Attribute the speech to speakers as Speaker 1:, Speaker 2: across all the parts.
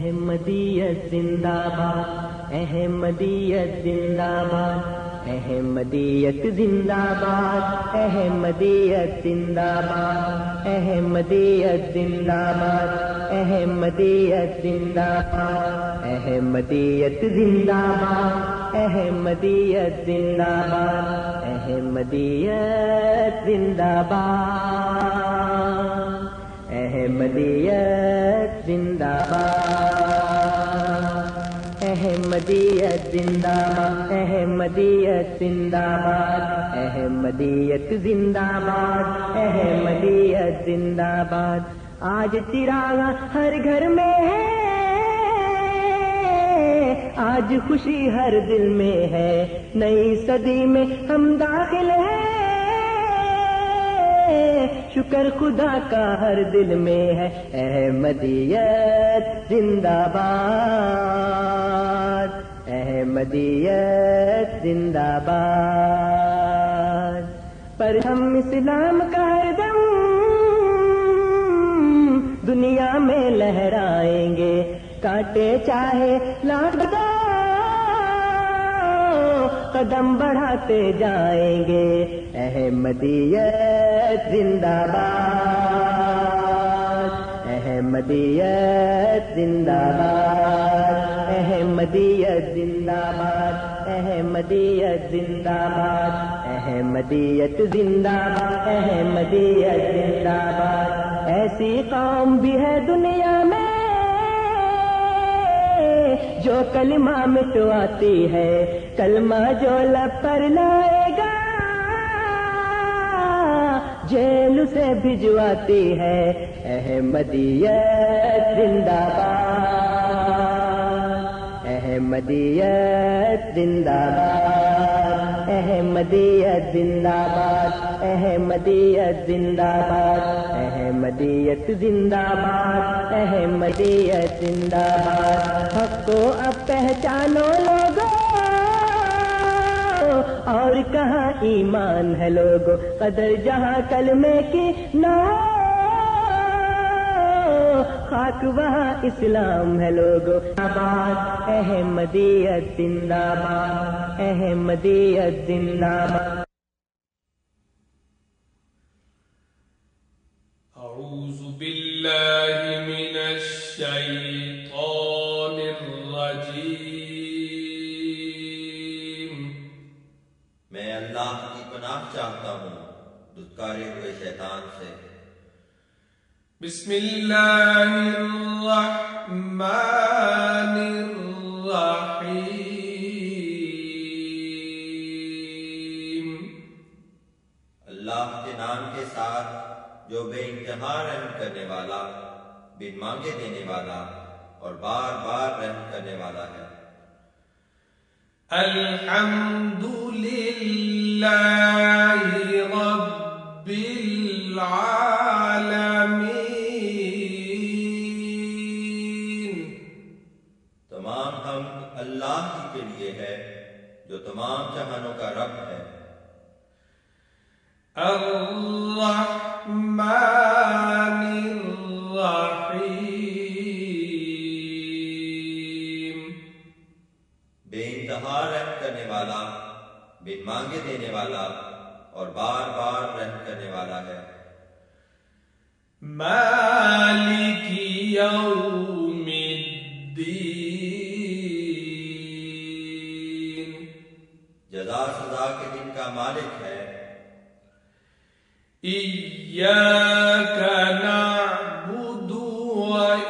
Speaker 1: احمدیت زندہ باد، احمدیت زندہ باد، احمدیت زندہ باد، احمدیت زندہ باد، احمدیت زندہ باد، احمدیت زندہ باد، احمدیت زندہ باد، احمدیت زندہ باد، احمدیت زندہ باد، احمدیت زندہ باد، احمدیت زندہ باد، احمدیت زندہ باد، احمدیت زندہ باد، احمدیت زندہ باد۔ آج چراغ ہر گھر میں ہے، آج خوشی ہر دل میں ہے، نئی صدی میں ہم داخل ہیں، شکر خدا کا ہر دل میں ہے، احمدیت زندہ باد، احمدیت زندہ باد۔ پر ہم اسلام کا ہر دم دنیا میں لہرائیں گے، کاٹے چاہے لاکھ قدم بڑھاتے جائیں گے، احمدیت زندہ باد، احمدیت زندہ باد، احمدیت زندہ باد، احمدیت زندہ باد، احمدیت زندہ باد، احمدیت زندہ باد۔ ایسی قوم بھی ہے دنیا میں جو کلمہ مٹواتی ہے، کلمہ جو لب پر لائے گا جیل سے بھجواتی ہے، احمدیت زندہ باد، احمدیت زندہ باد، احمدیت زندہ باد، احمدیت زندہ باد، احمدیت زندہ باد، احمدیت زندہ باد۔ حق کو اب پہچانو لوگو، اور کہاں ایمان ہے لوگو، قدر جہاں کلمے کی نہ ہو، خاک وہاں اسلام ہے لوگو، آباد، احمدیت زندہ باد، احمدیت زندہ باد۔
Speaker 2: اعوذ باللہ من الشیطان الرجیم۔
Speaker 3: میں اللہ کی پناہ چاہتا ہوں دھتکارے ہوئے شیطان سے۔
Speaker 2: بسم اللہ الرحمن الرحیم۔
Speaker 3: اللہ کے نام کے ساتھ جو بے انتہا رحم کرنے والا، بن مانگے دینے والا اور بار بار رحم کرنے والا ہے۔
Speaker 2: الحمد للہ رب العالمین۔
Speaker 3: تمام حمد اللہ ہی کے لیے ہے جو تمام جہانوں کا رب ہے۔
Speaker 2: الرحمن الرحیم۔
Speaker 3: بے انتہا رحم کرنے والا، بن مانگے دینے والا اور بار بار رحم کرنے والا ہے۔
Speaker 2: مالک یوم الدین۔
Speaker 3: جزا سزا کے دن کا مالک ہے۔
Speaker 2: ایاک نعبد و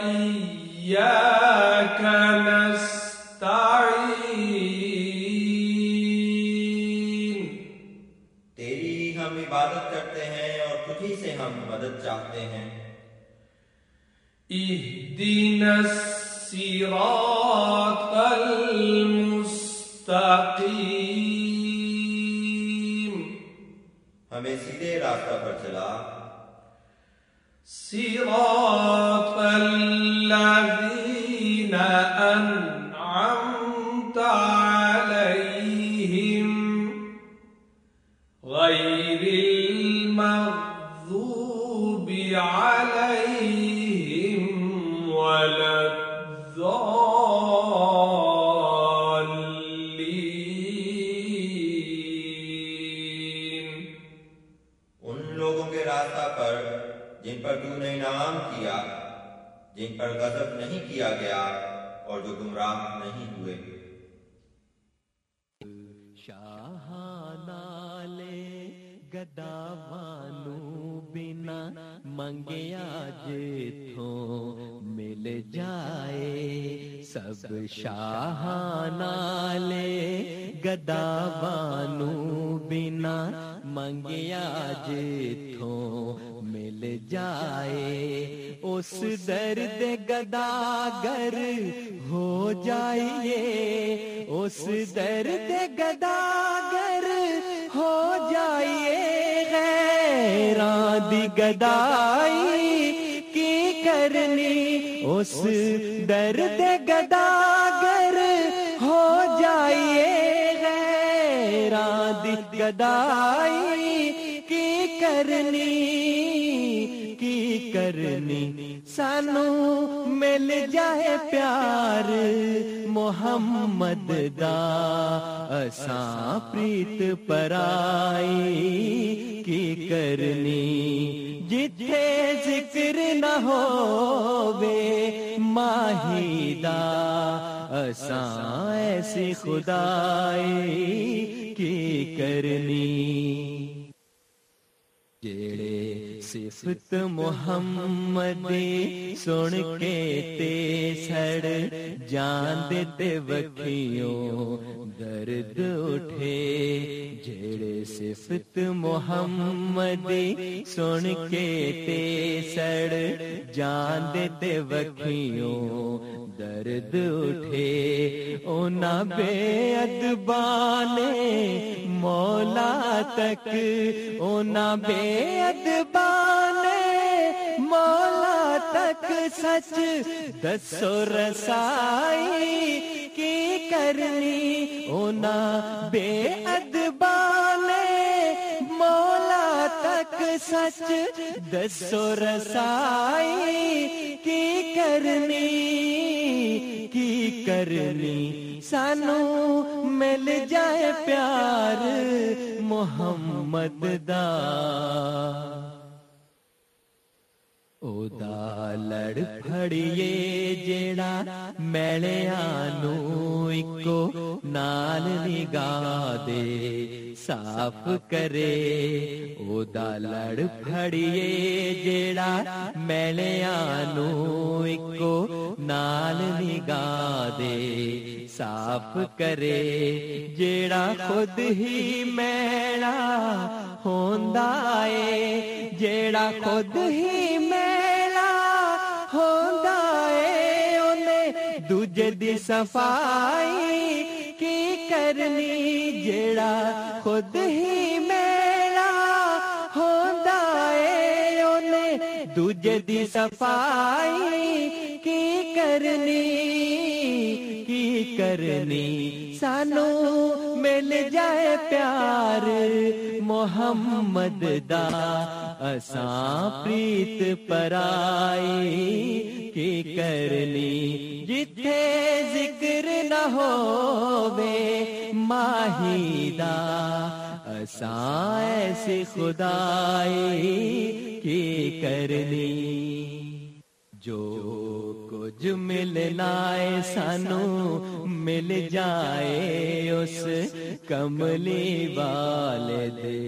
Speaker 2: ایاک نستعین۔
Speaker 3: تیری ہی ہم عبادت کرتے ہیں اور تجھی سے ہم مدد چاہتے ہیں۔
Speaker 2: اہدنا الصراط المستقیم۔
Speaker 3: ہمیں سیدھے راستہ پر چلا۔
Speaker 2: صراط الذین انعمت علیہم غیر المغضوب علیہم ولا الضالین۔
Speaker 3: جن پر تو نے انعام کیا، جن پر غضب نہیں کیا گیا اور جو گمراہ نہیں ہوئے۔
Speaker 1: گداوانو بنا منگیا جتھوں مل جائے، سب شاہاں نالے گداوانو بنا منگیا جتھوں مل جائے، اس درد گداگر ہو جائیے، اس درد گداگر ہو جائیے، غیراں دی گدائی کی کرنی، اس درد گداگر ہو جائیے، غیراں دی گدائی کی کرنی، سانو مل جائے پیار محمد دا، اساں پریت پرائی کی کرنی، جتھے ذکر نہ ہووے ماہی دا، اساں ایسی خدائی کی کرنی۔ جڑے صفت محمد سن کے تے سڑ جان تے وکھیوں درد اٹھے، جڑے صفت محمد سن کے تے سڑ جان تے وکھیوں درد اٹھے، اونا بے ادبان مولا تک، اونا بے ادبان مولا تک، سچ دسو رسائی کی کرنی، اونا بے ادبان مولا تک، سچ دسو رسائی کی کرنی، سانو مل جائے پیار محمد دا، او دا لڑ پھڑیے جیڑا میلیاں نو اکو نال نگاہ دے صاف کرے، او دا لڑ پھڑیے جیڑا میلیاں نو اکو نال نگاہ دے صاف کرے، جیڑا خود ہی میلا ہوندا اے، جیڑا خود ہی میلا ہوندا اے، اونے دوجے دی صفائی کی کرنی، جیڑا خود ہی میلا ہوندا اے، اونے دوجے دی صفائی کی کرنی، سانو مل جائے پیار محمد دا، اساں پریت پرائی کی کرنی، جتھے ذکر نہ ہووے ماہی دا، اساں ایسی خدائی کی کرنی، جو کچھ ملنا ہے سانو مل جائے، اس کملی والے دے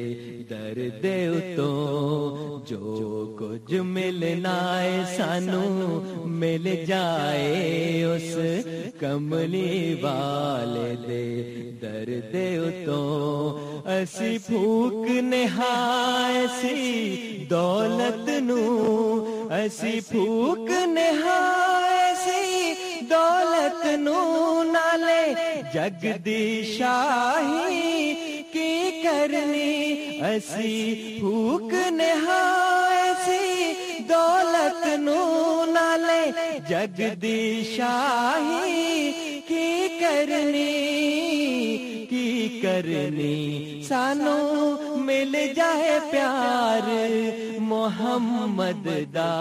Speaker 1: درد اتوں، جو کچھ ملنا ہے سانو مل جائے، اس کملی والے دے درد اتوں، اسی پھوک نہائے سی دولت نو، اسی پھوک نہائے سی دولت نو، نالے جگ دی شاہی کی کرنی، اسی پھوک نہائے سی دولت نو، نالے جگ دی شاہی کی کرنی، سانو مل جائے پیار محمد دا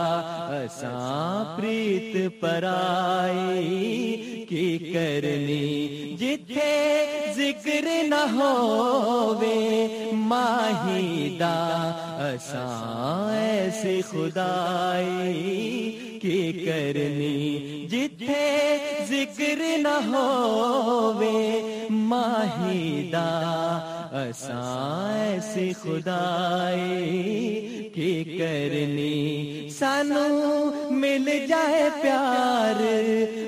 Speaker 1: اساں پریت پرائی کی کرنی جتھے ذکر نہ ہووے ماہی دا اساں ایسی خدائی کی کرنی جتھے ذکر نہ ہووے ماہی دا اساں ایسی خدائی کی کرنی سانو مل جائے پیار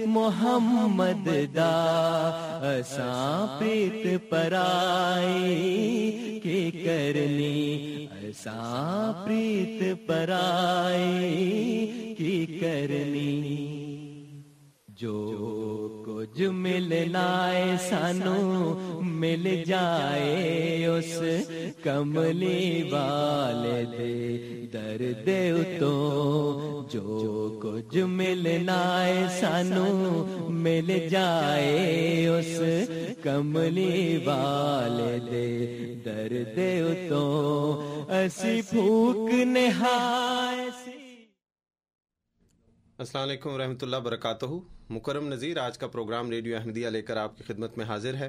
Speaker 1: محمد دا اساں پریت پرائی کی کرنی اساں پریت پرائی کی کرنی جو کچھ ملنا ہے سانو مل جائے اس کملی والے دے درد اتوں جو کچھ ملنا ہے سانو مل جائے اس کملی والے دے درد اتوں اسی بھوک نہائے سی۔
Speaker 4: السلام علیکم ورحمۃ اللہ وبرکاتہ۔ مکرم نذیر آج کا پروگرام ریڈیو احمدیہ لے کر آپ کی خدمت میں حاضر ہے۔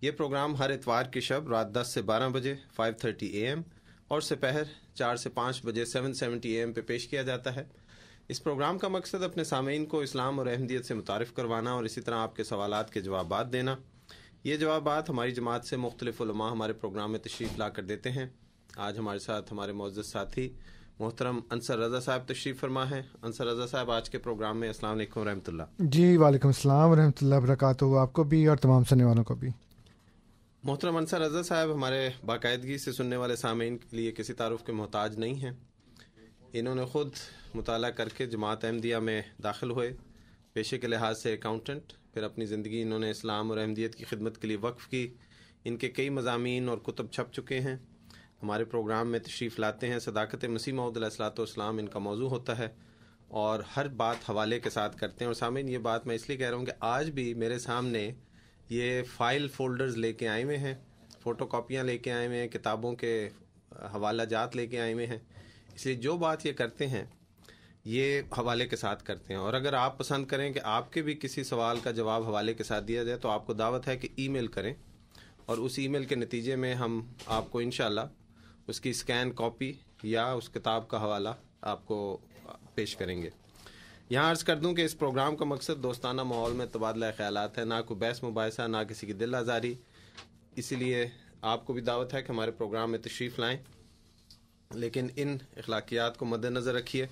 Speaker 4: یہ پروگرام ہر اتوار کی شب رات 10 سے 12 بجے 5:30 AM اور سپہر 4 سے 5 بجے 7:70 AM پہ پیش کیا جاتا ہے۔ اس پروگرام کا مقصد اپنے سامعین کو اسلام اور احمدیت سے متعارف کروانا اور اسی طرح آپ کے سوالات کے جوابات دینا۔ یہ جوابات ہماری جماعت سے مختلف علماء ہمارے پروگرام میں تشریف لا کر دیتے ہیں۔ آج ہمارے ساتھ ہمارے معزز ساتھی محترم انصر رضا صاحب تشریف فرما ہیں۔ انصر رضا صاحب آج کے پروگرام میں السلام علیکم ورحمۃ اللہ۔
Speaker 5: جی وعلیکم السلام ورحمۃ اللہ وبرکاتہ، آپ کو بھی اور تمام سننے والوں کو بھی۔
Speaker 4: محترم انصر رضا صاحب ہمارے باقاعدگی سے سننے والے سامعین کے لیے کسی تعارف کے محتاج نہیں ہیں۔ انہوں نے خود مطالعہ کر کے جماعت احمدیہ میں داخل ہوئے، پیشے کے لحاظ سے اکاؤنٹنٹ، پھر اپنی زندگی انہوں نے اسلام اور احمدیت کی خدمت کے لیے وقف کی۔ ان کے کئی مضامین اور کتب چھپ چکے ہیں، ہمارے پروگرام میں تشریف لاتے ہیں۔ صداقت مسیح موعود علیہ الصلوۃ والسلام ان کا موضوع ہوتا ہے اور ہر بات حوالے کے ساتھ کرتے ہیں۔ اور سامعین یہ بات میں اس لیے کہہ رہا ہوں کہ آج بھی میرے سامنے یہ فائل فولڈرز لے کے آئے ہوئے ہیں، فوٹو کاپیاں لے کے آئے ہوئے ہیں، کتابوں کے حوالہ جات لے کے آئے ہوئے ہیں۔ اس لیے جو بات یہ کرتے ہیں یہ حوالے کے ساتھ کرتے ہیں، اور اگر آپ پسند کریں کہ آپ کے بھی کسی سوال کا جواب حوالے کے ساتھ دیا جائے تو آپ کو دعوت ہے کہ ای میل کریں، اور اس ای میل کے نتیجے میں ہم آپ کو انشاءاللہ اس کی اسکین کاپی یا اس کتاب کا حوالہ آپ کو پیش کریں گے۔ یہاں عرض کر دوں کہ اس پروگرام کا مقصد دوستانہ ماحول میں تبادلہ خیالات ہے، نہ کوئی بحث مباحثہ، نہ کسی کی دل آزاری۔ اسی لیے آپ کو بھی دعوت ہے کہ ہمارے پروگرام میں تشریف لائیں، لیکن ان اخلاقیات کو مد نظر رکھیے۔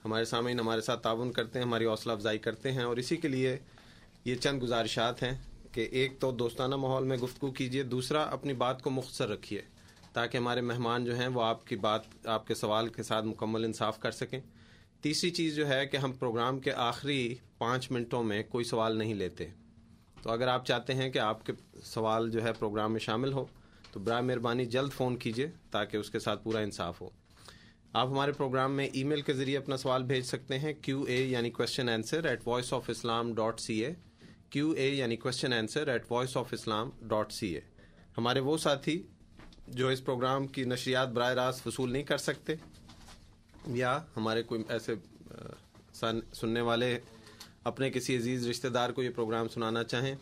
Speaker 4: ہمارے سامعین ہمارے ساتھ تعاون کرتے ہیں، ہماری حوصلہ افزائی کرتے ہیں، اور اسی کے لیے یہ چند گزارشات ہیں کہ ایک تو دوستانہ ماحول میں گفتگو کیجیے، دوسرا اپنی بات کو مختصر رکھیے تاکہ ہمارے مہمان جو ہیں وہ آپ کی بات، آپ کے سوال کے ساتھ مکمل انصاف کر سکیں۔ تیسری چیز جو ہے کہ ہم پروگرام کے آخری 5 منٹوں میں کوئی سوال نہیں لیتے، تو اگر آپ چاہتے ہیں کہ آپ کے سوال جو ہے پروگرام میں شامل ہو تو برائے مہربانی جلد فون کیجیے تاکہ اس کے ساتھ پورا انصاف ہو۔ آپ ہمارے پروگرام میں ای میل کے ذریعے اپنا سوال بھیج سکتے ہیں، QA یعنی کویسچن آنسر @voiceofislam.ca، QA یعنی کویسچن آنسر @voiceofislam.ca۔ ہمارے وہ ساتھی جو اس پروگرام کی نشریات براہ راست وصول نہیں کر سکتے، یا ہمارے کوئی ایسے سننے والے اپنے کسی عزیز رشتہ دار کو یہ پروگرام سنانا چاہیں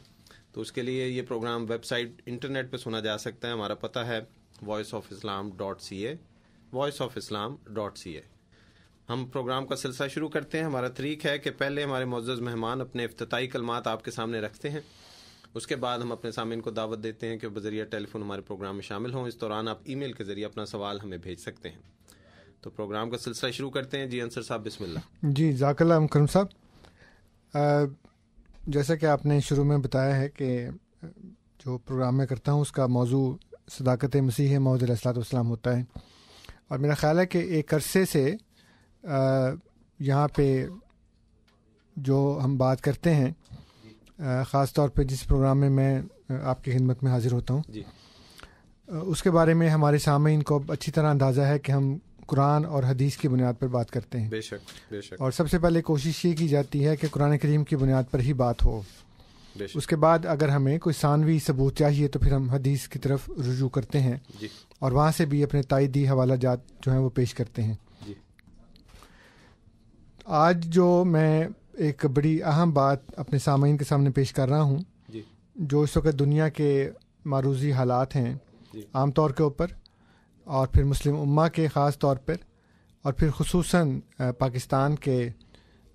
Speaker 4: تو اس کے لیے یہ پروگرام ویب سائٹ انٹرنیٹ پہ سنا جا سکتا ہے۔ ہمارا پتہ ہے voiceofislam.ca، voiceofislam.ca۔ ہم پروگرام کا سلسلہ شروع کرتے ہیں۔ ہمارا طریق ہے کہ پہلے ہمارے معزز مہمان اپنے افتتاحی کلمات آپ کے سامنے رکھتے ہیں، اس کے بعد ہم اپنے سامعین کو دعوت دیتے ہیں کہ بذریعہ ٹیلی فون ہمارے پروگرام میں شامل ہوں۔ اس دوران آپ ای میل کے ذریعے اپنا سوال ہمیں بھیج سکتے ہیں۔ تو پروگرام کا سلسلہ شروع کرتے ہیں۔ جی انصر صاحب بسم اللہ۔
Speaker 5: جی جزاک اللہ مکرم صاحب، جیسا کہ آپ نے شروع میں بتایا ہے کہ جو پروگرام میں کرتا ہوں اس کا موضوع صداقت مسیح موعود علیہ الصلوۃ والسلام ہوتا ہے، اور میرا خیال ہے کہ ایک عرصے سے یہاں پہ جو ہم بات کرتے ہیں، خاص طور پہ جس پروگرام میں میں آپ کی خدمت میں حاضر ہوتا ہوں
Speaker 4: جی،
Speaker 5: اس کے بارے میں ہمارے سامعین کو اچھی طرح اندازہ ہے کہ ہم قرآن اور حدیث کی بنیاد پر بات کرتے ہیں۔
Speaker 4: بے شک بے شک۔
Speaker 5: اور سب سے پہلے کوشش یہ کی جاتی ہے کہ قرآن کریم کی بنیاد پر ہی بات ہو، اس کے بعد اگر ہمیں کوئی ثانوی ثبوت چاہیے تو پھر ہم حدیث کی طرف رجوع کرتے ہیں اور وہاں سے بھی اپنے تائیدی حوالہ جات جو ہیں وہ پیش کرتے ہیں. آج جو میں ایک بڑی اہم بات اپنے سامعین کے سامنے پیش کر رہا ہوں جو اس وقت دنیا کے معروضی حالات ہیں عام طور کے اوپر اور پھر مسلم امہ کے خاص طور پر اور پھر خصوصاً پاکستان کے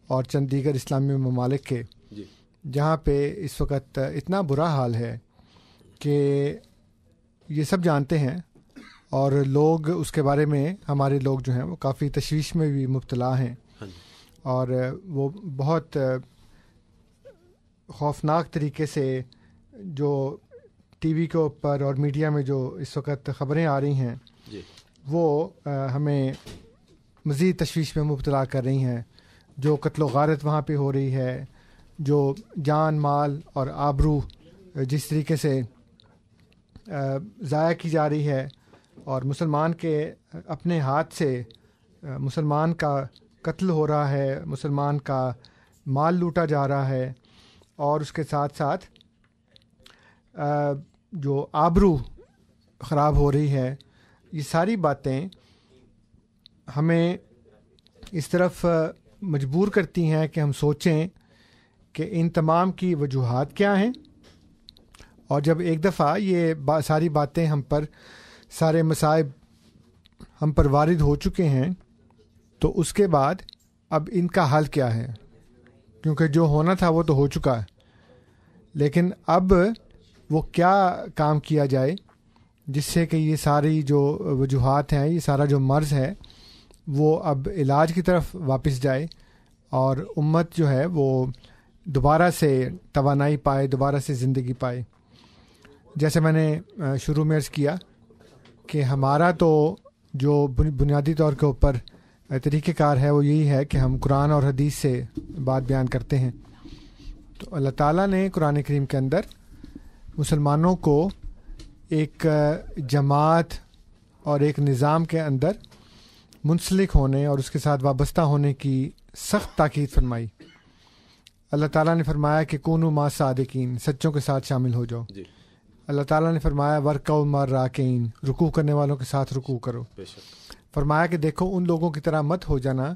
Speaker 5: اور چند دیگر اسلامی ممالک کے جہاں پہ اس وقت اتنا برا حال ہے کہ یہ سب جانتے ہیں اور لوگ اس کے بارے میں ہمارے لوگ جو ہیں وہ کافی تشویش میں بھی مبتلا ہیں اور وہ بہت خوفناک طریقے سے جو ٹی وی کے اوپر اور میڈیا میں جو اس وقت خبریں آ رہی ہیں وہ ہمیں مزید تشویش میں مبتلا کر رہی ہیں. جو قتل و غارت وہاں پہ ہو رہی ہے, جو جان مال اور آبرو جس طریقے سے ضائع کی جا رہی ہے اور مسلمان کے اپنے ہاتھ سے مسلمان کا قتل ہو رہا ہے, مسلمان کا مال لوٹا جا رہا ہے اور اس کے ساتھ ساتھ جو آبرو خراب ہو رہی ہے, یہ ساری باتیں ہمیں اس طرف مجبور کرتی ہیں کہ ہم سوچیں کہ ان تمام کی وجوہات کیا ہیں. اور جب ایک دفعہ یہ ساری باتیں ہم پر, سارے مصائب ہم پر وارد ہو چکے ہیں تو اس کے بعد اب ان کا حل کیا ہے, کیونکہ جو ہونا تھا وہ تو ہو چکا ہے, لیکن اب وہ کیا کام کیا جائے جس سے کہ یہ ساری جو وجوہات ہیں, یہ سارا جو مرض ہے وہ اب علاج کی طرف واپس جائے اور امت جو ہے وہ دوبارہ سے توانائی پائے, دوبارہ سے زندگی پائے. جیسے میں نے شروع میں عرض کیا کہ ہمارا تو جو بنیادی طور کے اوپر طریقہ کار ہے وہ یہی ہے کہ ہم قرآن اور حدیث سے بات بیان کرتے ہیں. تو اللہ تعالیٰ نے قرآن کریم کے اندر مسلمانوں کو ایک جماعت اور ایک نظام کے اندر منسلک ہونے اور اس کے ساتھ وابستہ ہونے کی سخت تاکید فرمائی. اللہ تعالیٰ نے فرمایا کہ کونوا مع صادقین, سچوں کے ساتھ شامل ہو جاؤ. اللہ تعالیٰ نے فرمایا ورکعوا مع الراکعین, رکوع کرنے والوں کے ساتھ رکوع کرو. فرمایا کہ دیکھو ان لوگوں کی طرح مت ہو جانا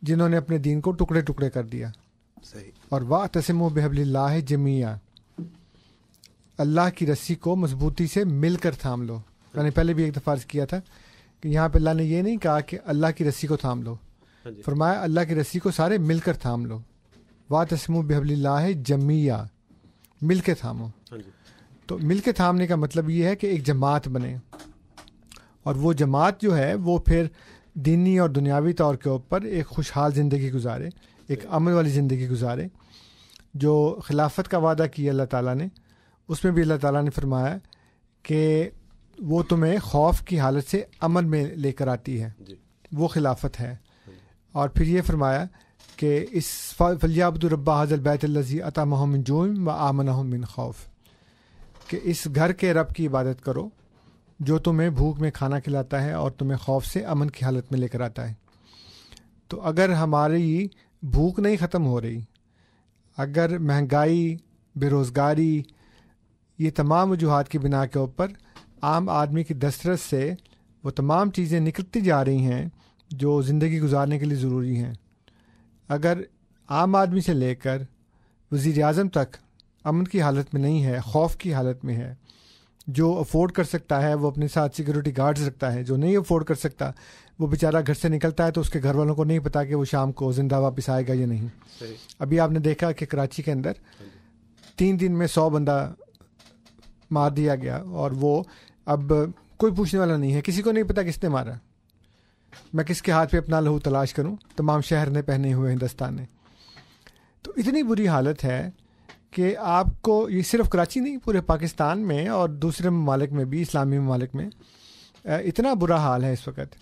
Speaker 5: جنہوں نے اپنے دین کو ٹکڑے ٹکڑے کر دیا. اور واعتصموا بحبل اللہ جمیعا, اللہ کی رسی کو مضبوطی سے مل کر تھام لو. میں نے پہلے بھی ایک دفعہ عرض کیا تھا کہ یہاں پہ اللہ نے یہ نہیں کہا کہ اللہ کی رسی کو تھام لو, فرمایا اللہ کی رسی کو سارے مل کر تھام لو. واعتصموا بحبل اللہ جمیعا, مل کے تھامو. تو مل کے تھامنے کا مطلب یہ ہے کہ ایک جماعت بنے اور وہ جماعت جو ہے وہ پھر دینی اور دنیاوی طور کے اوپر ایک خوشحال زندگی گزارے, ایک امن والی زندگی گزارے. جو خلافت کا وعدہ کیا اللہ تعالیٰ نے, اس میں بھی اللہ تعالیٰ نے فرمایا کہ وہ تمہیں خوف کی حالت سے امن میں لے کر آتی ہے, وہ خلافت ہے. اور پھر یہ فرمایا کہ اس فلیعبدوا رب ھذا البیت الذی اطعمهم من جوع وآمنهم من خوف, کہ اس گھر کے رب کی عبادت کرو جو تمہیں بھوک میں کھانا کھلاتا ہے اور تمہیں خوف سے امن کی حالت میں لے کر آتا ہے. تو اگر ہماری بھوک نہیں ختم ہو رہی, اگر مہنگائی, بے روزگاری, یہ تمام وجوہات کی بنا کے اوپر عام آدمی کی دسترس سے وہ تمام چیزیں نکلتی جا رہی ہیں جو زندگی گزارنے کے لیے ضروری ہیں, اگر عام آدمی سے لے کر وزیر اعظم تک امن کی حالت میں نہیں ہے, خوف کی حالت میں ہے, جو افورڈ کر سکتا ہے وہ اپنے ساتھ سیکورٹی گارڈز رکھتا ہے, جو نہیں افورڈ کر سکتا وہ بیچارہ گھر سے نکلتا ہے تو اس کے گھر والوں کو نہیں پتا کہ وہ شام کو زندہ واپس آئے گا یا نہیں. ابھی آپ نے دیکھا کہ کراچی کے اندر 3 دن میں 100 بندہ مار دیا گیا اور وہ اب کوئی پوچھنے والا نہیں ہے, کسی کو نہیں پتا کس نے مارا, میں کس کے ہاتھ پہ اپنا لہو تلاش کروں, تمام شہر نے پہنے ہوئے ہندوستان نے. تو اتنی بری حالت ہے کہ آپ کو, یہ صرف کراچی نہیں پورے پاکستان میں اور دوسرے ممالک میں بھی, اسلامی ممالک میں اتنا برا حال ہے اس وقت.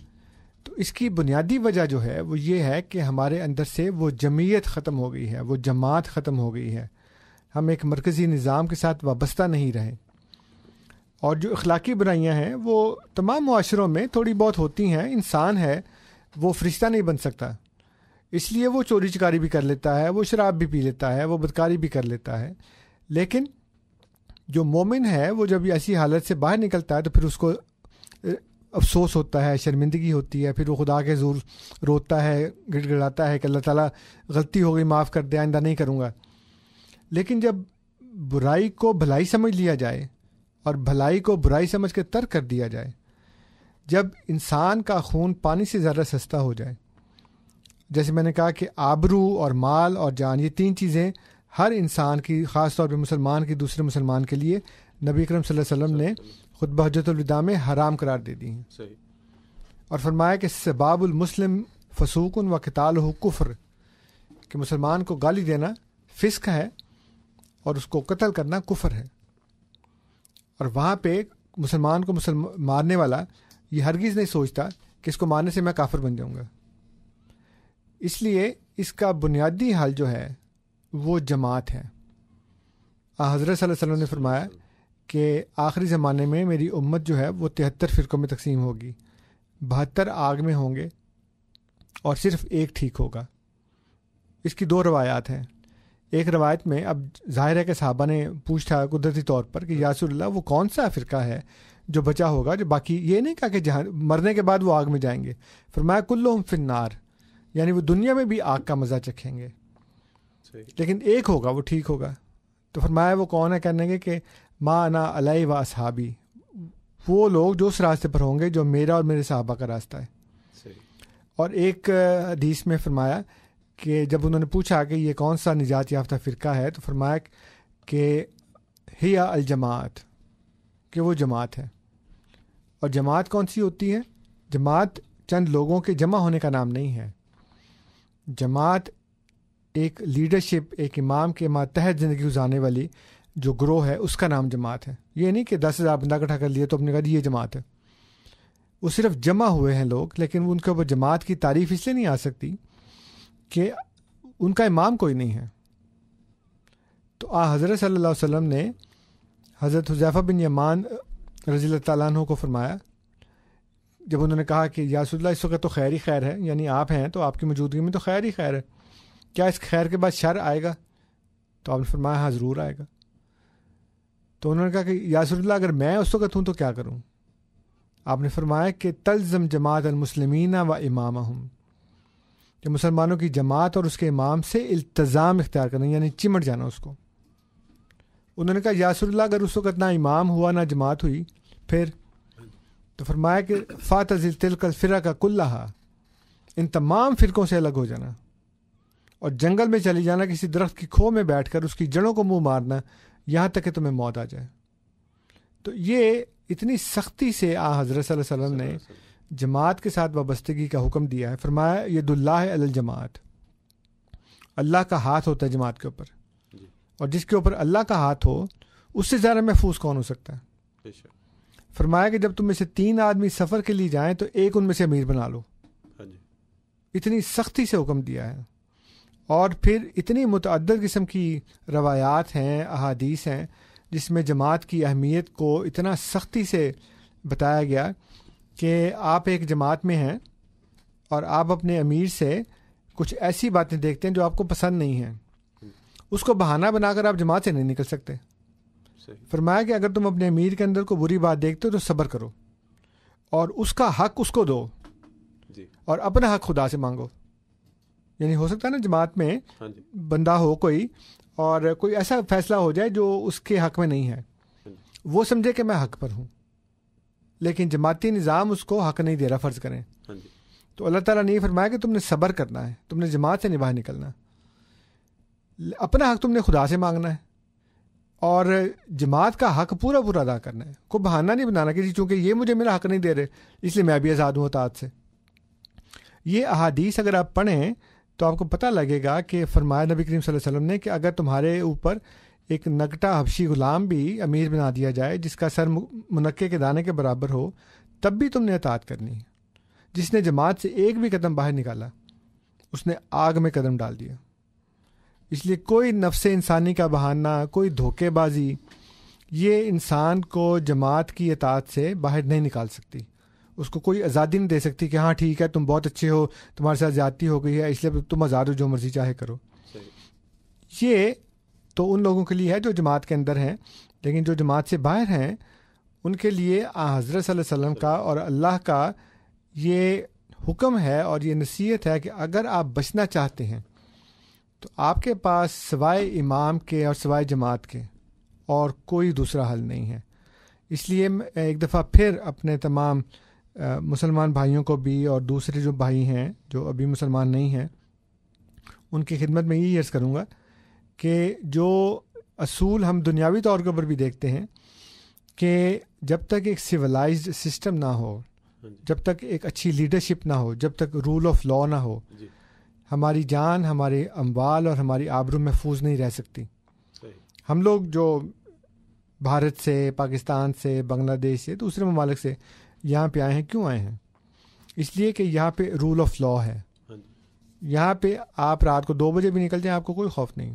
Speaker 5: تو اس کی بنیادی وجہ جو ہے وہ یہ ہے کہ ہمارے اندر سے وہ جمعیت ختم ہو گئی ہے, وہ جماعت ختم ہو گئی ہے, ہم ایک مرکزی نظام کے ساتھ وابستہ نہیں رہے. اور جو اخلاقی برائیاں ہیں وہ تمام معاشروں میں تھوڑی بہت ہوتی ہیں, انسان ہے وہ فرشتہ نہیں بن سکتا, اس لیے وہ چوری چکاری بھی کر لیتا ہے, وہ شراب بھی پی لیتا ہے, وہ بدکاری بھی کر لیتا ہے, لیکن جو مومن ہے وہ جب ایسی حالت سے باہر نکلتا ہے تو پھر اس کو افسوس ہوتا ہے, شرمندگی ہوتی ہے, پھر وہ خدا کے حضور روتا ہے, گڑ گڑاتا ہے کہ اللہ تعالیٰ غلطی ہو گئی, معاف کر دے, آئندہ نہیں کروں گا. لیکن جب برائی کو بھلائی سمجھ لیا جائے اور بھلائی کو برائی سمجھ کے ترک کر دیا جائے, جب انسان کا خون پانی سے زیادہ سستا ہو جائے, جیسے میں نے کہا کہ آبرو اور مال اور جان, یہ 3 چیزیں ہر انسان کی, خاص طور پہ مسلمان کی دوسرے مسلمان کے لیے نبی اکرم صلی اللہ علیہ وسلم نے خطبہ حجۃ الوداع میں حرام قرار دے دی ہیں.
Speaker 4: صحیح.
Speaker 5: اور فرمایا کہ سباب المسلم فسوق و قتالہ کفر, کہ مسلمان کو گالی دینا فسق ہے اور اس کو قتل کرنا کفر ہے. اور وہاں پہ مسلمان کو مارنے والا یہ ہرگز نہیں سوچتا کہ اس کو مارنے سے میں کافر بن جاؤں گا. اس لیے اس کا بنیادی حل جو ہے وہ جماعت ہے. حضرت صلی اللہ علیہ وسلم نے فرمایا کہ آخری زمانے میں میری امت جو ہے وہ 73 فرقوں میں تقسیم ہوگی, 72 آگ میں ہوں گے اور صرف ایک ٹھیک ہوگا. اس کی 2 روایات ہیں. ایک روایت میں, اب ظاہر ہے کہ صحابہ نے پوچھا قدرتی طور پر کہ یا رسول اللہ وہ کون سا فرقہ ہے جو بچا ہوگا, جو باقی, یہ نہیں کہا کہ جہاں مرنے کے بعد وہ آگ میں جائیں گے. فرمایا کلہم فی النار, یعنی وہ دنیا میں بھی آگ کا مزہ چکھیں گے, لیکن ایک ہوگا وہ ٹھیک ہوگا. تو فرمایا وہ کون ہے؟ کہنے گے کہ ما انا علیہ و اصحابی, وہ لوگ جو اس راستے پر ہوں گے جو میرا اور میرے صحابہ کا راستہ ہے. اور ایک حدیث میں فرمایا کہ جب انہوں نے پوچھا کہ یہ کون سا نجات یافتہ فرقہ ہے, تو فرمایا کہ ہی الجماعت, کہ وہ جماعت ہے. اور جماعت کون سی ہوتی ہے؟ جماعت چند لوگوں کے جمع ہونے کا نام نہیں ہے. جماعت ایک لیڈرشپ, ایک امام کے ماتحت زندگی گزارنے والی جو گروہ ہے, اس کا نام جماعت ہے. یہ نہیں کہ 10,000 بندہ اکٹھا کر لیا تو اپنے کہا یہ جماعت ہے. وہ صرف جمع ہوئے ہیں لوگ, لیکن ان کے اوپر جماعت کی تعریف اس لیے نہیں آ سکتی کہ ان کا امام کوئی نہیں ہے. تو حضرت صلی اللہ علیہ وسلم نے حضرت حذیفہ بن یمان رضی اللہ تعالیٰ عنہ کو فرمایا, جب انہوں نے کہا کہ یا رسول اللہ اس وقت تو خیر ہی خیر ہے, یعنی آپ ہیں تو آپ کی موجودگی میں تو خیر ہی خیر ہے, کیا اس خیر کے بعد شر آئے گا؟ تو آپ نے فرمایا ہاں ضرور آئے گا. تو انہوں نے کہا کہ یا رسول اللہ اگر میں اس وقت ہوں تو کیا کروں؟ آپ نے فرمایا کہ تلزم جماعت المسلمین و امامہم, کہ مسلمانوں کی جماعت اور اس کے امام سے التزام اختیار کرنا, یعنی چمٹ جانا اس کو. انہوں نے کہا یا رسول اللہ اگر اس وقت نہ امام ہوا نہ جماعت ہوئی پھر؟ تو فرمایا کہ فاتزل تلک الفرق کلہا, ان تمام فرقوں سے الگ ہو جانا اور جنگل میں چلی جانا, کسی درخت کی کھو میں بیٹھ کر اس کی جڑوں کو منہ مارنا یہاں تک کہ تمہیں موت آ جائے. تو یہ اتنی سختی سے حضرت صلی اللہ علیہ وسلم نے جماعت کے ساتھ وابستگی کا حکم دیا ہے. فرمایا ید اللہ علی الجماعت, اللہ کا ہاتھ ہوتا ہے جماعت کے اوپر, اور جس کے اوپر اللہ کا ہاتھ ہو اس سے زیادہ محفوظ کون ہو سکتا ہے؟ فرمایا کہ جب تم میں سے 3 آدمی سفر کے لیے جائیں تو ایک ان میں سے امیر بنا لو. اتنی سختی سے حکم دیا ہے. اور پھر اتنی متعدد قسم کی روایات ہیں, احادیث ہیں, جس میں جماعت کی اہمیت کو اتنا سختی سے بتایا گیا کہ آپ ایک جماعت میں ہیں اور آپ اپنے امیر سے کچھ ایسی باتیں دیکھتے ہیں جو آپ کو پسند نہیں ہیں, اس کو بہانہ بنا کر آپ جماعت سے نہیں نکل سکتے. فرمایا کہ اگر تم اپنے امیر کے اندر کوئی بری بات دیکھتے ہو تو صبر کرو اور اس کا حق اس کو دو اور اپنا حق خدا سے مانگو. یعنی ہو سکتا ہے نا جماعت میں بندہ ہو کوئی اور کوئی ایسا فیصلہ ہو جائے جو اس کے حق میں نہیں ہے, وہ سمجھے کہ میں حق پر ہوں, لیکن جماعتی نظام اس کو حق نہیں دے رہا فرض کریں. تو اللہ تعالیٰ نے یہ فرمایا کہ تم نے صبر کرنا ہے, تم نے جماعت سے نہیں باہر نکلنا, اپنا حق تم نے خدا سے مانگنا ہے اور جماعت کا حق پورا پورا ادا کرنا ہے. کوئی بہانہ نہیں بنانا کہ چونکہ یہ مجھے میرا حق نہیں دے رہے اس لیے میں بھی آزاد ہوں اطاعت سے. یہ احادیث اگر آپ پڑھیں تو آپ کو پتہ لگے گا کہ فرمایا نبی کریم صلی اللہ علیہ وسلم نے کہ اگر تمہارے اوپر ایک نگٹا حبشی غلام بھی امیر بنا دیا جائے جس کا سر منقے کے دانے کے برابر ہو, تب بھی تم نے اطاعت کرنی ہے. جس نے جماعت سے ایک بھی قدم باہر نکالا اس نے آگ میں قدم ڈال دیا. اس لیے کوئی نفس انسانی کا بہانہ, کوئی دھوکے بازی, یہ انسان کو جماعت کی اطاعت سے باہر نہیں نکال سکتی. اس کو کوئی آزادی نہیں دے سکتی کہ ہاں ٹھیک ہے تم بہت اچھے ہو, تمہارے ساتھ زیادتی ہو گئی ہے اس لیے تم آزاد ہو, جو مرضی چاہے کرو. یہ تو ان لوگوں کے لیے ہے جو جماعت کے اندر ہیں، لیکن جو جماعت سے باہر ہیں ان کے لیے حضرت صلی اللہ علیہ وسلم کا اور اللہ کا یہ حکم ہے اور یہ نصیحت ہے کہ اگر آپ بچنا چاہتے ہیں تو آپ کے پاس سوائے امام کے اور سوائے جماعت کے اور کوئی دوسرا حل نہیں ہے. اس لیے میں ایک دفعہ پھر اپنے تمام مسلمان بھائیوں کو بھی اور دوسرے جو بھائی ہیں جو ابھی مسلمان نہیں ہیں ان کی خدمت میں یہی عرض کروں گا کہ جو اصول ہم دنیاوی طور کے اوپر بھی دیکھتے ہیں کہ جب تک ایک سویلائزڈ سسٹم نہ ہو، جب تک ایک اچھی لیڈرشپ نہ ہو، جب تک رول آف لا نہ ہو، ہماری جان، ہمارے اموال اور ہماری آبرو محفوظ نہیں رہ سکتی. ہم لوگ جو بھارت سے، پاکستان سے، بنگلہ دیش سے، دوسرے ممالک سے یہاں پہ آئے ہیں، کیوں آئے ہیں؟ اس لیے کہ یہاں پہ رول آف لا ہے. یہاں پہ آپ رات کو 2 بجے بھی نکل جائیں، آپ کو کوئی خوف نہیں.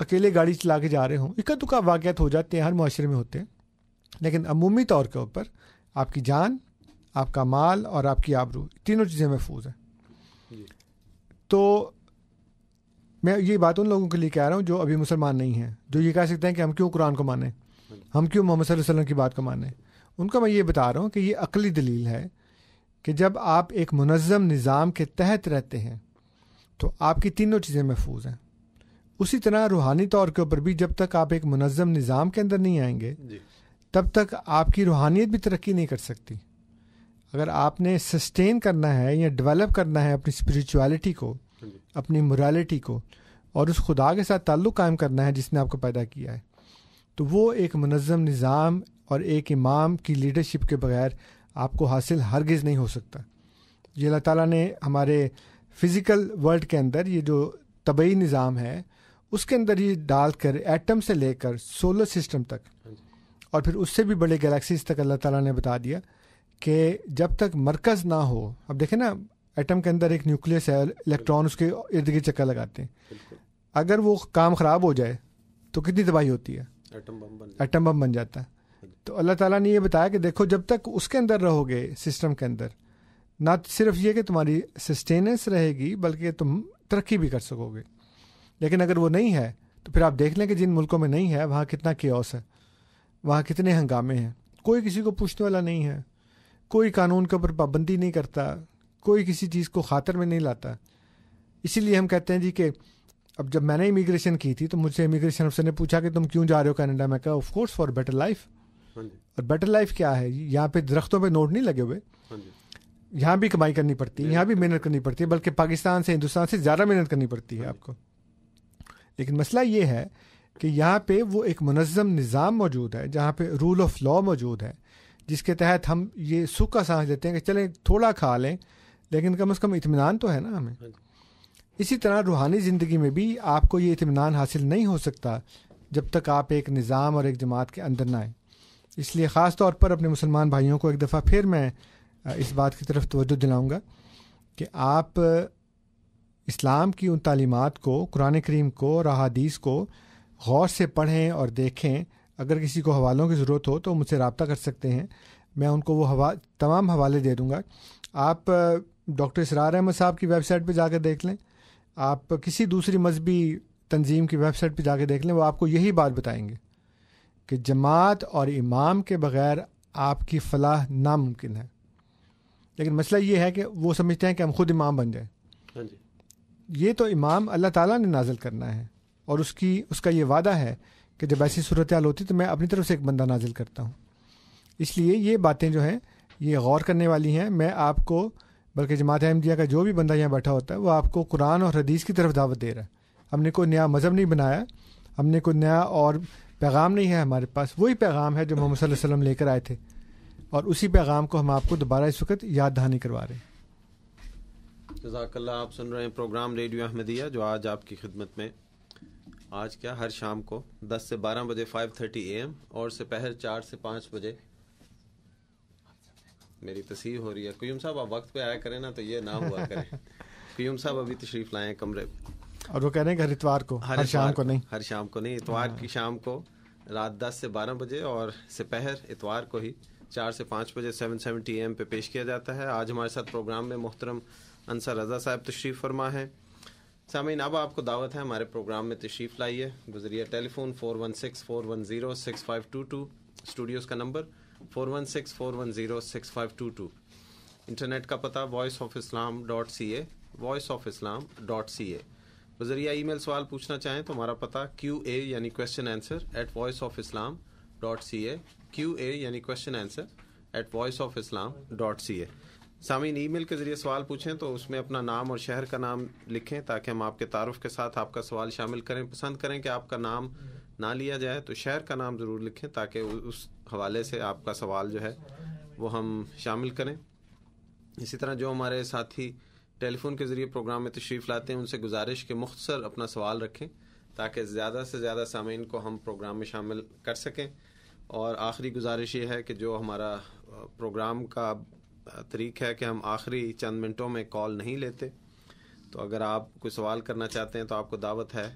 Speaker 5: اکیلے گاڑی چلا کے جا رہے ہوں، اکا دکا واقعات ہو جاتے ہیں، ہر معاشرے میں ہوتے ہیں، لیکن عمومی طور کے اوپر آپ کی جان، آپ کا مال اور آپ کی آبرو، تینوں چیزیں محفوظ ہیں. تو میں یہ بات ان لوگوں کے لیے کہہ رہا ہوں جو ابھی مسلمان نہیں ہیں، جو یہ کہہ سکتے ہیں کہ ہم کیوں قرآن کو مانیں، ہم کیوں محمد صلی اللہ علیہ وسلم کی بات کو مانیں. ان کو میں یہ بتا رہا ہوں کہ یہ عقلی دلیل ہے کہ جب آپ ایک منظم نظام کے تحت رہتے ہیں تو آپ کی تینوں چیزیں محفوظ ہیں. اسی طرح روحانی طور کے اوپر بھی جب تک آپ ایک منظم نظام کے اندر نہیں آئیں گے تب تک آپ کی روحانیت بھی ترقی نہیں کر سکتی. اگر آپ نے سسٹین کرنا ہے یا ڈیولپ کرنا ہے اپنی اسپریچولیٹی کو، اپنی مورالٹی کو، اور اس خدا کے ساتھ تعلق قائم کرنا ہے جس نے آپ کو پیدا کیا ہے، تو وہ ایک منظم نظام اور ایک امام کی لیڈرشپ کے بغیر آپ کو حاصل ہرگز نہیں ہو سکتا. یہ اللہ تعالیٰ نے ہمارے فزیکل ورلڈ کے اندر یہ جو طبعی نظام ہے اس کے اندر یہ ڈال کر ایٹم سے لے کر سولر سسٹم تک اور پھر اس سے بھی بڑے گلیکسیز تک اللہ تعالیٰ نے بتا دیا کہ جب تک مرکز نہ ہو. اب دیکھیں نا، ایٹم کے اندر ایک نیوکلیس ہے، الیکٹران اس کے ارد گرد چکر لگاتے ہیں. اگر وہ کام خراب ہو جائے تو کتنی تباہی ہوتی ہے، ایٹم بم بن جاتا ہے. تو اللہ تعالیٰ نے یہ بتایا کہ دیکھو جب تک اس کے اندر رہو گے، سسٹم کے اندر، نہ صرف یہ کہ تمہاری سسٹیننس رہے گی بلکہ تم ترقی بھی کر سکو گے. لیکن اگر وہ نہیں ہے تو پھر آپ دیکھ لیں کہ جن ملکوں میں نہیں ہے وہاں کتنا کیوس ہے، وہاں کتنے ہنگامے ہیں، کوئی کسی کو پوچھنے والا نہیں ہے، کوئی قانون کے اوپر پابندی نہیں کرتا، کوئی کسی چیز کو خاطر میں نہیں لاتا. اسی لیے ہم کہتے ہیں جی کہ اب جب میں نے امیگریشن کی تھی تو مجھ سے امیگریشن افسر نے پوچھا کہ تم کیوں جا رہے ہو کینیڈا. میں کہا of course for better life. اور بیٹر لائف کیا ہے؟ یہاں پہ درختوں پہ نوٹ نہیں لگے ہوئے، یہاں بھی کمائی کرنی پڑتی ہے، یہاں بھی محنت کرنی پڑتی ہے، بلکہ پاکستان سے، ہندوستان سے زیادہ محنت کرنی پڑتی ہے آپ کو. لیکن مسئلہ یہ ہے کہ یہاں پہ وہ ایک منظم نظام موجود ہے جہاں پہ رول آف لا موجود ہے، جس کے تحت ہم یہ سکھ کا سانس لیتے ہیں کہ چلیں تھوڑا کھا لیں لیکن کم از کم اطمینان تو ہے نا ہمیں. اسی طرح روحانی زندگی میں بھی آپ کو یہ اطمینان حاصل نہیں ہو سکتا جب تک آپ ایک نظام اور ایک جماعت کے اندر نہ آئیں. اس لیے خاص طور پر اپنے مسلمان بھائیوں کو ایک دفعہ پھر میں اس بات کی طرف توجہ دلاؤں گا کہ آپ اسلام کی ان تعلیمات کو، قرآن کریم کو اور احادیث کو غور سے پڑھیں اور دیکھیں. اگر کسی کو حوالوں کی ضرورت ہو تو مجھ سے رابطہ کر سکتے ہیں، میں ان کو وہ تمام حوالے دے دوں گا. آپ ڈاکٹر اسرار احمد صاحب کی ویب سائٹ پہ جا کے دیکھ لیں، آپ کسی دوسری مذہبی تنظیم کی ویب سائٹ پہ جا کے دیکھ لیں، وہ آپ کو یہی بات بتائیں گے کہ جماعت اور امام کے بغیر آپ کی فلاح ناممکن ہے. لیکن مسئلہ یہ ہے کہ وہ سمجھتے ہیں کہ ہم خود امام بن جائیں. یہ تو امام اللہ تعالیٰ نے نازل کرنا ہے اور اس کا یہ وعدہ ہے کہ جب ایسی صورتحال ہوتی تو میں اپنی طرف سے ایک بندہ نازل کرتا ہوں. اس لیے یہ باتیں جو ہیں یہ غور کرنے والی ہیں. میں آپ کو، بلکہ جماعت احمدیہ کا جو بھی بندہ یہاں بیٹھا ہوتا ہے وہ آپ کو قرآن اور حدیث کی طرف دعوت دے رہا ہے. ہم نے کوئی نیا مذہب نہیں بنایا، ہم نے کوئی نیا اور پیغام نہیں ہے ہمارے پاس. وہی پیغام ہے جو محمد صلی اللہ علیہ وسلم لے کر آئے تھے اور اسی پیغام کو ہم آپ کو دوبارہ اس وقت یاد دہانی کروا رہے ہیں.
Speaker 4: جزاک اللہ. آپ سن رہے ہیں پروگرام ریڈیو احمدیہ جو آج آپ کی خدمت میں آج کیا ہر شام کو 10 سے 12 بجے 5:30 AM اور سپہر 4 سے 5 بجے. میری تصحیح ہو رہی ہے. قیوم صاحب آپ وقت پہ آیا کریں نا تو یہ نہ ہوا کریں. قیوم صاحب ابھی تشریف لائے ہیں کمرے
Speaker 5: اور وہ کہہ رہے ہیں کہ ہر اتوار کو، ہر شام کو نہیں،
Speaker 4: ہر شام کو نہیں، اتوار کی شام کو رات 10 سے 12 بجے اور سپہر اتوار کو ہی 4 سے 5 بجے 7:70 AM پہ پیش کیا جاتا ہے. آج ہمارے ساتھ پروگرام میں محترم انصر رضا صاحب تشریف فرما ہے. سامعین اب آپ کو دعوت ہے ہمارے پروگرام میں تشریف لائیے بذریعہ ٹیلی فون 416-410-6522 اسٹوڈیوز کا نمبر 416-410-6522 انٹرنیٹ کا پتہ voiceofislam.ca voiceofislam.ca بذریعہ ای میل سوال پوچھنا چاہیں تو ہمارا پتہ QA یعنی کویسچن آنسر @voiceofislam.ca QA یعنی کویسچن آنسر @voiceofislam.ca سامعین ای میل کے ذریعے سوال پوچھیں تو اس میں اپنا نام اور شہر کا نام لکھیں تاکہ ہم آپ کے تعارف کے ساتھ آپ کا سوال شامل کریں. پسند کریں کہ آپ کا نام نہ لیا جائے تو شہر کا نام ضرور لکھیں تاکہ اس حوالے سے آپ کا سوال جو ہے وہ ہم شامل کریں. اسی طرح جو ہمارے ساتھی ٹیلی فون کے ذریعے پروگرام میں تشریف لاتے ہیں ان سے گزارش کہ مختصر اپنا سوال رکھیں تاکہ زیادہ سے زیادہ سامعین کو ہم پروگرام میں شامل کر سکیں. اور آخری گزارش یہ ہے کہ جو ہمارا پروگرام کا طریق ہے کہ ہم آخری چند منٹوں میں کال نہیں لیتے, تو اگر آپ کوئی سوال کرنا چاہتے ہیں تو آپ کو دعوت ہے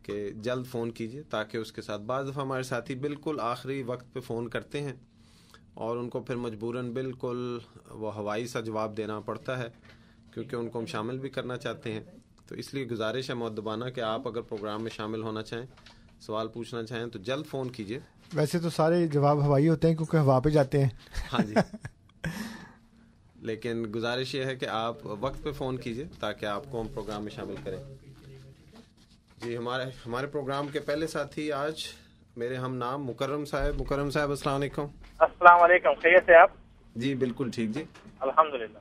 Speaker 4: کہ جلد فون کیجیے تاکہ اس کے ساتھ بعض دفعہ ہمارے ساتھی بالکل آخری وقت پہ فون کرتے ہیں اور ان کو پھر مجبوراً بالکل وہ ہوائی سا جواب دینا پڑتا ہے کیونکہ ان کو ہم شامل بھی کرنا چاہتے ہیں. تو اس لیے گزارش ہے مؤدبانہ کہ آپ اگر پروگرام میں شامل ہونا چاہیں, سوال پوچھنا چاہیں تو جلد فون کیجیے.
Speaker 5: ویسے تو سارے جواب ہوائی ہوتے ہیں کیونکہ ہوا پہ جاتے ہیں.
Speaker 4: ہاں جی لیکن گزارش یہ ہے کہ آپ وقت پہ فون کیجیے تاکہ آپ کو ہم پروگرام میں شامل کریں. جی ہمارے پروگرام کے پہلے ساتھی آج میرے ہم نام مکرم صاحب السلام علیکم.
Speaker 6: السلام علیکم, خیریت سے آپ؟
Speaker 4: جی بالکل ٹھیک جی
Speaker 6: الحمدللہ.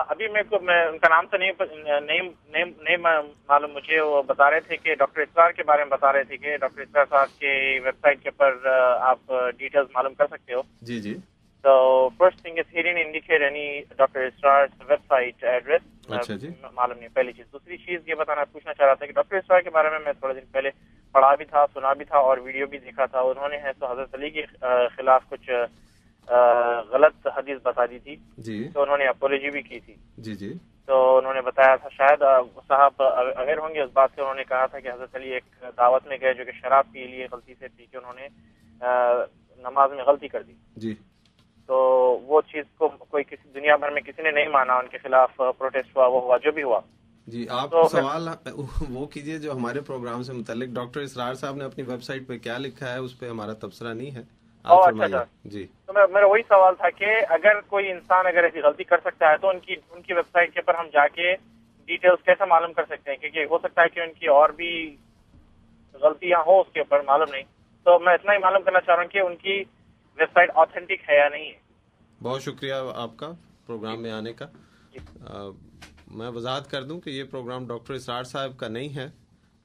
Speaker 6: ابھی میں ان کا نام تو نہیں معلوم مجھے. وہ بتا رہے تھے کہ ڈاکٹر اسرار کے بارے میں بتا رہے تھے کہ ڈاکٹر اسرار صاحب کے ویب سائٹ کے اوپر آپ ڈیٹیلز معلوم کر سکتے ہو.
Speaker 4: جی جی.
Speaker 6: So first thing is he didn't indicate any Dr. Israr's website address.
Speaker 4: اچھا جی.
Speaker 6: معلوم نہیں پہلی چیز. دوسری چیز یہ پوچھنا چاہ رہا تھا کہ ڈاکٹر اسرار کے بارے میں تھوڑے دن پہلے پڑھا بھی تھا, سنا بھی تھا اور ویڈیو بھی دیکھا تھا. انہوں نے تو حضرت علی کے خلاف کچھ غلط حدیث بتا دی تھی
Speaker 4: جی,
Speaker 6: تو انہوں نے اپولوجی بھی کی تھی.
Speaker 4: جی جی.
Speaker 6: تو انہوں نے بتایا تھا, شاید صاحب اویئر ہوں گے اس بات سے, انہوں نے کہا تھا کہ حضرت علی ایک دعوت میں گئے جو کہ شراب پی لیے غلطی سے پی کے انہوں نے نماز میں غلطی کر دی.
Speaker 4: جی.
Speaker 6: تو وہ چیز کو کوئی کسی دنیا بھر میں کسی نے نہیں مانا, ان کے خلاف پروٹیسٹ ہوا, وہ ہوا جو بھی ہوا.
Speaker 4: جی آپ سوال وہ کیجئے جو ہمارے پروگرام سے متعلق. ڈاکٹر اسرار صاحب نے اپنی ویب سائٹ پہ کیا لکھا ہے اس پہ ہمارا تبصرہ نہیں ہے.
Speaker 6: اچھا
Speaker 4: جی.
Speaker 6: تو میرا وہی سوال تھا کہ اگر کوئی انسان اگر ایسی غلطی کر سکتا ہے تو ان کی ویب سائٹ کے اوپر ہم جا کے ڈیٹیلز کیسے معلوم کر سکتے ہیں, کیونکہ ہو سکتا ہے کہ ان کی اور بھی غلطیاں ہو اس کے اوپر, معلوم نہیں. تو میں اتنا ہی معلوم کرنا چاہ رہا ہوں کہ ان کی ویب سائٹ آتھینٹک ہے یا نہیں ہے.
Speaker 4: بہت شکریہ آپ کا پروگرام میں آنے کا. میں وضاحت کر دوں کہ یہ پروگرام ڈاکٹر اسرار صاحب کا نہیں ہے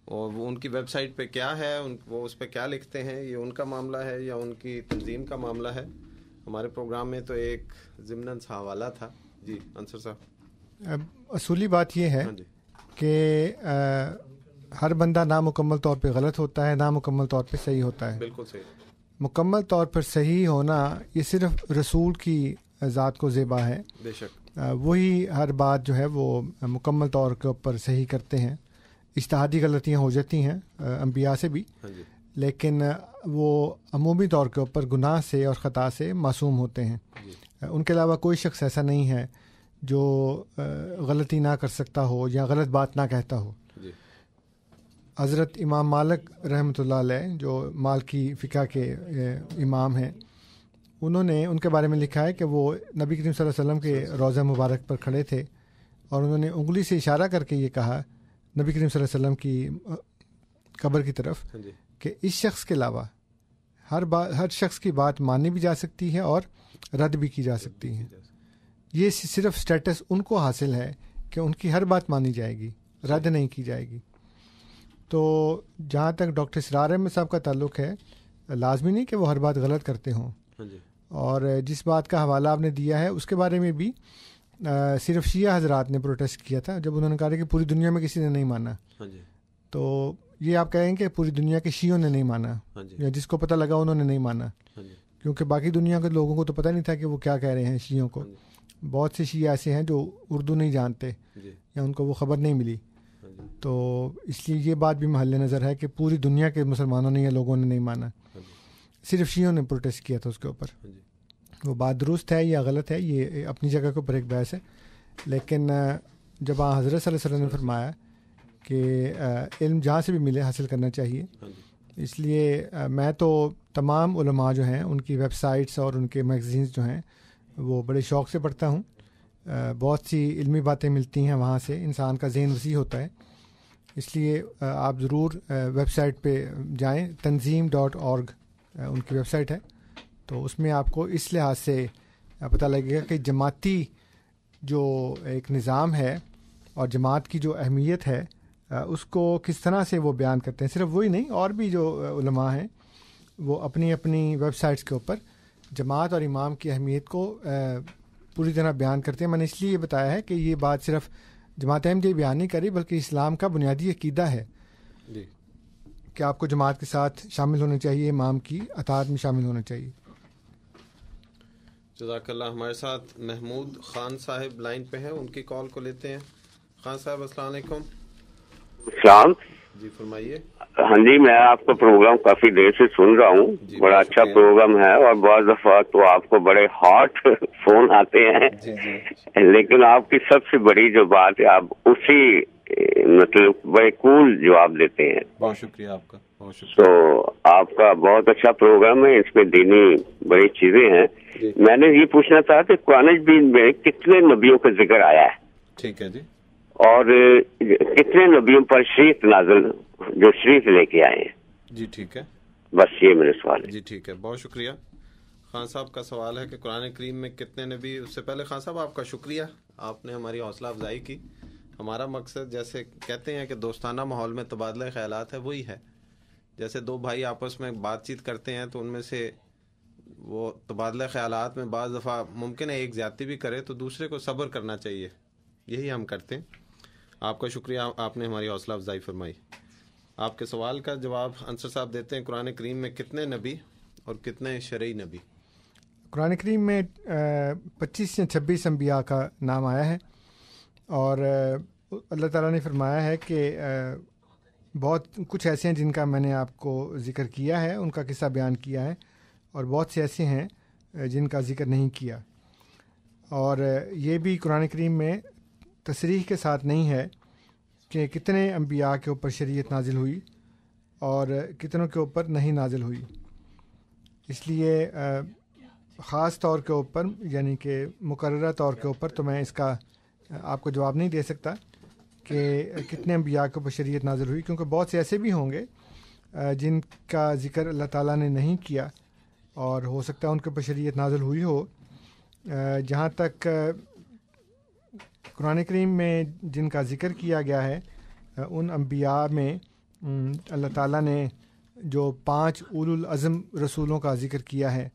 Speaker 4: اور وہ ان کی ویب سائٹ پہ کیا ہے, وہ اس پہ کیا لکھتے ہیں, یہ ان کا معاملہ ہے یا ان کی تنظیم کا معاملہ ہے. ہمارے پروگرام میں تو ایک ضمناً سا حوالہ تھا. جی انصر صاحب.
Speaker 5: اصولی بات یہ ہے کہ ہر بندہ نامکمل طور پہ غلط ہوتا ہے, نامکمل طور پہ صحیح ہوتا ہے.
Speaker 4: بالکل صحیح.
Speaker 5: مکمل طور پر صحیح ہونا یہ صرف رسول کی ذات کو زیبا ہے.
Speaker 4: بے شک.
Speaker 5: وہی ہر بات جو ہے وہ مکمل طور کے اوپر صحیح کرتے ہیں. اجتہادی غلطیاں ہو جاتی ہیں انبیاء سے بھی, لیکن وہ عمومی طور کے اوپر گناہ سے اور خطا سے معصوم ہوتے ہیں. ان کے علاوہ کوئی شخص ایسا نہیں ہے جو غلطی نہ کر سکتا ہو یا غلط بات نہ کہتا ہو. حضرت امام مالک رحمۃ اللہ علیہ جو مالکی فقہ کے امام ہیں, انہوں نے ان کے بارے میں لکھا ہے کہ وہ نبی کریم صلی اللہ علیہ وسلم کے روضہ مبارک پر کھڑے تھے اور انہوں نے انگلی سے اشارہ کر کے یہ کہا نبی کریم صلی اللہ علیہ وسلم کی قبر کی طرف کہ اس شخص کے علاوہ ہر شخص کی بات مانی بھی جا سکتی ہے اور رد بھی کی جا سکتی ہے. یہ صرف سٹیٹس ان کو حاصل ہے کہ ان کی ہر بات مانی جائے گی, رد نہیں کی جائے گی. تو جہاں تک ڈاکٹر اسرار احمد صاحب کا تعلق ہے, لازمی نہیں کہ وہ ہر بات غلط کرتے ہوں. اور جس بات کا حوالہ آپ نے دیا ہے اس کے بارے میں بھی صرف شیعہ حضرات نے پروٹیسٹ کیا تھا جب انہوں نے کہا کہ پوری دنیا میں کسی نے نہیں مانا. تو یہ آپ کہیں کہ پوری دنیا کے شیعوں نے نہیں مانا, یا جس کو پتہ لگا انہوں نے نہیں مانا, کیونکہ باقی دنیا کے لوگوں کو تو پتہ نہیں تھا کہ وہ کیا کہہ رہے ہیں شیعوں کو. بہت سے شیعہ ایسے ہیں جو اردو نہیں جانتے یا ان کو وہ خبر نہیں ملی. تو اس لیے یہ بات بھی محل نظر ہے کہ پوری دنیا کے مسلمانوں نے یا لوگوں نے نہیں مانا, صرف شیعوں نے پروٹیسٹ کیا تھا اس کے اوپر. وہ بات درست ہے یا غلط ہے یہ اپنی جگہ کے اوپر ایک بحث ہے, لیکن جب حضرت صلی اللہ علیہ وسلم نے فرمایا کہ علم جہاں سے بھی ملے حاصل کرنا چاہیے. اس لیے میں تو تمام علماء جو ہیں ان کی ویب سائٹس اور ان کے میگزینس جو ہیں وہ بڑے شوق سے پڑھتا ہوں. بہت سی علمی باتیں ملتی ہیں وہاں سے, انسان کا ذہن وسیع ہوتا ہے. اس لیے آپ ضرور ویب سائٹ پہ جائیں, tanzeem.org ان کی ویب سائٹ ہے, تو اس میں آپ کو اس لحاظ سے پتہ لگے گا کہ جماعتی جو ایک نظام ہے اور جماعت کی جو اہمیت ہے اس کو کس طرح سے وہ بیان کرتے ہیں. صرف وہی نہیں, اور بھی جو علماء ہیں وہ اپنی اپنی ویب سائٹس کے اوپر جماعت اور امام کی اہمیت کو پوری طرح بیان کرتے ہیں. میں نے اس لیے یہ بتایا ہے کہ یہ بات صرف جماعت احمدیہ بیان نہیں کری, بلکہ اسلام کا بنیادی عقیدہ ہے
Speaker 4: جی
Speaker 5: کہ آپ کو جماعت کے ساتھ شامل ہونا چاہیے, امام کی اطاعت میں شامل ہونا چاہیے.
Speaker 4: جزاک اللہ. ہمارے ساتھ محمود خان صاحب لائن پہ ہیں, ان کی کال کو لیتے ہیں. خان صاحب السلام علیکم.
Speaker 7: السلام.
Speaker 4: جی فرمائیے.
Speaker 7: ہاں جی, میں آپ کا پروگرام کافی دیر سے سن رہا ہوں, بڑا اچھا پروگرام ہے, اور بعض دفعہ تو آپ کو بڑے ہاٹ فون آتے ہیں, لیکن آپ کی سب سے بڑی جو بات ہے آپ اسی مطلب بڑے کول جواب دیتے ہیں.
Speaker 4: بہت شکریہ آپ کا, بہت شکریہ.
Speaker 7: تو آپ کا بہت اچھا پروگرام ہے, اس میں دینی بڑی چیزیں ہیں. میں نے یہ پوچھنا تھا کہ قرآن مجید میں کتنے نبیوں کا ذکر آیا ہے؟
Speaker 4: ٹھیک ہے جی.
Speaker 7: اور کتنے نبیوں پر شریعت نازل جو شریف لے کے آئے ہیں؟
Speaker 4: جی ٹھیک ہے,
Speaker 7: بس یہ میرے سوال ہے.
Speaker 4: جی ٹھیک ہے, بہت شکریہ. خان صاحب کا سوال ہے کہ قرآن کریم میں کتنے نبی. اس سے پہلے خان صاحب آپ کا شکریہ, آپ نے ہماری حوصلہ افزائی کی. ہمارا مقصد جیسے کہتے ہیں کہ دوستانہ ماحول میں تبادلہ خیالات ہے, وہی ہے. جیسے دو بھائی آپس میں بات چیت کرتے ہیں تو ان میں سے وہ تبادلہ خیالات میں بعض دفعہ ممکن ہے ایک زیادتی بھی کرے تو دوسرے کو صبر کرنا چاہیے, یہی ہم کرتے ہیں. آپ کا شکریہ, آپ نے ہماری حوصلہ افزائی فرمائی. آپ کے سوال کا جواب انصر صاحب دیتے ہیں. قرآن کریم میں کتنے نبی اور کتنے شرعی نبی؟
Speaker 5: قرآن کریم میں 25 یا 26 انبیاء کا نام آیا ہے, اور اللہ تعالیٰ نے فرمایا ہے کہ بہت کچھ ایسے ہیں جن کا میں نے آپ کو ذکر کیا ہے, ان کا قصہ بیان کیا ہے, اور بہت سے ایسے ہیں جن کا ذکر نہیں کیا. اور یہ بھی قرآن کریم میں تصریح کے ساتھ نہیں ہے کہ کتنے انبیاء کے اوپر شریعت نازل ہوئی اور کتنوں کے اوپر نہیں نازل ہوئی. اس لیے خاص طور کے اوپر یعنی کہ مقررہ طور کے اوپر تو میں اس کا آپ کو جواب نہیں دے سکتا کہ کتنے انبیاء کے اوپر شریعت نازل ہوئی, کیونکہ بہت سے ایسے بھی ہوں گے جن کا ذکر اللہ تعالیٰ نے نہیں کیا, اور ہو سکتا ہے ان کے اوپر شریعت نازل ہوئی ہو. جہاں تک قرآن کریم میں جن کا ذکر کیا گیا ہے ان انبیاء میں اللہ تعالیٰ نے جو 5 اولو العزم رسولوں کا ذکر کیا ہے,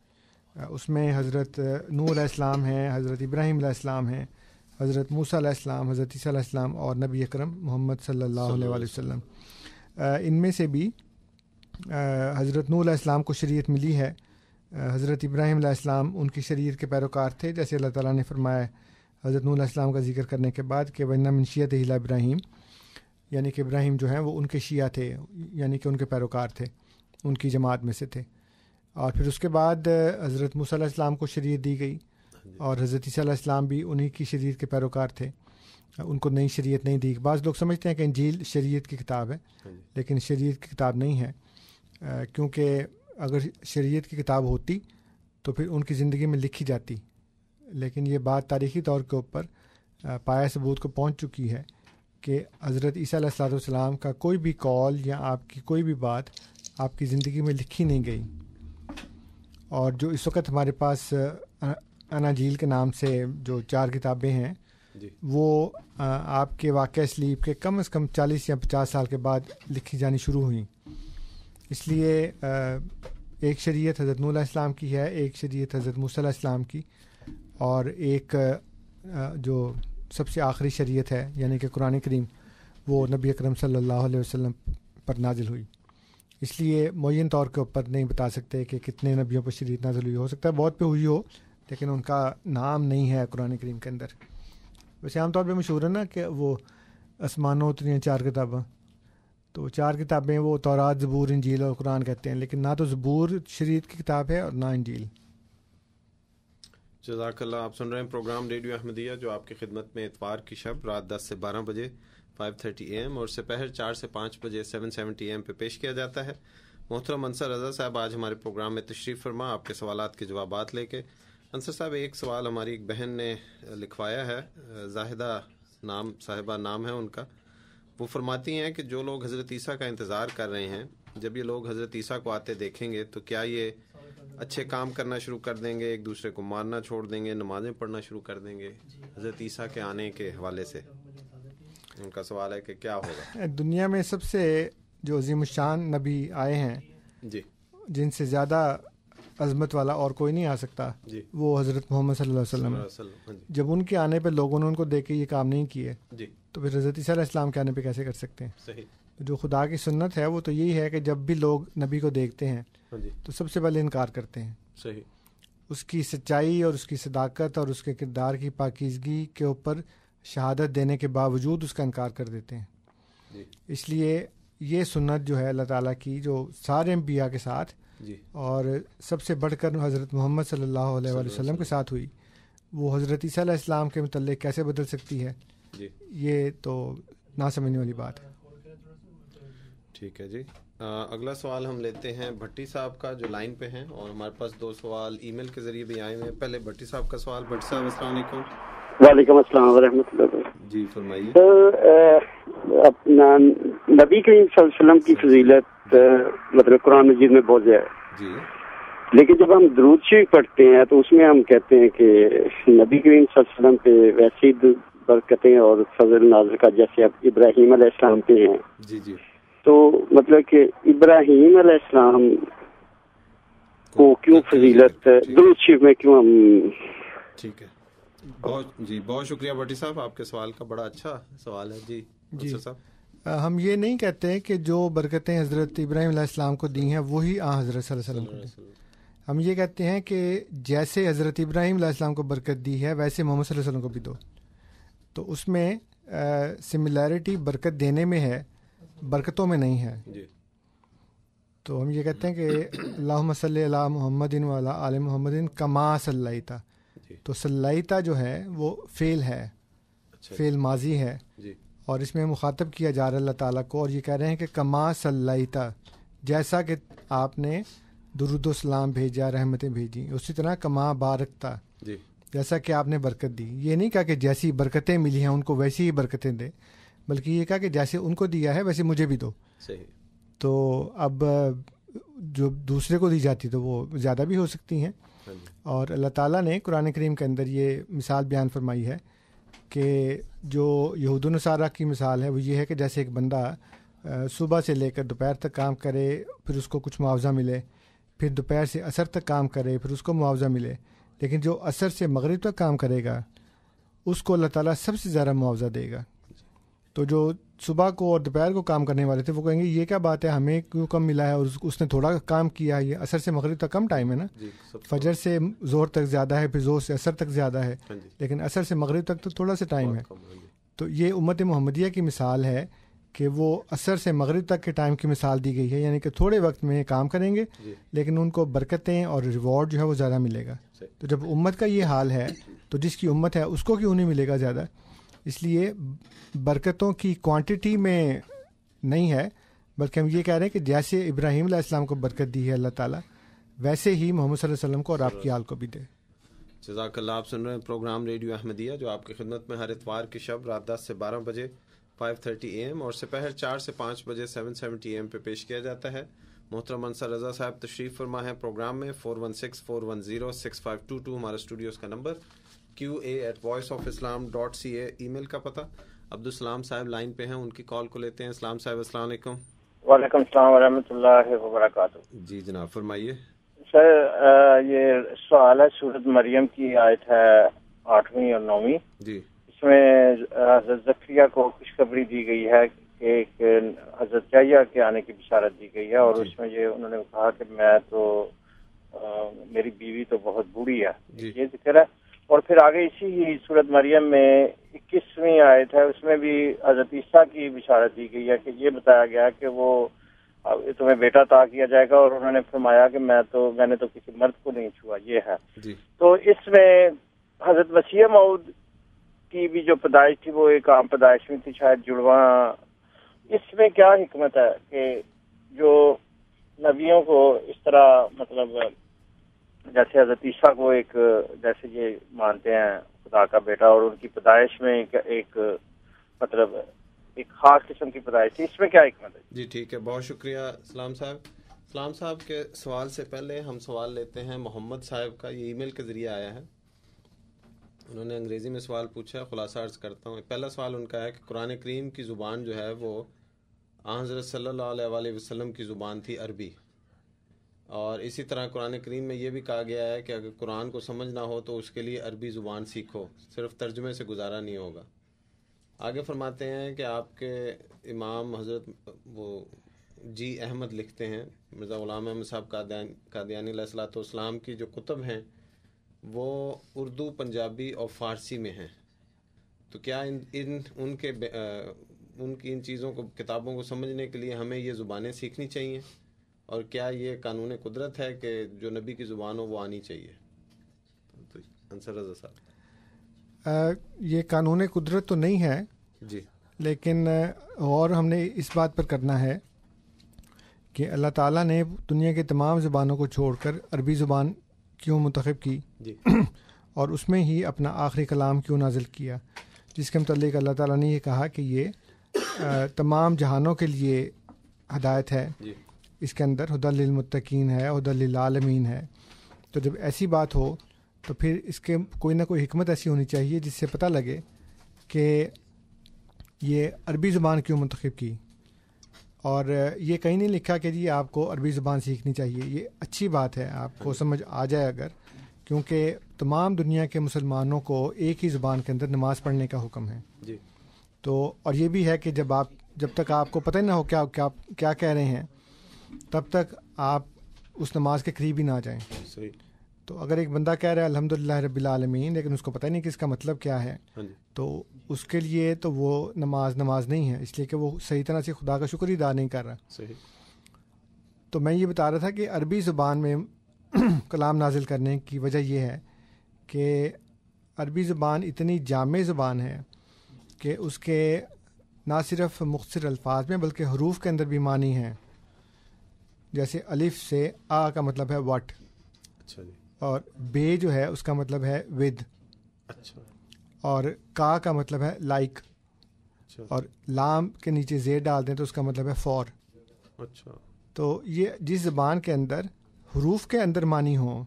Speaker 5: اس میں حضرت نوح علیہ السلام ہیں, حضرت ابراہیم علیہ السلام ہیں, حضرت موسیٰ علیہ السلام, حضرت عیسیٰ علیہ السلام, اور نبی اکرم محمد صلی اللہ علیہ وسلم. ان میں سے بھی حضرت نوح علیہ السلام کو شریعت ملی ہے. حضرت ابراہیم علیہ السلام ان کی شریعت کے پیروکار تھے, جیسے اللہ تعالیٰ نے فرمایا حضرت نوح علیہ السلام کا ذکر کرنے کے بعد کہ وَإِنَّ مِن شِيَعَتِهِ لَإِبْرَاهِيمَ, یعنی کہ ابراہیم جو ہیں وہ ان کے شیعہ تھے, یعنی کہ ان کے پیروکار تھے, ان کی جماعت میں سے تھے. اور پھر اس کے بعد حضرت موسیٰ علیہ السلام کو شریعت دی گئی, اور حضرت عیسیٰ علیہ السلام بھی انہی کی شریعت کے پیروکار تھے, ان کو نئی شریعت نہیں دی. بعض لوگ سمجھتے ہیں کہ انجیل شریعت کی کتاب ہے, لیکن شریعت کی کتاب نہیں ہے, کیونکہ اگر شریعت کی کتاب ہوتی تو پھر ان کی زندگی میں لکھی جاتی. لیکن یہ بات تاریخی طور کے اوپر پایہ ثبوت کو پہنچ چکی ہے کہ حضرت عیسیٰ علیہ السلام کا کوئی بھی قول یا آپ کی کوئی بھی بات آپ کی زندگی میں لکھی نہیں گئی. اور جو اس وقت ہمارے پاس اناجیل کے نام سے جو 4 کتابیں ہیں وہ آپ کے واقعہ اسلیب کے کم از کم 40 یا 50 سال کے بعد لکھی جانی شروع ہوئیں. اس لیے ایک شریعت حضرت نوح علیہ السلام کی ہے, ایک شریعت حضرت موسیٰ علیہ السلام کی, اور ایک جو سب سے آخری شریعت ہے یعنی کہ قرآن کریم وہ نبی اکرم صلی اللہ علیہ وسلم پر نازل ہوئی. اس لیے معین طور کے اوپر نہیں بتا سکتے کہ کتنے نبیوں پر شریعت نازل ہوئی. ہو سکتا ہے بہت پہ ہوئی ہو, لیکن ان کا نام نہیں ہے قرآن کریم کے اندر. ویسے عام طور پہ مشہور ہے نا کہ وہ آسمانوں اتری ہیں 4 کتابیں, تو 4 کتابیں وہ تورات, زبور, انجیل اور قرآن کہتے ہیں, لیکن نہ تو زبور شریعت کی کتاب ہے اور نہ انجیل.
Speaker 4: جزاک اللہ. آپ سن رہے ہیں پروگرام ریڈیو احمدیہ جو آپ کی خدمت میں اتوار کی شب رات 10 سے 12 بجے 5:30 AM اور سپہر 4 سے 5 بجے 7:70 AM پہ پیش کیا جاتا ہے۔ محترم انصر رضا صاحب آج ہمارے پروگرام میں تشریف فرما آپ کے سوالات کے جوابات لے کے۔ انصر صاحب، ایک سوال ہماری ایک بہن نے لکھوایا ہے، زاہدہ صاحبہ نام ہے ان کا۔ وہ فرماتی ہیں کہ جو لوگ حضرت عیسیٰ کا انتظار کر رہے ہیں، جب یہ لوگ حضرت عیسیٰ کو آتے دیکھیں گے تو کیا یہ اچھے کام کرنا شروع کر دیں گے، ایک دوسرے کو مارنا چھوڑ دیں گے، نمازیں پڑھنا شروع کر دیں گے؟ حضرت عیسیٰ کے آنے کے حوالے سے ان کا سوال ہے کہ کیا ہوگا۔
Speaker 5: دنیا میں سب سے جو عظیم الشان نبی آئے ہیں،
Speaker 4: جی،
Speaker 5: جن سے زیادہ عظمت والا اور کوئی نہیں آ سکتا، جی، وہ حضرت محمد صلی اللہ علیہ وسلم ہے۔ جب ان کے آنے پہ لوگوں نے ان کو دیکھ کے یہ کام نہیں کیے، جی، تو پھر حضرت عیسیٰ علیہ السلام کے آنے پہ کیسے کر سکتے ہیں؟ صحیح۔ جو خدا کی سنت ہے وہ تو یہی ہے کہ جب بھی لوگ نبی کو دیکھتے ہیں تو سب سے پہلے انکار کرتے ہیں۔
Speaker 4: صحیح۔
Speaker 5: اس کی سچائی اور اس کی صداقت اور اس کے کردار کی پاکیزگی کے اوپر شہادت دینے کے باوجود اس کا انکار کر دیتے ہیں۔ اس لیے یہ سنت جو ہے اللہ تعالیٰ کی، جو سارے انبیاء کے ساتھ اور سب سے بڑھ کر حضرت محمد صلی اللہ علیہ وآلہ وسلم کے ساتھ ہوئی، وہ حضرت عیسیٰ علیہ السلام کے متعلق کیسے بدل سکتی ہے؟ یہ تو نہ سمجھنے والی بات ہے۔
Speaker 4: ٹھیک ہے جی، اگلا سوال ہم لیتے ہیں بھٹی صاحب کا جو لائن پہ ہیں، اور ہمارے پاس 2 سوال ای میل کے ذریعے بھی آئے ہوئے ہیں۔ پہلے بھٹی صاحب کا سوال۔ بھٹی صاحب السلام علیکم۔
Speaker 7: وعلیکم السلام ورحمۃ اللہ۔
Speaker 4: جی فرمائیے۔
Speaker 7: اپنا نبی کریم صلی اللہ علیہ وسلم کی فضیلت مطلب قرآن مجید میں بہت ہے جی، لیکن جب ہم درود شریف پڑھتے ہیں تو اس میں ہم کہتے ہیں کہ نبی کریم صلی اللہ علیہ وسلم پہ ویسی برکتیں اور فضل نازل کا جیسے اب ابراہیم علیہ السلام پہ ہیں۔
Speaker 4: جی جی،
Speaker 7: تو مطلب کہ ابراہیم علیہ السلام کو کیوں فضیلت درود شریف میں کیوں ہم؟
Speaker 4: ٹھیک ہے، بہت شکریہ بھٹی صاحب، آپ کے سوال کا بڑا اچھا سوال ہے۔ جی جی
Speaker 5: صاحب، ہم یہ نہیں کہتے کہ جو برکتیں حضرت ابراہیم علیہ السلام کو دی ہیں وہی حضرت صلی اللہ علیہ وسلم کو دی۔ ہم یہ کہتے ہیں کہ جیسے حضرت ابراہیم علیہ السلام کو برکت دی ہے ویسے محمد صلی اللہ علیہ وسلم کو بھی دو۔ تو اس میں سملیرٹی برکت دینے میں ہے، برکتوں میں نہیں ہے۔ تو ہم یہ کہتے ہیں کہ اللہم صلی علی محمد وعلی آل محمد کما صلیتا، تو صلیتا جو ہے وہ فعل ہے، فعل ماضی ہے، اور اس میں مخاطب کیا جا رہا ہے اللہ تعالیٰ کو، اور یہ کہہ رہے ہیں کہ کما صلیتا، جیسا کہ آپ نے درود و سلام بھیجا، رحمتیں بھیجی، اسی طرح کما بارکتا، جیسا کہ آپ نے برکت دی۔ یہ نہیں کہا کہ جیسی برکتیں ملی ہیں ان کو ویسی ہی برکتیں دے، بلکہ یہ کہا کہ جیسے ان کو دیا ہے ویسے مجھے بھی دو۔ صحیح۔ تو اب جو دوسرے کو دی جاتی تو وہ زیادہ بھی ہو سکتی ہیں، اور اللہ تعالیٰ نے قرآن کریم کے اندر یہ مثال بیان فرمائی ہے کہ جو یہود و نصارہ کی مثال ہے وہ یہ ہے کہ جیسے ایک بندہ صبح سے لے کر دوپہر تک کام کرے، پھر اس کو کچھ معاوضہ ملے، پھر دوپہر سے عصر تک کام کرے، پھر اس کو معاوضہ ملے، لیکن جو عصر سے مغرب تک کام کرے گا اس کو اللہ تعالیٰ سب سے زیادہ معاوضہ دے گا۔ تو جو صبح کو اور دوپہر کو کام کرنے والے تھے وہ کہیں گے یہ کیا بات ہے، ہمیں کیوں کم ملا ہے، اور اس نے تھوڑا کام کیا ہے، یہ عصر سے مغرب تک کم ٹائم ہے نا، فجر سے ظہر تک زیادہ ہے، پھر ظہر سے عصر تک زیادہ ہے، لیکن عصر سے مغرب تک تو تھوڑا سا ٹائم ہے۔ تو یہ امت محمدیہ کی مثال ہے کہ وہ عصر سے مغرب تک کے ٹائم کی مثال دی گئی ہے، یعنی کہ تھوڑے وقت میں کام کریں گے لیکن ان کو برکتیں اور ریوارڈ جو ہے وہ زیادہ ملے گا۔ تو جب امت کا یہ حال ہے تو جس کی امت ہے اس کو کیوں نہیں ملے گا زیادہ؟ اس لیے برکتوں کی کوانٹٹی میں نہیں ہے، بلکہ ہم یہ کہہ رہے ہیں کہ جیسے ابراہیم علیہ السلام کو برکت دی ہے اللہ تعالیٰ ویسے ہی محمد صلی اللہ علیہ وسلم کو اور آپ کی آل کو بھی دے۔
Speaker 4: جزاک اللہ۔ آپ سن رہے ہیں پروگرام ریڈیو احمدیہ جو آپ کی خدمت میں ہر اتوار کی شب رات 10 سے 12 بجے 5:30 AM اور سپہر 4 سے 5 بجے 7:70 AM پہ پیش کیا جاتا ہے۔ محترم انصر رضا صاحب تشریف فرما ہے پروگرام میں۔ 416-410-6522 ہمارا اسٹوڈیوز کا نمبر، QA@voiceofislam.ca ای میل کا پتہ۔ عبدالسلام صاحب لائن پہ ہیں، ان کی کال کو لیتے ہیں۔ اسلام صاحب السلام علیکم۔
Speaker 6: وعلیکم السلام ورحمۃ اللہ وبرکاتہ۔
Speaker 4: جی جناب فرمائیے۔
Speaker 6: سر یہ سوال ہے سورۃ مریم کی آیت ہے 8ویں اور 9ویں۔
Speaker 4: جی،
Speaker 6: اس میں حضرت زکریا کو خوشخبری دی گئی ہے کہ ایک حضرت یحییٰ کے آنے کی بشارت دی گئی ہے، اور اس میں یہ انہوں نے کہا کہ میں تو میری بیوی تو بہت بوڑھی ہے، یہ ذکر ہے۔ اور پھر آگے اسی سورۃ مریم میں 21ویں آیت ہے، اس میں بھی حضرت عیسیٰ کی بشارت دی گئی ہے کہ یہ بتایا گیا کہ وہ تمہیں بیٹا عطا کیا جائے گا، اور انہوں نے فرمایا کہ میں نے تو کسی مرد کو نہیں چھوا، یہ ہے۔ تو اس میں حضرت مسیح موعود کی بھی جو پیدائش تھی وہ ایک عام پیدائش میں تھی شاید جڑواں. اس میں کیا حکمت ہے کہ جو نبیوں کو اس طرح مطلب جیسے حضرت عیسیٰ کو ایک جیسے یہ مانتے ہیں خدا کا بیٹا اور ان کی پیدائش میں ایک مطلب ایک خاص قسم کی پیدائش تھی, اس میں کیا حکمت ہے؟
Speaker 4: جی ٹھیک ہے, بہت شکریہ اسلام صاحب. اسلام صاحب کے سوال سے پہلے ہم سوال لیتے ہیں محمد صاحب کا. یہ ای میل کے ذریعے آیا ہے, انہوں نے انگریزی میں سوال پوچھا, خلاصہ عرض کرتا ہوں. پہلا سوال ان کا ہے کہ قرآن کریم کی زبان جو ہے وہ حضرت صلی اللہ علیہ وآلہ وسلم کی زبان تھی عربی, اور اسی طرح قرآن کریم میں یہ بھی کہا گیا ہے کہ اگر قرآن کو سمجھنا ہو تو اس کے لیے عربی زبان سیکھو, صرف ترجمے سے گزارا نہیں ہوگا. آگے فرماتے ہیں کہ آپ کے امام حضرت وہ جی احمد لکھتے ہیں, مرزا غلام احمد صاحب قادیانی علیہ الصلوۃ والسلام کی جو کتب ہیں وہ اردو, پنجابی اور فارسی میں ہیں. تو کیا ان کی ان چیزوں کو, کتابوں کو سمجھنے کے لیے ہمیں یہ زبانیں سیکھنی چاہیے, اور کیا یہ قانون قدرت ہے کہ جو نبی کی زبان ہو وہ آنی چاہیے؟ تو انصر رضا صاحب.
Speaker 5: یہ قانون قدرت تو نہیں ہے
Speaker 4: جی,
Speaker 5: لیکن اور ہم نے اس بات پر کرنا ہے کہ اللہ تعالیٰ نے دنیا کے تمام زبانوں کو چھوڑ کر عربی زبان کیوں منتخب کی
Speaker 4: جی
Speaker 5: اور اس میں ہی اپنا آخری کلام کیوں نازل کیا, جس کے متعلق اللہ تعالیٰ نے یہ کہا کہ یہ تمام جہانوں کے لیے ہدایت ہے.
Speaker 4: جی,
Speaker 5: اس کے اندر ہدی للمتقین ہے, ہدی للعالمین ہے. تو جب ایسی بات ہو تو پھر اس کے کوئی نہ کوئی حکمت ایسی ہونی چاہیے جس سے پتہ لگے کہ یہ عربی زبان کیوں منتخب کی. اور یہ کہیں نہیں لکھا کہ جی آپ کو عربی زبان سیکھنی چاہیے. یہ اچھی بات ہے, آپ کو سمجھ آ جائے اگر, کیونکہ تمام دنیا کے مسلمانوں کو ایک ہی زبان کے اندر نماز پڑھنے کا حکم ہے.
Speaker 4: جی,
Speaker 5: تو اور یہ بھی ہے کہ جب تک آپ کو پتہ نہ ہو کیا کہہ رہے ہیں تب تک آپ اس نماز کے قریب ہی نہ جائیں.
Speaker 4: صحیح.
Speaker 5: تو اگر ایک بندہ کہہ رہا ہے الحمدللہ رب العالمین لیکن اس کو پتہ نہیں کہ اس کا مطلب کیا ہے, تو اس کے لیے تو وہ نماز نہیں ہے, اس لیے کہ وہ صحیح طرح سے خدا کا شکر ہی ادا نہیں کر رہا.
Speaker 4: صحیح.
Speaker 5: تو میں یہ بتا رہا تھا کہ عربی زبان میں کلام نازل کرنے کی وجہ یہ ہے کہ عربی زبان اتنی جامع زبان ہے کہ اس کے نہ صرف مختصر الفاظ میں بلکہ حروف کے اندر بھی معنی ہیں. جیسے الف سے آ کا مطلب ہے وٹ.
Speaker 4: اچھا جی.
Speaker 5: اور بے جو ہے اس کا مطلب ہے ود.
Speaker 4: اچھا.
Speaker 5: اور کا مطلب ہے لائک.
Speaker 4: اچھا.
Speaker 5: اور لام کے نیچے زیر ڈال دیں تو اس کا مطلب ہے فور.
Speaker 4: اچھا.
Speaker 5: تو یہ جس زبان کے اندر حروف کے اندر معنی ہوں,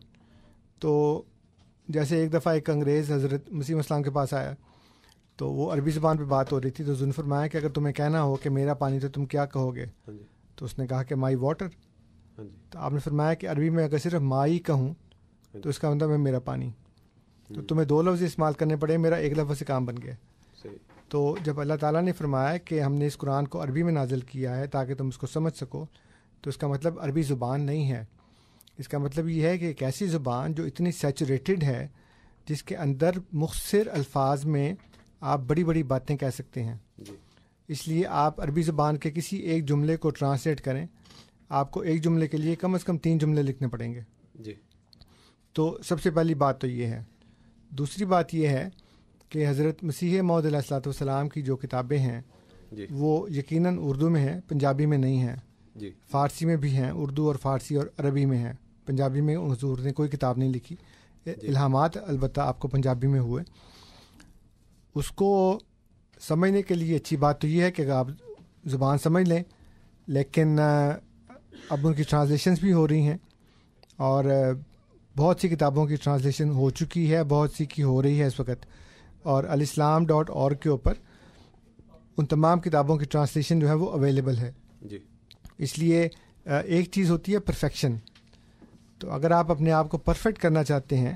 Speaker 5: تو جیسے ایک دفعہ ایک انگریز حضرت مسیح السلام کے پاس آیا تو وہ عربی زبان پہ بات ہو رہی تھی, تو حضور نے فرمایا کہ اگر تمہیں کہنا ہو کہ میرا پانی تو تم کیا کہو گے؟ تو اس نے کہا کہ مائی واٹر. تو آپ نے فرمایا کہ عربی میں اگر صرف مائی کہوں تو اس کا مطلب ہے میرا پانی. تو تمہیں دو لفظ استعمال کرنے پڑے, میرا ایک لفظ سے کام بن گیا. تو جب اللہ تعالیٰ نے فرمایا کہ ہم نے اس قرآن کو عربی میں نازل کیا ہے تاکہ تم اس کو سمجھ سکو, تو اس کا مطلب عربی زبان نہیں ہے. اس کا مطلب یہ ہے کہ ایک ایسی زبان جو اتنی سیچوریٹڈ ہے جس کے اندر مختصر الفاظ میں آپ بڑی بڑی باتیں کہہ سکتے ہیں. اس لیے آپ عربی زبان کے کسی ایک جملے کو ٹرانسلیٹ کریں, آپ کو ایک جملے کے لیے کم از کم 3 جملے لکھنے پڑیں گے.
Speaker 4: جی.
Speaker 5: تو سب سے پہلی بات تو یہ ہے. دوسری بات یہ ہے کہ حضرت مسیح موعود علیہ الصلوۃ والسلام کی جو کتابیں ہیں وہ یقیناً اردو میں ہیں, پنجابی میں نہیں ہیں. فارسی میں بھی ہیں, اردو اور فارسی اور عربی میں ہیں. پنجابی میں حضور نے کوئی کتاب نہیں لکھی. الہامات البتہ آپ کو پنجابی میں ہوئے. اس کو سمجھنے کے لیے اچھی بات تو یہ ہے کہ آپ زبان سمجھ لیں, لیکن اب ان کی ٹرانسلیشنز بھی ہو رہی ہیں اور بہت سی کتابوں کی ٹرانسلیشن ہو چکی ہے, بہت سی کی ہو رہی ہے اس وقت. اور alislam.org کے اوپر ان تمام کتابوں کی ٹرانسلیشن جو ہے وہ اویلیبل ہے. اس لیے ایک چیز ہوتی ہے پرفیکشن. تو اگر آپ اپنے آپ کو پرفیکٹ کرنا چاہتے ہیں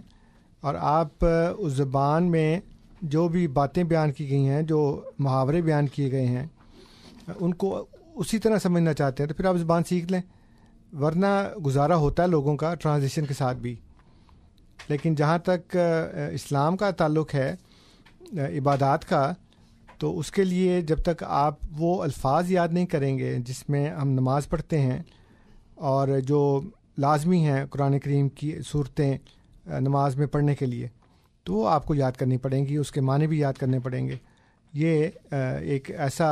Speaker 5: اور آپ اس زبان میں جو بھی باتیں بیان کی گئی ہیں, جو محاورے بیان کیے گئے ہیں, ان کو اسی طرح سمجھنا چاہتے ہیں, تو پھر آپ زبان سیکھ لیں. ورنہ گزارا ہوتا ہے لوگوں کا ٹرانسلیشن کے ساتھ بھی. لیکن جہاں تک اسلام کا تعلق ہے, عبادات کا, تو اس کے لیے جب تک آپ وہ الفاظ یاد نہیں کریں گے جس میں ہم نماز پڑھتے ہیں اور جو لازمی ہیں قرآن کریم کی صورتیں نماز میں پڑھنے کے لیے, تو وہ آپ کو یاد کرنی پڑیں گی، اس کے معنی بھی یاد کرنے پڑیں گے. یہ ایک ایسا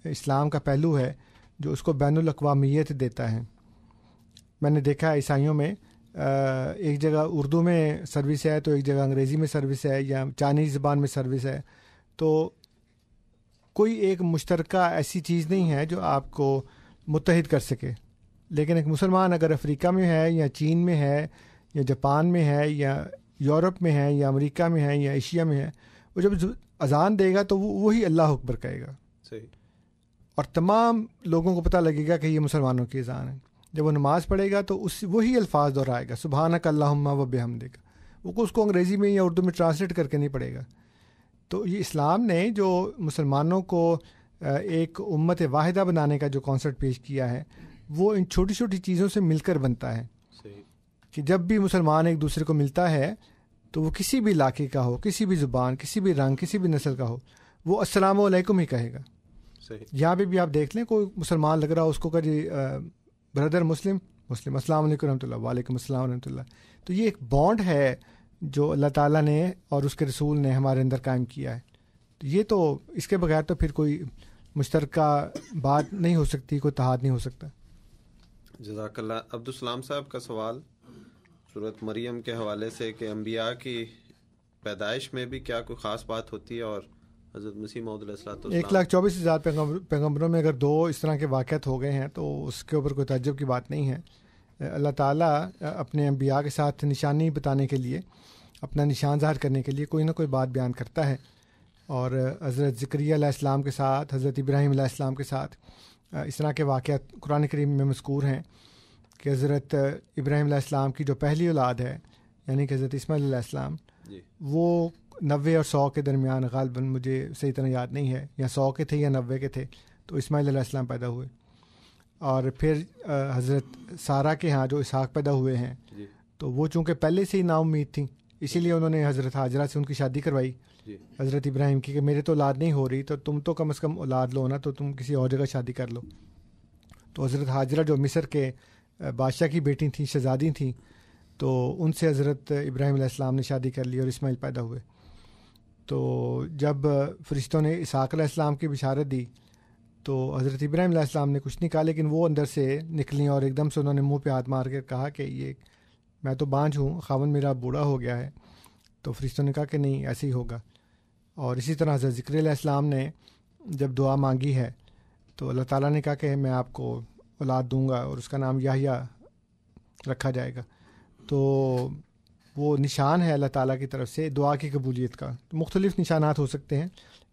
Speaker 5: اسلام کا پہلو ہے جو اس کو بین الاقوامیت دیتا ہے. میں نے دیکھا عیسائیوں میں ایک جگہ اردو میں سروس ہے تو ایک جگہ انگریزی میں سروس ہے یا چائنیز زبان میں سروس ہے، تو کوئی ایک مشترکہ ایسی چیز نہیں ہے جو آپ کو متحد کر سکے. لیکن ایک مسلمان اگر افریقہ میں ہے یا چین میں ہے یا جاپان میں ہے یا یورپ میں ہے یا امریکہ میں ہے یا ایشیا میں ہے، وہ جب اذان دے گا تو وہی اللہ اکبر کہے گا. صحیح. اور تمام لوگوں کو پتہ لگے گا کہ یہ مسلمانوں کی اذان ہے. جب وہ نماز پڑھے گا تو وہی الفاظ دہرائے گا، سبحانک اللہم و بحمدک. وہ اس کو انگریزی میں یا اردو میں ٹرانسلیٹ کر کے نہیں پڑھے گا. تو یہ اسلام نے جو مسلمانوں کو ایک امت واحدہ بنانے کا جو کانسیپٹ پیش کیا ہے، وہ ان چھوٹی چھوٹی چیزوں سے مل کر بنتا ہے. کہ جب بھی مسلمان ایک دوسرے کو ملتا ہے تو وہ کسی بھی علاقے کا ہو، کسی بھی زبان، کسی بھی رنگ، کسی بھی نسل کا ہو، وہ السلام علیکم ہی کہے گا. یہاں پہ بھی آپ دیکھ لیں، کوئی مسلمان لگ رہا ہو، اس کو کہ جی بردر مسلم السلام علیکم رحمۃ اللہ، وعلیکم السلام رحمۃ اللہ. تو یہ ایک بانڈ ہے جو اللہ تعالیٰ نے اور اس کے رسول نے ہمارے اندر قائم کیا ہے. تو یہ تو اس کے بغیر تو پھر کوئی مشترکہ بات نہیں ہو سکتی، کوئی اتحاد نہیں ہو سکتا.
Speaker 4: جزاک اللہ. عبدالسلام صاحب کا سوال سورۃ مریم کے حوالے سے کہ انبیاء کی پیدائش میں بھی کیا کوئی خاص بات ہوتی ہے، اور حضرت مسیح موعود علیہ الصلوۃ والسلام
Speaker 5: 1,24,000 پیغمبروں میں اگر 2 اس طرح کے واقعات ہو گئے ہیں تو اس کے اوپر کوئی تعجب کی بات نہیں ہے. اللہ تعالیٰ اپنے انبیاء کے ساتھ نشانی بتانے کے لیے، اپنا نشان ظاہر کرنے کے لیے کوئی نہ کوئی بات بیان کرتا ہے. اور حضرت زکریا علیہ السلام کے ساتھ، حضرت ابراہیم علیہ السلام کے ساتھ اس طرح کے واقعات قرآن کریم میں مذکور ہیں کہ حضرت ابراہیم علیہ السلام کی جو پہلی اولاد ہے، یعنی کہ حضرت اسماعیل علیہ السلام، وہ 90 اور 100 کے درمیان، غالباً مجھے صحیح طرح یاد نہیں ہے، یا 100 کے تھے یا 90 کے تھے، تو اسماعیل علیہ السلام پیدا ہوئے. اور پھر حضرت سارہ کے ہاں جو اسحاق پیدا ہوئے ہیں، تو وہ چونکہ پہلے سے ہی نا امید تھیں، اسی لیے انہوں نے حضرت حاجرہ سے ان کی شادی کروائی حضرت ابراہیم کی، کہ میرے تو اولاد نہیں ہو رہی، تو تم تو کم از کم اولاد لو نا، تو تم کسی اور جگہ شادی کر لو. تو حضرت حاجرہ جو مصر کے بادشاہ کی بیٹی تھیں، شہزادی تھیں، تو ان سے حضرت ابراہیم علیہ السلام نے شادی کر لی اور اسماعیل پیدا ہوئے. تو جب فرشتوں نے اسحاق علیہ السلام کی بشارت دی تو حضرت ابراہیم علیہ السلام نے کچھ نہیں کہا، لیکن وہ اندر سے نکلیں اور ایک دم سے انہوں نے منہ پہ ہاتھ مار کے کہا کہ یہ میں تو بانجھ ہوں، خاوند میرا بوڑھا ہو گیا ہے. تو فرشتوں نے کہا کہ نہیں، ایسے ہی ہوگا. اور اسی طرح حضرت زکریا علیہ السلام نے جب دعا مانگی ہے تو اللہ تعالیٰ نے کہا کہ میں آپ کو اولاد دوں گا اور اس کا نام یحییٰ رکھا جائے گا. تو وہ نشان ہے اللہ تعالیٰ کی طرف سے دعا کی قبولیت کا. مختلف نشانات ہو سکتے ہیں،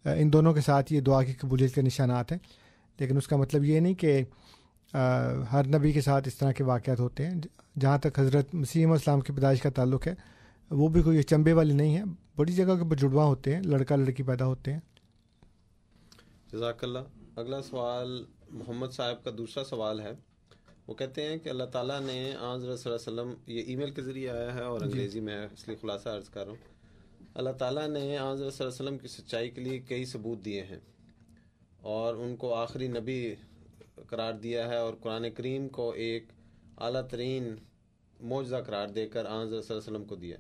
Speaker 5: ان دونوں کے ساتھ یہ دعا کی قبولیت کے نشانات ہیں، لیکن اس کا مطلب یہ نہیں کہ ہر نبی کے ساتھ اس طرح کے واقعات ہوتے ہیں. جہاں تک حضرت مسیح علیہ السلام کی پیدائش کا تعلق ہے، وہ بھی کوئی چمبے والی نہیں ہے، بڑی جگہ کے جڑواں ہوتے ہیں، لڑکا لڑکی پیدا ہوتے ہیں.
Speaker 4: جزاک اللہ. اگلا سوال محمد صاحب کا دوسرا سوال ہے. وہ کہتے ہیں کہ اللہ تعالیٰ نے حضرت صلی اللہ علیہ وسلم، یہ ای میل کے ذریعے آیا ہے اور انگریزی میں ہے، اس لیے خلاصہ عرض کر رہا ہوں. اللہ تعالیٰ نے حضرت صلی اللہ علیہ وسلم کی سچائی کے لیے کئی ثبوت دیے ہیں اور ان کو آخری نبی قرار دیا ہے، اور قرآن کریم کو ایک اعلیٰ ترین معجزہ قرار دے کر حضرت صلی اللہ علیہ وسلم کو دیا.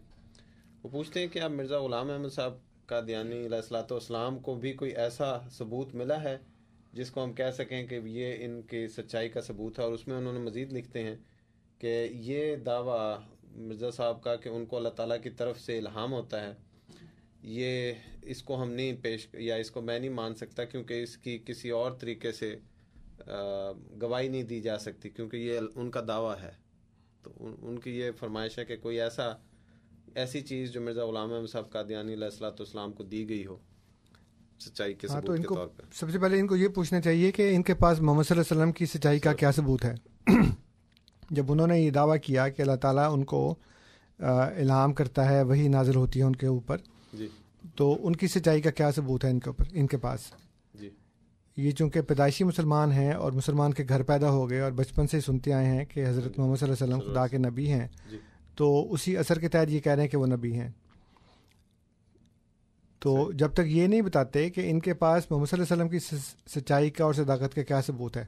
Speaker 4: وہ پوچھتے ہیں کہ اب مرزا غلام احمد صاحب قادیانی علیہ الصلوۃ والسلام کو بھی کوئی ایسا ثبوت ملا ہے جس کو ہم کہہ سکیں کہ یہ ان کی سچائی کا ثبوت ہے. اور اس میں انہوں نے مزید لکھتے ہیں کہ یہ دعویٰ مرزا صاحب کا کہ ان کو اللہ تعالیٰ کی طرف سے الہام ہوتا ہے، یہ اس کو ہم نہیں یا اس کو میں نہیں مان سکتا، کیونکہ اس کی کسی اور طریقے سے گواہی نہیں دی جا سکتی، کیونکہ یہ ان کا دعویٰ ہے. تو ان کی یہ فرمائش ہے کہ کوئی ایسی چیز جو مرزا غلام احمد صاحب قادیانی علیہ الصلوۃ والسلام کو دی گئی ہو سچائی کے ثبوت کے طور پہ.
Speaker 5: سب سے پہلے ان کو یہ پوچھنا چاہیے کہ ان کے پاس محمد صلی اللہ علیہ وسلم کی سچائی کا کیا ثبوت ہے. جب انہوں نے یہ دعویٰ کیا کہ اللہ تعالیٰ ان کو الہام کرتا ہے، وہی نازل ہوتی ہے ان کے اوپر، تو ان کی سچائی کا کیا ثبوت ہے ان کے پاس. یہ چونکہ پیدائشی مسلمان ہیں اور مسلمان کے گھر پیدا ہو گئے اور بچپن سے سنتے آئے ہیں کہ حضرت محمد صلی اللہ علیہ وسلم خدا کے نبی ہیں، تو اسی اثر کے تحت یہ کہہ رہے ہیں کہ وہ نبی ہیں. تو جب تک یہ نہیں بتاتے کہ ان کے پاس محمد صلی اللہ علیہ وسلم کی سچائی کا اور صداقت کا کیا ثبوت ہے،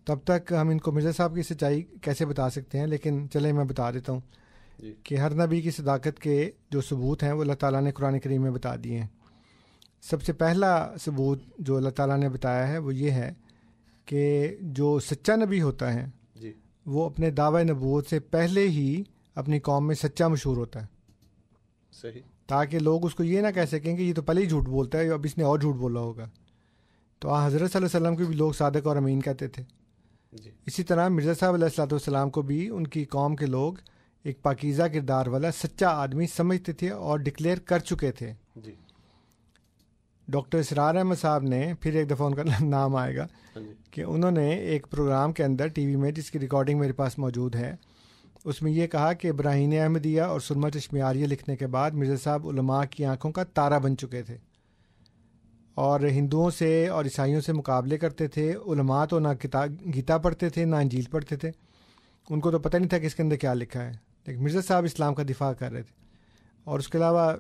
Speaker 5: تب تک ہم ان کو مرزا صاحب کی سچائی کیسے بتا سکتے ہیں. لیکن چلیں میں بتا دیتا ہوں کہ ہر نبی کی صداقت کے جو ثبوت ہیں وہ اللہ تعالیٰ نے قرآن کریم میں بتا دیے ہیں. سب سے پہلا ثبوت جو اللہ تعالیٰ نے بتایا ہے وہ یہ ہے کہ جو سچا نبی ہوتا ہے وہ اپنے دعوی نبوت سے پہلے ہی اپنی قوم میں سچا مشہور ہوتا ہے.
Speaker 4: صحیح.
Speaker 5: تاکہ لوگ اس کو یہ نہ کہہ سکیں کہ یہ تو پہلے ہی جھوٹ بولتا ہے، اب اس نے اور جھوٹ بولا ہوگا. تو حضرت صلی اللہ علیہ وسلم کو بھی لوگ صادق اور امین کہتے تھے. اسی طرح مرزا صاحب علیہ الصلوۃ والسلام کو بھی ان کی قوم کے لوگ ایک پاکیزہ کردار والا سچا آدمی سمجھتے تھے اور ڈکلیئر کر چکے تھے. ڈاکٹر اسرار احمد صاحب نے، پھر ایک دفعہ ان کا نام آئے گا، کہ انہوں نے ایک پروگرام کے اندر ٹی وی میں، جس کی ریکارڈنگ میرے پاس موجود ہے، اس میں یہ کہا کہ براہین احمدیہ اور سرمہ چشمیاریہ لکھنے کے بعد مرزا صاحب علماء کی آنکھوں کا تارا بن چکے تھے اور ہندوؤں سے اور عیسائیوں سے مقابلے کرتے تھے. علماء تو نہ گیتا پڑھتے تھے نہ انجیل پڑھتے تھے، ان کو تو پتہ نہیں تھا کہ اس کے اندر کیا لکھا ہے، لیکن مرزا صاحب اسلام کا دفاع کر رہے تھے. اور اس کے علاوہ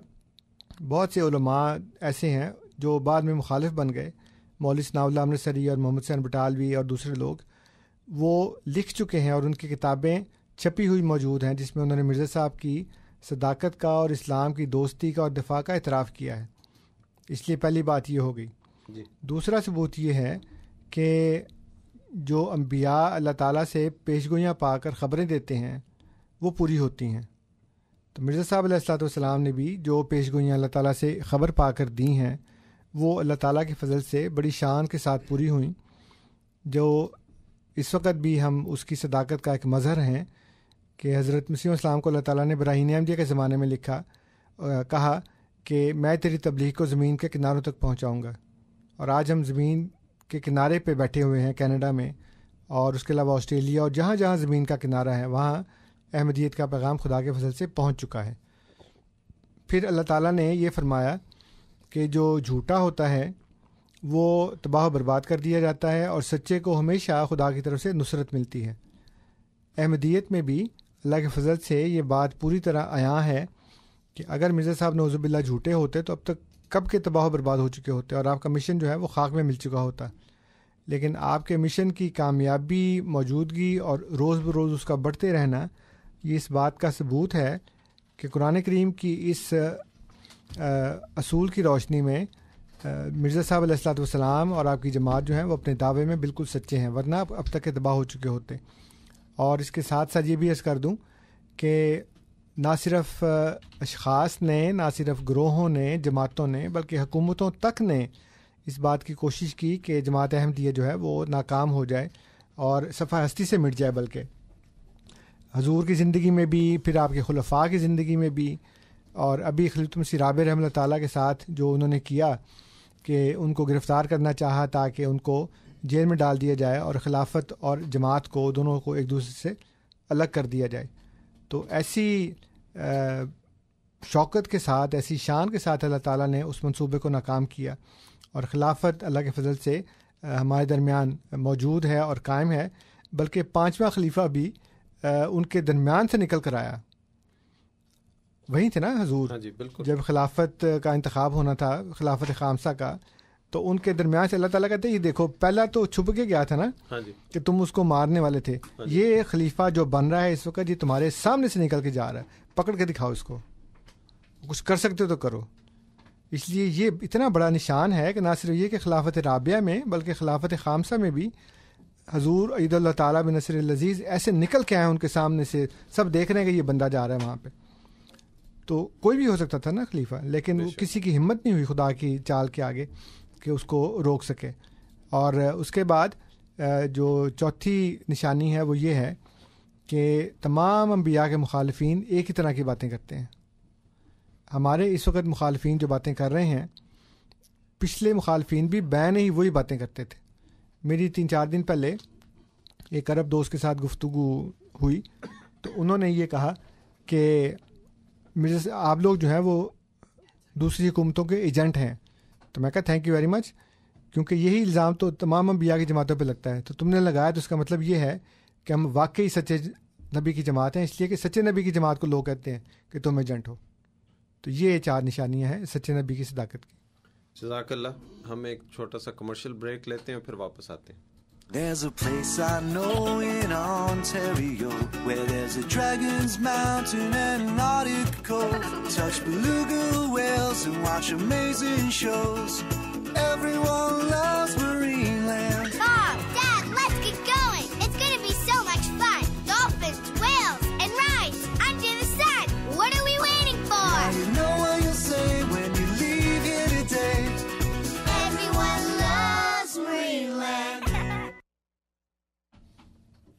Speaker 5: بہت سے علماء ایسے ہیں جو بعد میں مخالف بن گئے، مولوی ثناء اللہ امرتسری اور محمد حسین بٹالوی اور دوسرے لوگ، وہ لکھ چکے ہیں اور ان کی کتابیں چھپی ہوئی موجود ہیں جس میں انہوں نے مرزا صاحب کی صداقت کا اور اسلام کی دوستی کا اور دفاع کا اعتراف کیا ہے. اس لیے پہلی بات یہ ہو گئی. دوسرا ثبوت یہ ہے کہ جو انبیاء اللہ تعالیٰ سے پیشگوئیاں پا کر خبریں دیتے ہیں وہ پوری ہوتی ہیں. تو مرزا صاحب علیہ الصلوۃ والسلام نے بھی جو پیشگوئیاں اللہ تعالیٰ سے خبر پا کر دی ہیں وہ اللہ تعالیٰ کے فضل سے بڑی شان کے ساتھ پوری ہوئیں، جو اس وقت بھی ہم اس کی صداقت کا ایک مظہر ہیں کہ حضرت مسیح السلام کو اللہ تعالیٰ نے براہین احمدیہ کے زمانے میں کہا کہ میں تیری تبلیغ کو زمین کے کناروں تک پہنچاؤں گا. اور آج ہم زمین کے کنارے پہ بیٹھے ہوئے ہیں کینیڈا میں، اور اس کے علاوہ آسٹریلیا، اور جہاں جہاں زمین کا کنارہ ہے وہاں احمدیت کا پیغام خدا کے فضل سے پہنچ چکا ہے. پھر اللہ تعالیٰ نے یہ فرمایا کہ جو جھوٹا ہوتا ہے وہ تباہ و برباد کر دیا جاتا ہے اور سچے کو ہمیشہ خدا کی طرف سے نصرت ملتی ہے. احمدیت میں بھی اللہ کے فضل سے یہ بات پوری طرح عیاں ہے کہ اگر مرزا صاحب نعوذ باللہ جھوٹے ہوتے تو اب تک کب کے تباہ و برباد ہو چکے ہوتے اور آپ کا مشن جو ہے وہ خاک میں مل چکا ہوتا. لیکن آپ کے مشن کی کامیابی، موجودگی اور روز بروز اس کا بڑھتے رہنا، یہ اس بات کا ثبوت ہے کہ قرآن کریم کی اس اصول کی روشنی میں مرزا صاحب علیہ الصلوۃ والسلام اور آپ کی جماعت جو ہیں وہ اپنے دعوے میں بالکل سچے ہیں، ورنہ اب تک کے تباہ ہو چکے ہوتے. اور اس کے ساتھ ساتھ یہ بھی عرض کر دوں کہ نہ صرف اشخاص نے، نہ صرف گروہوں نے، جماعتوں نے، بلکہ حکومتوں تک نے اس بات کی کوشش کی کہ جماعت احمدیہ جو ہے وہ ناکام ہو جائے اور صفحہ ہستی سے مٹ جائے. بلکہ حضور کی زندگی میں بھی، پھر آپ کے خلفاء کی زندگی میں بھی، اور ابھی خلیفۃ مسیح رابع رحمۃ اللہ تعالیٰ کے ساتھ جو انہوں نے کیا کہ ان کو گرفتار کرنا چاہا تاکہ ان کو جیل میں ڈال دیا جائے اور خلافت اور جماعت کو دونوں کو ایک دوسرے سے الگ کر دیا جائے. تو ایسی شوکت کے ساتھ، ایسی شان کے ساتھ اللہ تعالیٰ نے اس منصوبے کو ناکام کیا اور خلافت اللہ کے فضل سے ہمارے درمیان موجود ہے اور قائم ہے. بلکہ 5واں خلیفہ بھی ان کے درمیان سے نکل کر آیا. وہی تھے نا حضور؟
Speaker 4: جی بالکل.
Speaker 5: جب خلافت کا انتخاب ہونا تھا، خلافت خامسہ کا، تو ان کے درمیان سے اللہ تعالیٰ کہتے ہیں یہ دیکھو، پہلا تو چھپ کے گیا تھا نا کہ تم اس کو مارنے والے تھے، یہ خلیفہ جو بن رہا ہے اس وقت یہ تمہارے سامنے سے نکل کے جا رہا ہے، پکڑ کے دکھاؤ اس کو، کچھ کر سکتے ہو تو کرو. اس لیے یہ اتنا بڑا نشان ہے کہ نہ صرف یہ کہ خلافت رابعہ میں بلکہ خلافت خامسہ میں بھی حضور عید اللہ تعالیٰ بن نصر العزیز ایسے نکل کے آئے ان کے سامنے سے، سب دیکھ رہے ہیں کہ یہ بندہ جا رہا ہے وہاں پہ. تو کوئی بھی ہو سکتا تھا نا خلیفہ، لیکن کسی کی ہمت نہیں ہوئی خدا کی چال کے آگے کہ اس کو روک سکے. اور اس کے بعد جو چوتھی نشانی ہے وہ یہ ہے کہ تمام انبیاء کے مخالفین ایک ہی طرح کی باتیں کرتے ہیں. ہمارے اس وقت مخالفین جو باتیں کر رہے ہیں، پچھلے مخالفین بھی بین ہی وہی باتیں کرتے تھے. میری 3-4 دن پہلے ایک عرب دوست کے ساتھ گفتگو ہوئی تو انہوں نے یہ کہا کہ آپ لوگ جو ہیں وہ دوسری حکومتوں کے ایجنٹ ہیں. تو میں کہا تھینک یو ویری مچ، کیونکہ یہی الزام تو تمام انبیاء کی جماعتوں پہ لگتا ہے. تو تم نے لگایا تو اس کا مطلب یہ ہے کہ ہم واقعی سچے نبی کی جماعت ہیں، اس لیے کہ سچے نبی کی جماعت کو لوگ کہتے ہیں کہ تم ایجنٹ ہو. تو یہ 4 نشانیاں ہیں سچے نبی کی صداقت کی.
Speaker 4: جزاک اللہ. ہم ایک چھوٹا سا کمرشل بریک لیتے ہیں پھر واپس آتے ہیں.
Speaker 8: There's a place I know in Ontario where there's a Dragon's Mountain and an Arctic cove. Touch beluga whales and watch amazing shows. Everyone loves Marineland.
Speaker 9: Mom, Dad, let's get going. It's going to be so much fun. Dolphins, whales, and rides under the sun. What are we waiting for?
Speaker 8: Now you know what you'll say when you leave here today. Everyone loves Marineland.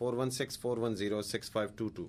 Speaker 4: 4164106522।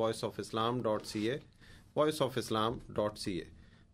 Speaker 4: voiceofislam.ca voiceofislam.ca।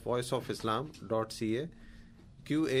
Speaker 4: @voiceofislam.ca QA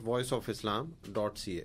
Speaker 4: @voiceofislam.ca।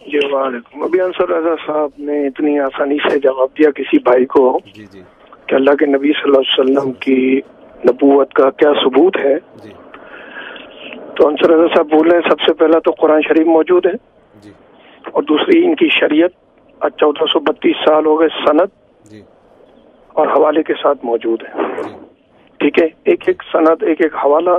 Speaker 10: جی وعلیکم. ابھی انصر رضا صاحب نے اتنی آسانی سے جواب دیا کسی بھائی کو کہ اللہ کے نبی صلی اللہ علیہ وسلم کی نبوت کا کیا ثبوت ہے. تو انصر رضا صاحب بول رہے ہیں سب سے پہلا تو قرآن شریف موجود ہے اور دوسری ان کی شریعت 1432 سال ہو گئے سند اور حوالے کے ساتھ موجود ہے. ٹھیک ہے, ایک ایک سند ایک ایک حوالہ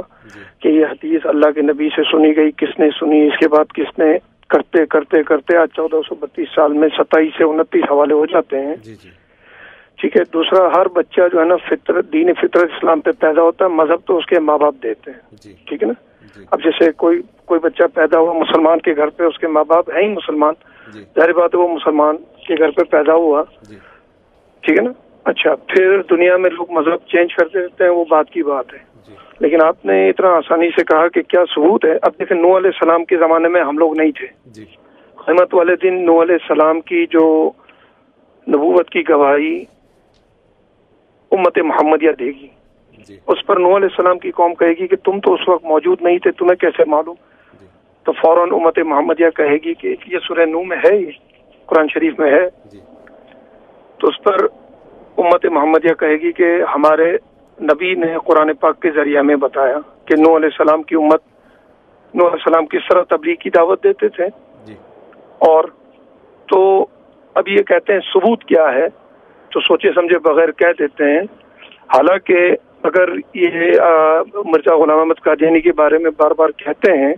Speaker 10: کہ یہ حدیث اللہ کے نبی سے سنی گئی, کس نے سنی, اس کے بعد کس نے, کرتے کرتے کرتے آج 1432 سال میں 27 سے 29 حوالے ہو جاتے ہیں. ٹھیک ہے. دوسرا, ہر بچہ جو ہے نا فطرت دین فطرت اسلام پہ پیدا ہوتا ہے, مذہب تو اس کے ماں باپ دیتے ہیں. ٹھیک ہے نا. اب جیسے کوئی بچہ پیدا ہوا مسلمان کے گھر پہ, اس کے ماں باپ ہیں ہی مسلمان, ظاہر بات ہے وہ مسلمان کے گھر پہ پیدا ہوا. ٹھیک ہے نا. اچھا, پھر دنیا میں لوگ مذہب چینج کرتے رہتے ہیں, وہ بات کی بات ہے. لیکن آپ نے اتنا آسانی سے کہا کہ کیا ثبوت ہے. اب دیکھیں نوح علیہ السلام کے زمانے میں ہم لوگ نہیں تھے. قیامت والے دن نوح علیہ السلام کی جو نبوت کی گواہی امت محمدیہ دے گی, اس پر نوح علیہ السلام کی قوم کہے گی کہ تم تو اس وقت موجود نہیں تھے, تمہیں کیسے معلوم. تو فوراً امت محمدیہ کہے گی کہ یہ سورہ نوح میں ہے, یہ قرآن شریف میں ہے. تو اس پر امت محمدیہ کہے گی کہ ہمارے نبی نے قرآن پاک کے ذریعے ہمیں بتایا کہ نوح علیہ السلام کی امت نوح علیہ السلام کس طرح تبلیغ کی دعوت دیتے تھے. اور تو اب یہ کہتے ہیں ثبوت کیا ہے, تو سوچے سمجھے بغیر کہہ دیتے ہیں. حالانکہ اگر یہ مرزا غلام احمد قادیانی کے بارے میں بار بار کہتے ہیں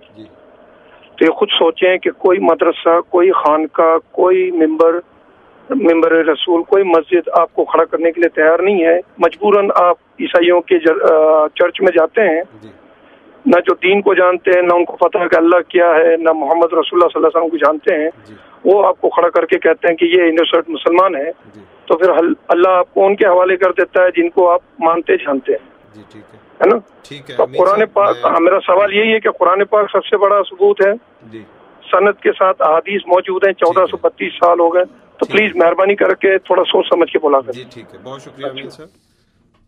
Speaker 10: تو یہ خود سوچیں کہ کوئی مدرسہ, کوئی خانقاہ, کوئی ممبر رسول, کوئی مسجد آپ کو کھڑا کرنے کے لیے تیار نہیں ہے. مجبوراً آپ عیسائیوں کے چرچ میں جاتے ہیں, نہ جو دین کو جانتے ہیں, نہ ان کو پتہ ہے کہ اللہ کیا ہے, نہ محمد رسول اللہ صلی اللہ علیہ وسلم کو جانتے ہیں, وہ آپ کو کھڑا کر کے کہتے ہیں کہ یہ انوسرٹ مسلمان ہے. تو پھر اللہ آپ کو ان کے حوالے کر دیتا ہے جن کو آپ مانتے جانتے ہیں, ہے نا. تو قرآن پاک, میرا سوال یہی ہے کہ قرآن پاک سب سے بڑا ثبوت ہے, سند کے ساتھ احادیث موجود ہیں, 1432 سال ہو گئے. تو پلیز مہربانی کر کے تھوڑا سوچ سمجھ کے بولا کریں.
Speaker 4: جی ٹھیک ہے, بہت شکریہ امین صاحب.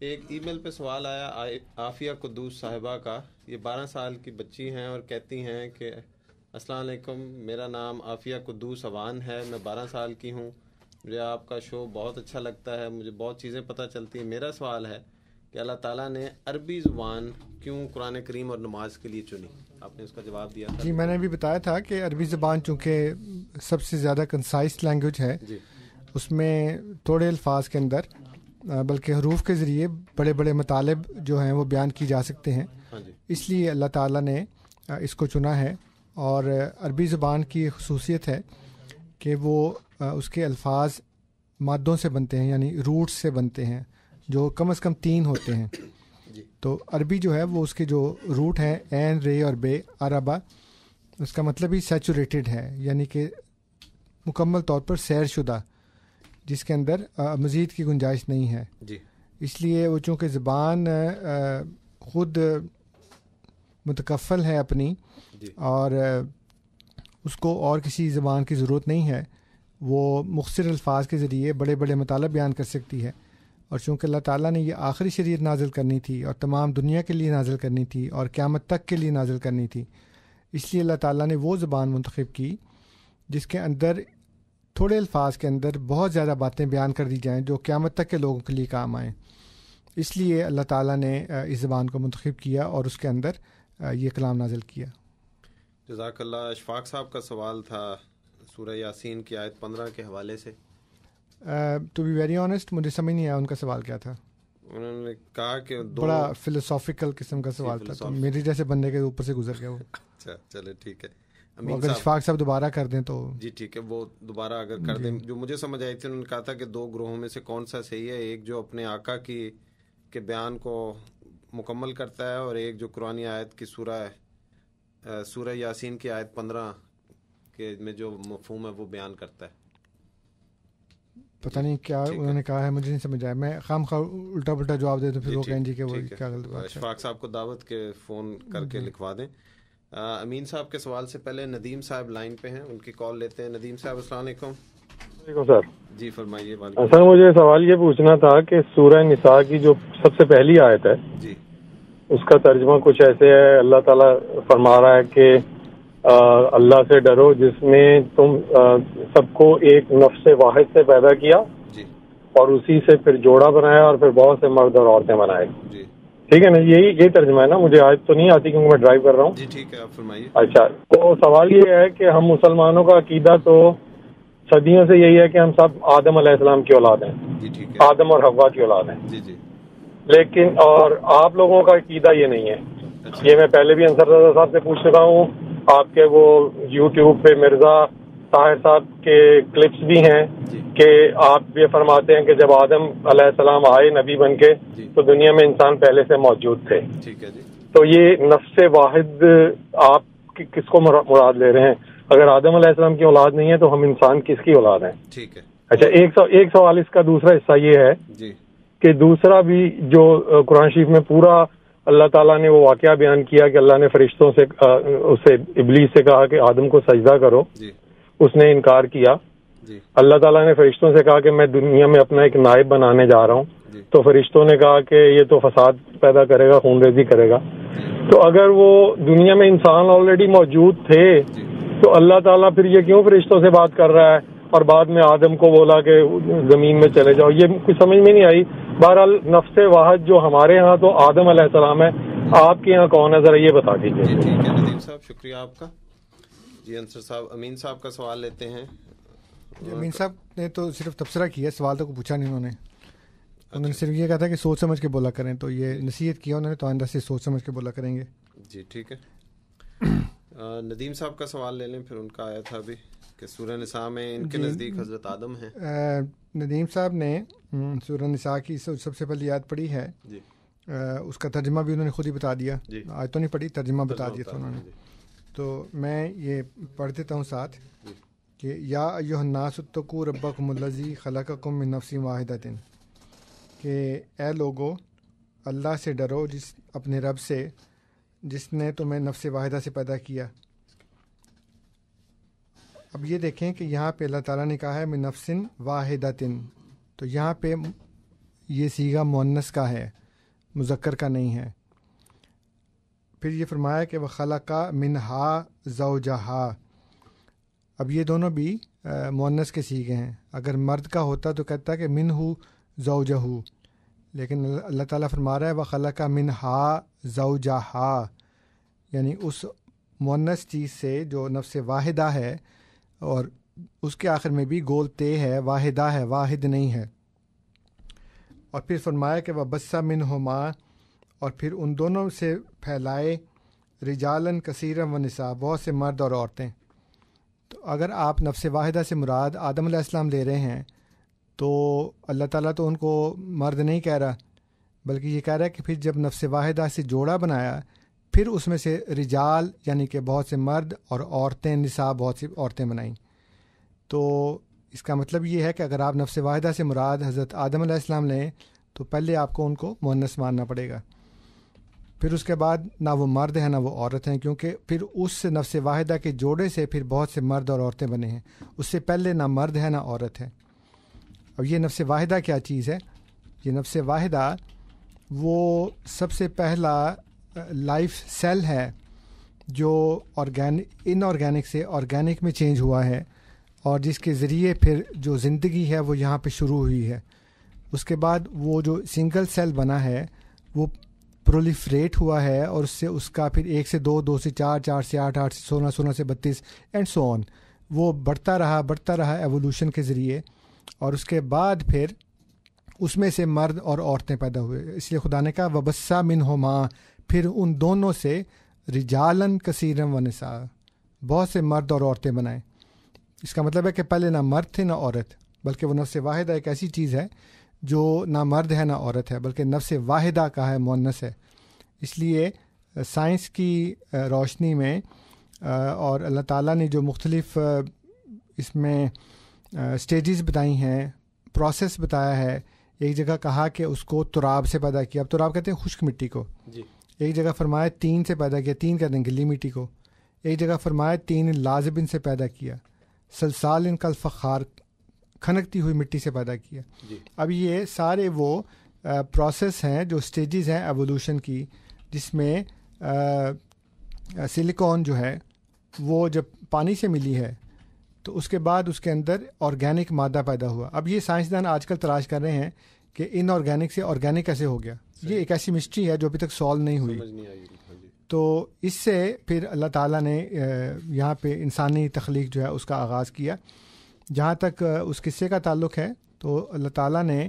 Speaker 4: ایک ای میل پہ سوال آیا عافیہ قدوس صاحبہ کا. یہ 12 سال کی بچی ہیں اور کہتی ہیں کہ السلام علیکم, میرا نام عافیہ قدوس اوان ہے, میں 12 سال کی ہوں, مجھے آپ کا شو بہت اچھا لگتا ہے, مجھے بہت چیزیں پتہ چلتی ہیں. میرا سوال ہے کہ اللہ تعالیٰ نے عربی زبان کیوں قرآن کریم اور نماز کے لیے چنی؟ آپ نے اس کا جواب دیا تھا.
Speaker 5: جی میں نے بھی بتایا تھا کہ عربی زبان چونکہ سب سے زیادہ کنسائز لینگویج ہے, اس میں تھوڑے الفاظ کے اندر بلکہ حروف کے ذریعے بڑے بڑے مطالب جو ہیں وہ بیان کی جا سکتے ہیں. اس لیے اللہ تعالیٰ نے اس کو چنا ہے. اور عربی زبان کی خصوصیت ہے کہ وہ اس کے الفاظ مادوں سے بنتے ہیں, یعنی روٹس سے بنتے ہیں جو کم از کم 3 ہوتے ہیں. تو عربی جو ہے وہ اس کے جو روٹ ہیں عین, رے اور بے, عربہ, اس کا مطلب ہی سیچوریٹڈ ہے, یعنی کہ مکمل طور پر سیر شدہ, جس کے اندر مزید کی گنجائش نہیں ہے. اس لیے وہ چونکہ زبان خود متکفل ہے اپنی اور اس کو اور کسی زبان کی ضرورت نہیں ہے, وہ مختصر الفاظ کے ذریعے بڑے بڑے مطالب بیان کر سکتی ہے. اور چونکہ اللہ تعالیٰ نے یہ آخری شریعت نازل کرنی تھی اور تمام دنیا کے لیے نازل کرنی تھی اور قیامت تک کے لیے نازل کرنی تھی, اس لیے اللہ تعالیٰ نے وہ زبان منتخب کی جس کے اندر تھوڑے الفاظ کے اندر بہت زیادہ باتیں بیان کر دی جائیں جو قیامت تک کے لوگوں کے لیے کام آئیں. اس لیے اللہ تعالیٰ نے اس زبان کو منتخب کیا اور اس کے اندر یہ کلام نازل کیا.
Speaker 4: جزاک اللہ. اشفاق صاحب کا سوال تھا سورہ یاسین کی آیت 15 کے حوالے سے.
Speaker 5: ٹو بی ویری آنیسٹ مجھے سمجھ نہیں آیا ان کا سوال کیا تھا.
Speaker 4: انہوں نے کہا کہ
Speaker 5: بڑا فلسافیکل قسم کا سوال تھا, تو میری جیسے بندے کے اوپر سے گزر گیا وہ.
Speaker 4: اچھا چلے ٹھیک ہے.
Speaker 5: اگر اشفاق صاحب دوبارہ کر دیں تو.
Speaker 4: جی ٹھیک ہے, وہ دوبارہ اگر کر دیں. جو مجھے سمجھ آئی تھی انہوں نے کہا تھا کہ 2 گروہوں میں سے کون سا صحیح ہے, ایک جو اپنے آقا کے بیان کو مکمل کرتا ہے اور ایک جو قرآن آیت کی سورہ یاسین کی آیت 15 کے میں جو مفہوم ہے وہ بیان کرتا ہے.
Speaker 5: پتہ نہیں کیا انہوں نے کہا ہے, مجھے نہیں سمجھ آیا. میں خام خواہ الٹا پلٹا جواب دے دوں پھر وہ کہیں جی کہ وہ کیا غلط بات ہے.
Speaker 4: اشفاق صاحب کو دعوت کے فون کر کے لکھوا دیں. امین صاحب کے سوال سے پہلے ندیم صاحب لائن پہ ہیں, ان کی کال لیتے ہیں. ندیم صاحب السلام علیکم.
Speaker 11: وعلیکم سر.
Speaker 4: جی فرمائیے.
Speaker 11: سر مجھے سوال یہ پوچھنا تھا کہ سورہ نساء کی جو سب سے پہلی آیت ہے
Speaker 4: جی,
Speaker 11: اس کا ترجمہ کچھ ایسے ہے, اللہ تعالیٰ فرما رہا ہے کہ اللہ سے ڈرو جس نے تم سب کو ایک نفس واحد سے پیدا کیا اور اسی سے پھر جوڑا بنایا اور پھر بہت سے مرد اور عورتیں بنائے. ٹھیک ہے نا, یہی ترجمہ ہے نا, مجھے آج تو نہیں آتی کیونکہ میں ڈرائیو کر رہا ہوں.
Speaker 4: جی ٹھیک ہے, آپ فرمائیے.
Speaker 11: اچھا, تو سوال یہ ہے کہ ہم مسلمانوں کا عقیدہ تو صدیوں سے یہی ہے کہ ہم سب آدم علیہ السلام کی اولاد ہیں.
Speaker 4: جی ٹھیک ہے.
Speaker 11: آدم اور حوا کی اولاد ہیں.
Speaker 4: جی جی.
Speaker 11: لیکن اور آپ لوگوں کا عقیدہ یہ نہیں ہے. یہ میں پہلے بھی انصر رضا صاحب سے پوچھ چکا ہوں. آپ کے وہ یوٹیوب پہ مرزا طاہر صاحب کے کلپس بھی ہیں کہ آپ یہ فرماتے ہیں کہ جب آدم علیہ السلام آئے نبی بن کے تو دنیا میں انسان پہلے سے موجود تھے.
Speaker 4: ٹھیک ہے جی. تو
Speaker 11: یہ نفس واحد آپ کس کو مراد لے رہے ہیں؟ اگر آدم علیہ السلام کی اولاد نہیں ہے تو ہم انسان کس کی اولاد ہیں؟
Speaker 4: ٹھیک ہے.
Speaker 11: اچھا, ایک سوال اس کا دوسرا حصہ یہ ہے
Speaker 4: جی
Speaker 11: کہ دوسرا بھی جو قرآن شریف میں پورا اللہ تعالیٰ نے وہ واقعہ بیان کیا کہ اللہ نے فرشتوں سے اسے ابلیس سے کہا کہ آدم کو سجدہ کرو.
Speaker 4: جی.
Speaker 11: اس نے انکار کیا.
Speaker 4: جی.
Speaker 11: اللہ تعالیٰ نے فرشتوں سے کہا کہ میں دنیا میں اپنا ایک نائب بنانے جا رہا ہوں.
Speaker 4: جی.
Speaker 11: تو فرشتوں نے کہا کہ یہ تو فساد پیدا کرے گا, خون ریزی کرے گا. تو اگر وہ دنیا میں انسان آلریڈی موجود تھے تو اللہ تعالیٰ پھر یہ کیوں فرشتوں سے بات کر رہا ہے اور بعد میں آدم کو بولا کہ زمین میں چلے جاؤ؟ یہ کچھ سمجھ میں نہیں آئی. بہرحال نفس واحد جو ہمارے ہاں تو آدم علیہ السلام ہے, آپ کے یہاں کون ہے ذرا یہ بتا دیجیے.
Speaker 4: جی ٹھیک ہے ندیم صاحب, شکریہ آپ کا. جی انصر صاحب, امین صاحب کا سوال لیتے ہیں.
Speaker 5: امین صاحب نے تو صرف تبصرہ کیا, سوال تو پوچھا نہیں انہوں نے صرف یہ کہا تھا کہ سوچ سمجھ کے بولا کریں, تو یہ نصیحت کیا انہوں نے, تو آئندہ سے سوچ سمجھ کے بولا کریں گے.
Speaker 4: جی ٹھیک ہے. ندیم صاحب کا سوال لے لیں, پھر ان کا آیا تھا ابھی کہ سورہ نساء میں ان کے نزدیک حضرت آدم ہیں.
Speaker 5: ندیم صاحب نے سورہ نساء کی سب سے پہلی آیت پڑھی ہے.
Speaker 4: جی.
Speaker 5: اس کا ترجمہ بھی انہوں نے خود ہی بتا دیا.
Speaker 4: جی.
Speaker 5: آیت تو نہیں پڑھی, ترجمہ بتا دیا تھا انہوں نے. تو میں یہ پڑھ دیتا ہوں ساتھ کہ یا ایھا الناس اتقوا ربکم الذی خلقکم من نفس واحدۃ, کہ اے لوگو اللہ سے ڈرو جس اپنے رب سے جس نے تمہیں نفس واحدہ سے پیدا کیا. اب یہ دیکھیں کہ یہاں پہ اللہ تعالیٰ نے کہا ہے من نفس واحدۃ, تو یہاں پہ یہ صیغہ مؤنث کا ہے, مذکر کا نہیں ہے. پھر یہ فرمایا کہ وخلق منہا زوجہا. اب یہ دونوں بھی مؤنث کے صیغے ہیں. اگر مرد کا ہوتا تو کہتا کہ منہ زوجہ, لیکن اللہ تعالیٰ فرما رہا ہے وخلق منہا زوجہا, یعنی اس مؤنث چیز سے جو نفس واحدہ ہے اور اس کے آخر میں بھی گول تے ہے, واحدہ ہے, واحد نہیں ہے. اور پھر فرمایا کہ وبث منہما, اور پھر ان دونوں سے پھیلائے رجالن کثیرا و نساء, بہت سے مرد اور عورتیں. تو اگر آپ نفس واحدہ سے مراد آدم علیہ السلام لے رہے ہیں تو اللہ تعالیٰ تو ان کو مرد نہیں کہہ رہا, بلکہ یہ کہہ رہا ہے کہ پھر جب نفس واحدہ سے جوڑا بنایا پھر اس میں سے رجال یعنی کہ بہت سے مرد اور عورتیں, نساء بہت سی عورتیں بنائیں. تو اس کا مطلب یہ ہے کہ اگر آپ نفس واحدہ سے مراد حضرت آدم علیہ السلام لیں تو پہلے آپ کو ان کو مؤنث ماننا پڑے گا. پھر اس کے بعد نہ وہ مرد ہیں نہ وہ عورت ہیں, کیونکہ پھر اس نفس واحدہ کے جوڑے سے پھر بہت سے مرد اور عورتیں بنے ہیں. اس سے پہلے نہ مرد ہے نہ عورت ہے. اب یہ نفس واحدہ کیا چیز ہے؟ یہ نفس واحدہ وہ سب سے پہلا لائف سیل ہے جو ان آرگینک سے آرگینک میں چینج ہوا ہے, اور جس کے ذریعے پھر جو زندگی ہے وہ یہاں پہ شروع ہوئی ہے. اس کے بعد وہ جو سنگل سیل بنا ہے وہ پرولیفریٹ ہوا ہے, اور اس سے اس کا پھر 1 سے 2, 2 سے 4, 4 سے 8, 8 سے 16, 16 سے 32 اینڈ سو آن, وہ بڑھتا رہا ایوولوشن کے ذریعے. اور اس کے بعد پھر اس میں سے مرد اور عورتیں پیدا ہوئے. اس لیے خدا نے کہا وبث منہما, پھر ان دونوں سے رجالن کثیرا و نساء, بہت سے مرد اور عورتیں بنائیں. اس کا مطلب ہے کہ پہلے نہ مرد تھے نہ عورت, بلکہ وہ نفس واحدہ ایک ایسی چیز ہے جو نہ مرد ہے نہ عورت ہے, بلکہ نفس واحدہ کا ہے, مؤنث ہے. اس لیے سائنس کی روشنی میں اور اللہ تعالیٰ نے جو مختلف اس میں سٹیجز بتائی ہیں, پروسیس بتایا ہے. ایک جگہ کہا کہ اس کو تراب سے پیدا کیا, اب تراب کہتے ہیں خشک مٹی کو.
Speaker 4: جی.
Speaker 5: ایک جگہ فرمایا تین سے پیدا کیا, تین کہتے ہیں گلی مٹی کو. ایک جگہ فرمایا تین لازبن سے پیدا کیا, سلسال ان کالفخار کھنکتی ہوئی مٹی سے پیدا کیا.
Speaker 4: جی.
Speaker 5: اب یہ سارے وہ پروسیس ہیں جو سٹیجز ہیں ایوولوشن کی, جس میں سلیکون جو ہے وہ جب پانی سے ملی ہے تو اس کے بعد اس کے اندر آرگینک مادہ پیدا ہوا. اب یہ سائنسدان آج کل تلاش کر رہے ہیں کہ ان آرگینک سے آرگینک کیسے ہو گیا. یہ ایک ایسی مسٹری ہے جو ابھی تک سالو نہیں ہوئی. تو اس سے پھر اللہ تعالیٰ نے یہاں پہ انسانی تخلیق جو ہے اس کا آغاز کیا. جہاں تک اس قصے کا تعلق ہے تو اللہ تعالیٰ نے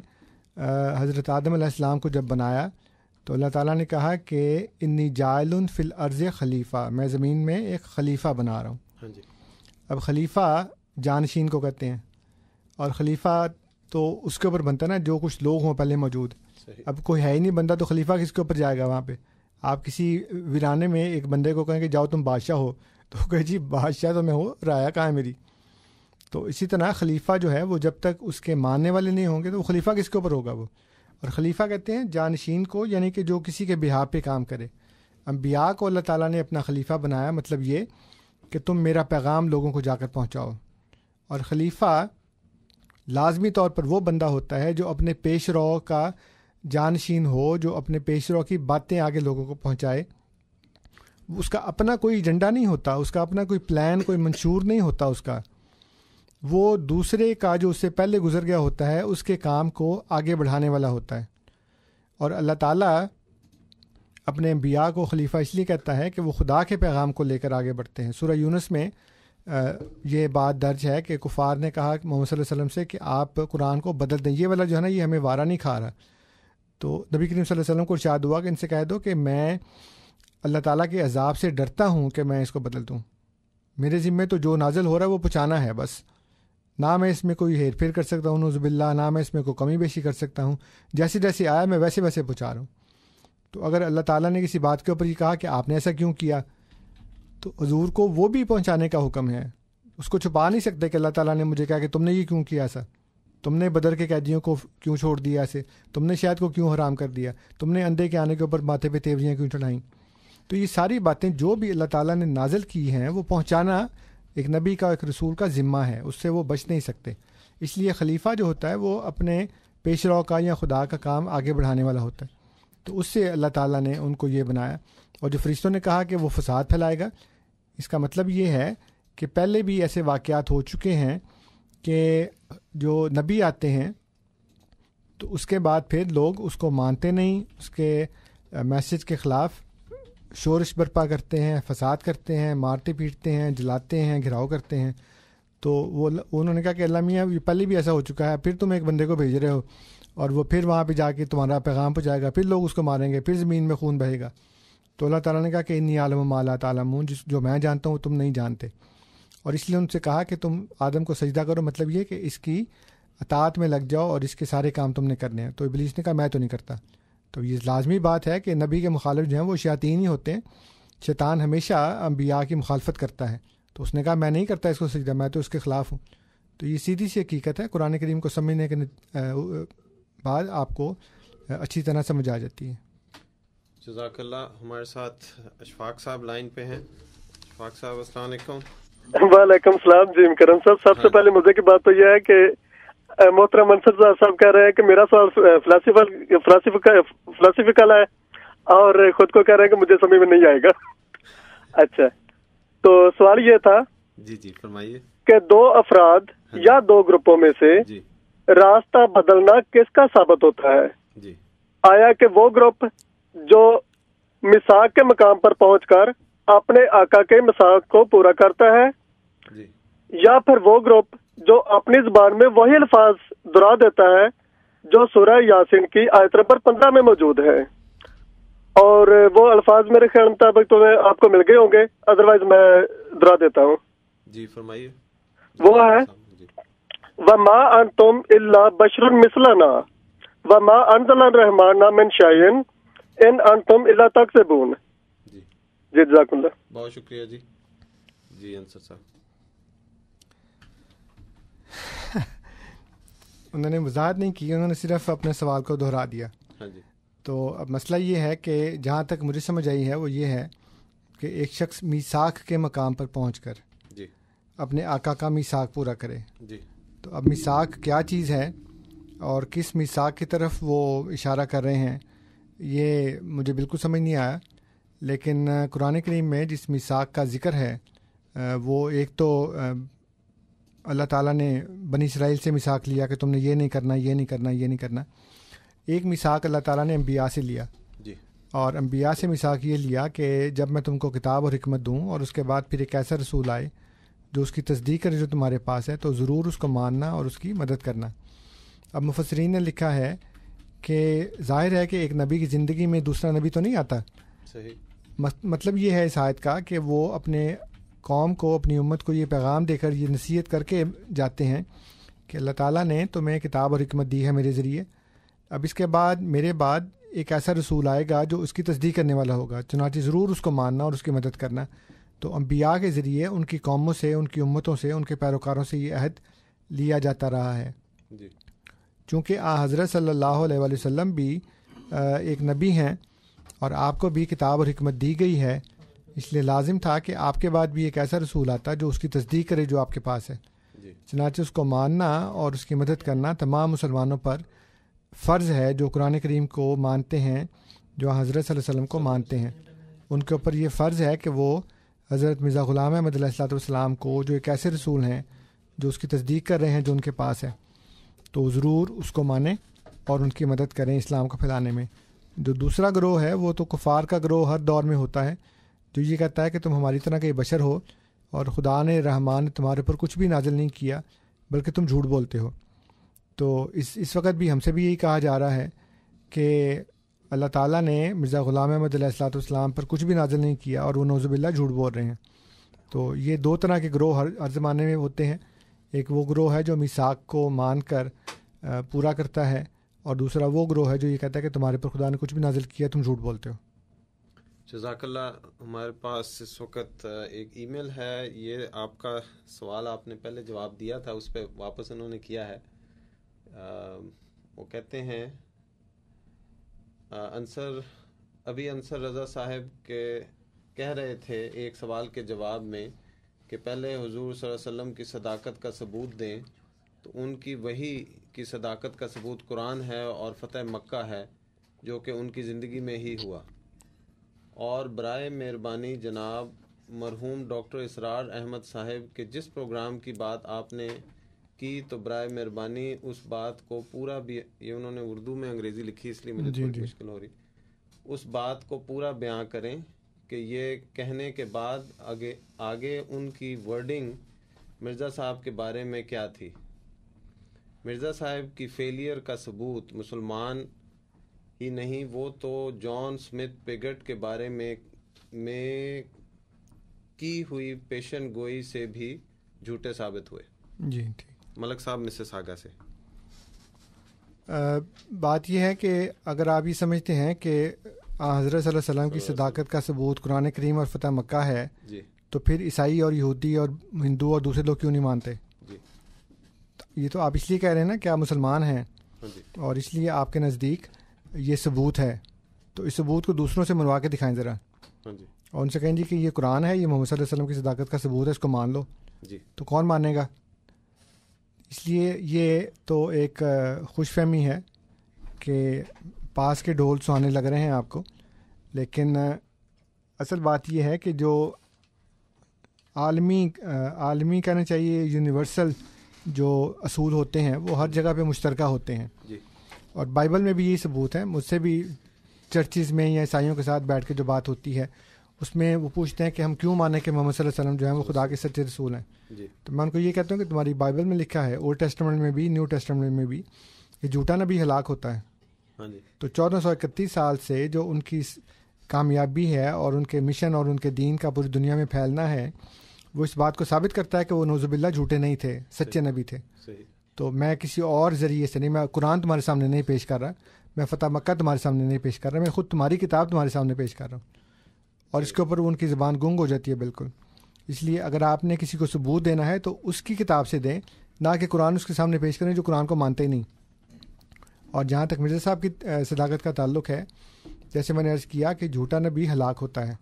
Speaker 5: حضرت آدم علیہ السلام کو جب بنایا تو اللہ تعالیٰ نے کہا کہ انی جاعل فی الارض خلیفہ، میں زمین میں ایک خلیفہ بنا رہا ہوں. اب خلیفہ جانشین کو کہتے ہیں، اور خلیفہ تو اس کے اوپر بنتا ہے نا جو کچھ لوگ ہوں پہلے موجود. اب کوئی ہے ہی نہیں بندہ تو خلیفہ کس کے اوپر جائے گا وہاں پہ. آپ کسی ویرانے میں ایک بندے کو کہیں کہ جاؤ تم بادشاہ ہو تو کہے جی بادشاہ تو میں ہوں، رایا کہاں ہے میری. تو اسی طرح خلیفہ جو ہے وہ جب تک اس کے ماننے والے نہیں ہوں گے تو وہ خلیفہ کس کے اوپر ہوگا وہ. اور خلیفہ کہتے ہیں جانشین کو، یعنی کہ جو کسی کے بہاف پہ کام کرے. انبیاء کو اللہ تعالیٰ نے اپنا خلیفہ بنایا، مطلب یہ کہ تم میرا پیغام لوگوں کو جا کر پہنچاؤ. اور خلیفہ لازمی طور پر وہ بندہ ہوتا ہے جو اپنے پیش رو کا جانشین ہو، جو اپنے پیش رو کی باتیں آگے لوگوں کو پہنچائے. اس کا اپنا کوئی ایجنڈا نہیں ہوتا، اس کا اپنا کوئی پلان، کوئی منشور نہیں ہوتا اس کا. وہ دوسرے کا جو اس سے پہلے گزر گیا ہوتا ہے اس کے کام کو آگے بڑھانے والا ہوتا ہے. اور اللہ تعالیٰ اپنے انبیاء کو خلیفہ اس لیے کہتا ہے کہ وہ خدا کے پیغام کو لے کر آگے بڑھتے ہیں. سورہ یونس میں یہ بات درج ہے کہ کفار نے کہا محمد صلی اللہ علیہ وسلم سے کہ آپ قرآن کو بدل دیں، یہ والا جو ہے نا یہ ہمیں وارہ نہیں کھا رہا. تو نبی کریم صلی اللہ علیہ وسلم کو ارشاد ہوا کہ ان سے کہہ دو کہ میں اللہ تعالیٰ کے عذاب سے ڈرتا ہوں کہ میں اس کو بدل دوں. میرے ذمے تو جو نازل ہو رہا ہے وہ پہنچانا ہے بس، نہ میں اس میں کوئی ہیر پھیر کر سکتا ہوں نعوذ باللہ، نہ میں اس میں کوئی کمی بیشی کر سکتا ہوں. جیسے جیسے آیا میں ویسے ویسے پہنچا رہا ہوں. تو اگر اللہ تعالیٰ نے کسی بات کے اوپر یہ کہا کہ آپ نے ایسا کیوں کیا، تو حضور کو وہ بھی پہنچانے کا حکم ہے. اس کو چھپا نہیں سکتے کہ اللہ تعالیٰ نے مجھے کہا کہ تم نے یہ کیوں کیا ایسا، تم نے بدر کے قیدیوں کو کیوں چھوڑ دیا ایسے، تم نے شہد کو کیوں حرام کر دیا، تم نے اندھے کے آنے کے اوپر ماتھے پہ تیوریاں کیوں چڑھائیں. تو یہ ساری باتیں جو بھی اللہ تعالیٰ نے نازل کی ہیں وہ پہنچانا ایک نبی کا، ایک رسول کا ذمہ ہے، اس سے وہ بچ نہیں سکتے. اس لیے خلیفہ جو ہوتا ہے وہ اپنے پیش رو کا یا خدا کا کام آگے بڑھانے والا ہوتا ہے. تو اس سے اللہ تعالیٰ نے ان کو یہ بنایا. اور جو فرشتوں نے کہا کہ وہ فساد پھیلائے گا، اس کا مطلب یہ ہے کہ پہلے بھی ایسے واقعات ہو چکے ہیں کہ جو نبی آتے ہیں تو اس کے بعد پھر لوگ اس کو مانتے نہیں، اس کے میسج کے خلاف شورش برپا کرتے ہیں، فساد کرتے ہیں، مارتے پیٹتے ہیں، جلاتے ہیں، گھراؤ کرتے ہیں. تو وہ انہوں نے کہا کہ اللہ میاں یہ پہلے بھی ایسا ہو چکا ہے، پھر تم ایک بندے کو بھیج رہے ہو اور وہ پھر وہاں پہ جا کے تمہارا پیغام پہنچائے گا، پھر لوگ اس کو ماریں گے، پھر زمین میں خون بہے گا. تو اللہ تعالیٰ نے کہا کہ انی عالم ما لا تعلمون، جو میں جانتا ہوں تم نہیں جانتے. اور اس لیے ان سے کہا کہ تم آدم کو سجدہ کرو، مطلب یہ کہ اس کی اطاعت میں لگ جاؤ اور اس کے سارے کام تم نے کرنے ہیں. تو ابلیس نے کہا میں تو نہیں کرتا. تو یہ لازمی بات ہے کہ نبی کے مخالف جو ہیں وہ شیاطین ہی ہوتے ہیں. شیطان ہمیشہ انبیاء کی مخالفت کرتا ہے. تو اس نے کہا میں نہیں کرتا اس کو سجدہ، میں تو اس کے خلاف ہوں. تو یہ سیدھی سی حقیقت ہے، قرآن کریم کو سمجھنے کے بعد آپ کو اچھی طرح سمجھ آ جاتی ہے.
Speaker 4: جزاک اللہ. ہمارے ساتھ اشفاق صاحب لائن پہ ہیں. اشفاق صاحب السلام علیکم.
Speaker 12: وعلیکم السلام. جی کرم صاحب، سب سے پہلے مزے کی بات تو یہ ہے کہ محترم منصر صاحب کہہ رہے ہیں کہ میرا سوال فلسفیکل ہے اور خود کو کہہ رہے ہیں کہ مجھے سمجھ میں نہیں آئے گا. اچھا، تو سوال یہ تھا
Speaker 4: جی فرمائیے
Speaker 12: کہ دو افراد یا دو گروپوں میں سے راستہ بدلنا کس کا ثابت ہوتا ہے؟
Speaker 4: جی
Speaker 12: آیا کہ وہ گروپ جو میثاق کے مقام پر پہنچ کر اپنے آقا کے میثاق کو پورا کرتا ہے، یا پھر وہ گروپ جو اپنی زبان میں وہی الفاظ دہرا دیتا ہے جو سورہ یاسین کی آیت نمبر 15 میں موجود ہے؟ اور وہ الفاظ میرے خیال مطابق تو آپ کو مل گئے ہوں گے، ادروائز میں دہرا دیتا ہوں.
Speaker 4: جی فرمائیے.
Speaker 12: وہ ہے وَمَا أَنْتُمْ إِلَّا بَشْرٌ مِثْلُنَا وَمَا أَنزَلَ الرَّحْمَنُ مِنْ شَيْءٍ إِنْ أَنْتُمْ إِلَّا تَكْذِبُونَ. جی جزاک اللہ.
Speaker 4: بہت شکریہ. جی انصر صاحب.
Speaker 5: انہوں نے وضاحت نہیں کی، انہوں نے صرف اپنے سوال کو دہرا دیا.
Speaker 4: ہاں جی.
Speaker 5: تو اب مسئلہ یہ ہے کہ جہاں تک مجھے سمجھ آئی ہے وہ یہ ہے کہ ایک شخص میثاق کے مقام پر پہنچ کر اپنے آقا کا میثاق پورا کرے. تو اب میثاق کیا چیز ہے اور کس میثاق کی طرف وہ اشارہ کر رہے ہیں یہ مجھے بالکل سمجھ نہیں آیا. لیکن قرآن کریم میں جس میثاق کا ذکر ہے وہ ایک تو اللہ تعالیٰ نے بنی اسرائیل سے میثاق لیا کہ تم نے یہ نہیں کرنا، یہ نہیں کرنا، یہ نہیں کرنا. ایک میثاق اللہ تعالیٰ نے انبیاء سے لیا، اور انبیاء سے میثاق یہ لیا کہ جب میں تم کو کتاب اور حکمت دوں اور اس کے بعد پھر ایک ایسا رسول آئے جو اس کی تصدیق کرے جو تمہارے پاس ہے، تو ضرور اس کو ماننا اور اس کی مدد کرنا. اب مفسرین نے لکھا ہے کہ ظاہر ہے کہ ایک نبی کی زندگی میں دوسرا نبی تو نہیں آتا. مطلب یہ ہے اس آیت کا کہ وہ اپنے قوم کو، اپنی امت کو یہ پیغام دے کر، یہ نصیحت کر کے جاتے ہیں کہ اللہ تعالیٰ نے تمہیں کتاب اور حکمت دی ہے میرے ذریعے، اب اس کے بعد میرے بعد ایک ایسا رسول آئے گا جو اس کی تصدیق کرنے والا ہوگا، چنانچہ ضرور اس کو ماننا اور اس کی مدد کرنا. تو انبیاء کے ذریعے ان کی قوموں سے، ان کی امتوں سے، ان کے پیروکاروں سے یہ عہد لیا جاتا رہا ہے. چونکہ حضرت صلی اللہ علیہ وآلہ وسلم بھی ایک نبی ہیں اور آپ کو بھی کتاب اور حکمت دی گئی ہے، اس لیے لازم تھا کہ آپ کے بعد بھی ایک ایسا رسول آتا جو اس کی تصدیق کرے جو آپ کے پاس ہے. چنانچہ اس کو ماننا اور اس کی مدد کرنا تمام مسلمانوں پر فرض ہے جو قرآن کریم کو مانتے ہیں، جو حضرت صلی اللہ علیہ وسلم کو مانتے ہیں. ان کے اوپر یہ فرض ہے کہ وہ حضرت مرزا غلام احمد علیہ الصلوۃ والسلام کو، جو ایک ایسے رسول ہیں جو اس کی تصدیق کر رہے ہیں جو ان کے پاس ہے، تو ضرور اس کو مانیں اور ان کی مدد کریں اسلام کو پھیلانے میں. جو دوسرا گروہ ہے وہ تو کفار کا گروہ ہر دور میں ہوتا ہے، جو یہ کہتا ہے کہ تم ہماری طرح کے بشر ہو اور خدا نے رحمان نے تمہارے اوپر کچھ بھی نازل نہیں کیا بلکہ تم جھوٹ بولتے ہو. تو اس وقت بھی ہم سے بھی یہی کہا جا رہا ہے کہ اللہ تعالیٰ نے مرزا غلام احمد علیہ الصلوۃ والسلام پر کچھ بھی نازل نہیں کیا اور وہ نعوذ باللہ جھوٹ بول رہے ہیں. تو یہ دو طرح کے گروہ ہر زمانے میں ہوتے ہیں. ایک وہ گروہ ہے جو میثاق کو مان کر پورا کرتا ہے، اور دوسرا وہ گروہ ہے جو یہ کہتا ہے کہ تمہارے پر خدا نے کچھ بھی نازل کیا، تم جھوٹ بولتے ہو.
Speaker 4: جزاک اللہ. ہمارے پاس اس وقت ایک ای میل ہے، یہ آپ کا سوال آپ نے پہلے جواب دیا تھا، اس پہ واپس انہوں نے کیا ہے. وہ کہتے ہیں انصر رضا صاحب کے کہہ رہے تھے ایک سوال کے جواب میں کہ پہلے حضور صلی اللہ علیہ وسلم کی صداقت کا ثبوت دیں، تو ان کی وحی کی صداقت کا ثبوت قرآن ہے اور فتح مکہ ہے جو کہ ان کی زندگی میں ہی ہوا. اور برائے مہربانی جناب مرحوم ڈاکٹر اسرار احمد صاحب کے جس پروگرام کی بات آپ نے کی، تو برائے مہربانی اس بات کو پورا بھی، یہ انہوں نے اردو میں انگریزی لکھی اس لیے مجھے تھوڑی مشکل ہو رہی، اس بات کو پورا بیان کریں کہ یہ کہنے کے بعد آگے ان کی ورڈنگ مرزا صاحب کے بارے میں کیا تھی. مرزا صاحب کی فیلئر کا ثبوت مسلمان ہی نہیں، وہ تو جان اسمتھ پیگٹ کے بارے میں کی ہوئی پیشن گوئی سے بھی جھوٹے ثابت ہوئے.
Speaker 5: جی ٹھیک.
Speaker 4: ملک صاحب مسز آگا سے
Speaker 5: بات یہ ہے کہ اگر آپ یہ سمجھتے ہیں کہ حضرت صلی اللہ علیہ وسلم کی صداقت کا ثبوت قرآن کریم اور فتح مکہ ہے، تو پھر عیسائی اور یہودی اور ہندو اور دوسرے لوگ کیوں نہیں مانتے؟ یہ تو آپ اس لیے کہہ رہے ہیں نا کہ آپ مسلمان ہیں اور اس لیے آپ کے نزدیک یہ ثبوت ہے، تو اس ثبوت کو دوسروں سے منوا کے دکھائیں ذرا، اور ان سے کہیں جی کہ یہ قرآن ہے، یہ محمد صلی اللہ علیہ وسلم کی صداقت کا ثبوت ہے، اس کو مان لو. تو کون مانے گا؟ اس لیے یہ تو ایک خوش فہمی ہے کہ پاس کے ڈھول سہانے لگ رہے ہیں آپ کو، لیکن اصل بات یہ ہے کہ جو عالمی کہنا چاہیے یونیورسل جو اصول ہوتے ہیں وہ ہر جگہ پہ مشترکہ ہوتے ہیں. اور بائبل میں بھی یہی ثبوت ہے. مجھ سے بھی چرچز میں یا عیسائیوں کے ساتھ بیٹھ کے جو بات ہوتی ہے اس میں وہ پوچھتے ہیں کہ ہم کیوں مانیں کہ محمد صلی اللہ علیہ وسلم جو ہیں وہ خدا کے سچے رسول ہیں. تو میں ان کو یہ کہتا ہوں کہ تمہاری بائبل میں لکھا ہے، اولڈ ٹیسٹمنٹ میں بھی، نیو ٹیسٹمنٹ میں بھی، کہ جھوٹا نبی ہلاک ہوتا ہے. تو 1431 سال سے جو ان کی کامیابی ہے اور ان کے مشن اور ان کے دین کا پوری دنیا میں پھیلنا ہے، وہ اس بات کو ثابت کرتا ہے کہ وہ نعوذ باللہ جھوٹے نہیں تھے، سچے نبی تھے. تو میں کسی اور ذریعے سے نہیں، میں قرآن تمہارے سامنے نہیں پیش کر رہا، میں فتح مکہ تمہارے سامنے نہیں پیش کر رہا، میں خود تمہاری کتاب تمہارے سامنے پیش کر رہا ہوں. اور اس کے اوپر ان کی زبان گنگ ہو جاتی ہے بالکل. اس لیے اگر آپ نے کسی کو ثبوت دینا ہے تو اس کی کتاب سے دیں، نہ کہ قرآن اس کے سامنے پیش کریں جو قرآن کو مانتے ہی نہیں. اور جہاں تک مرزا صاحب کی صداقت کا تعلق ہے، جیسے میں نے عرض کیا کہ جھوٹا نبی ہلاک ہوتا ہے.